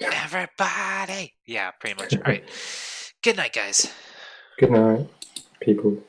Everybody! Yeah, pretty much. Alright. Good night, guys. Good night, people.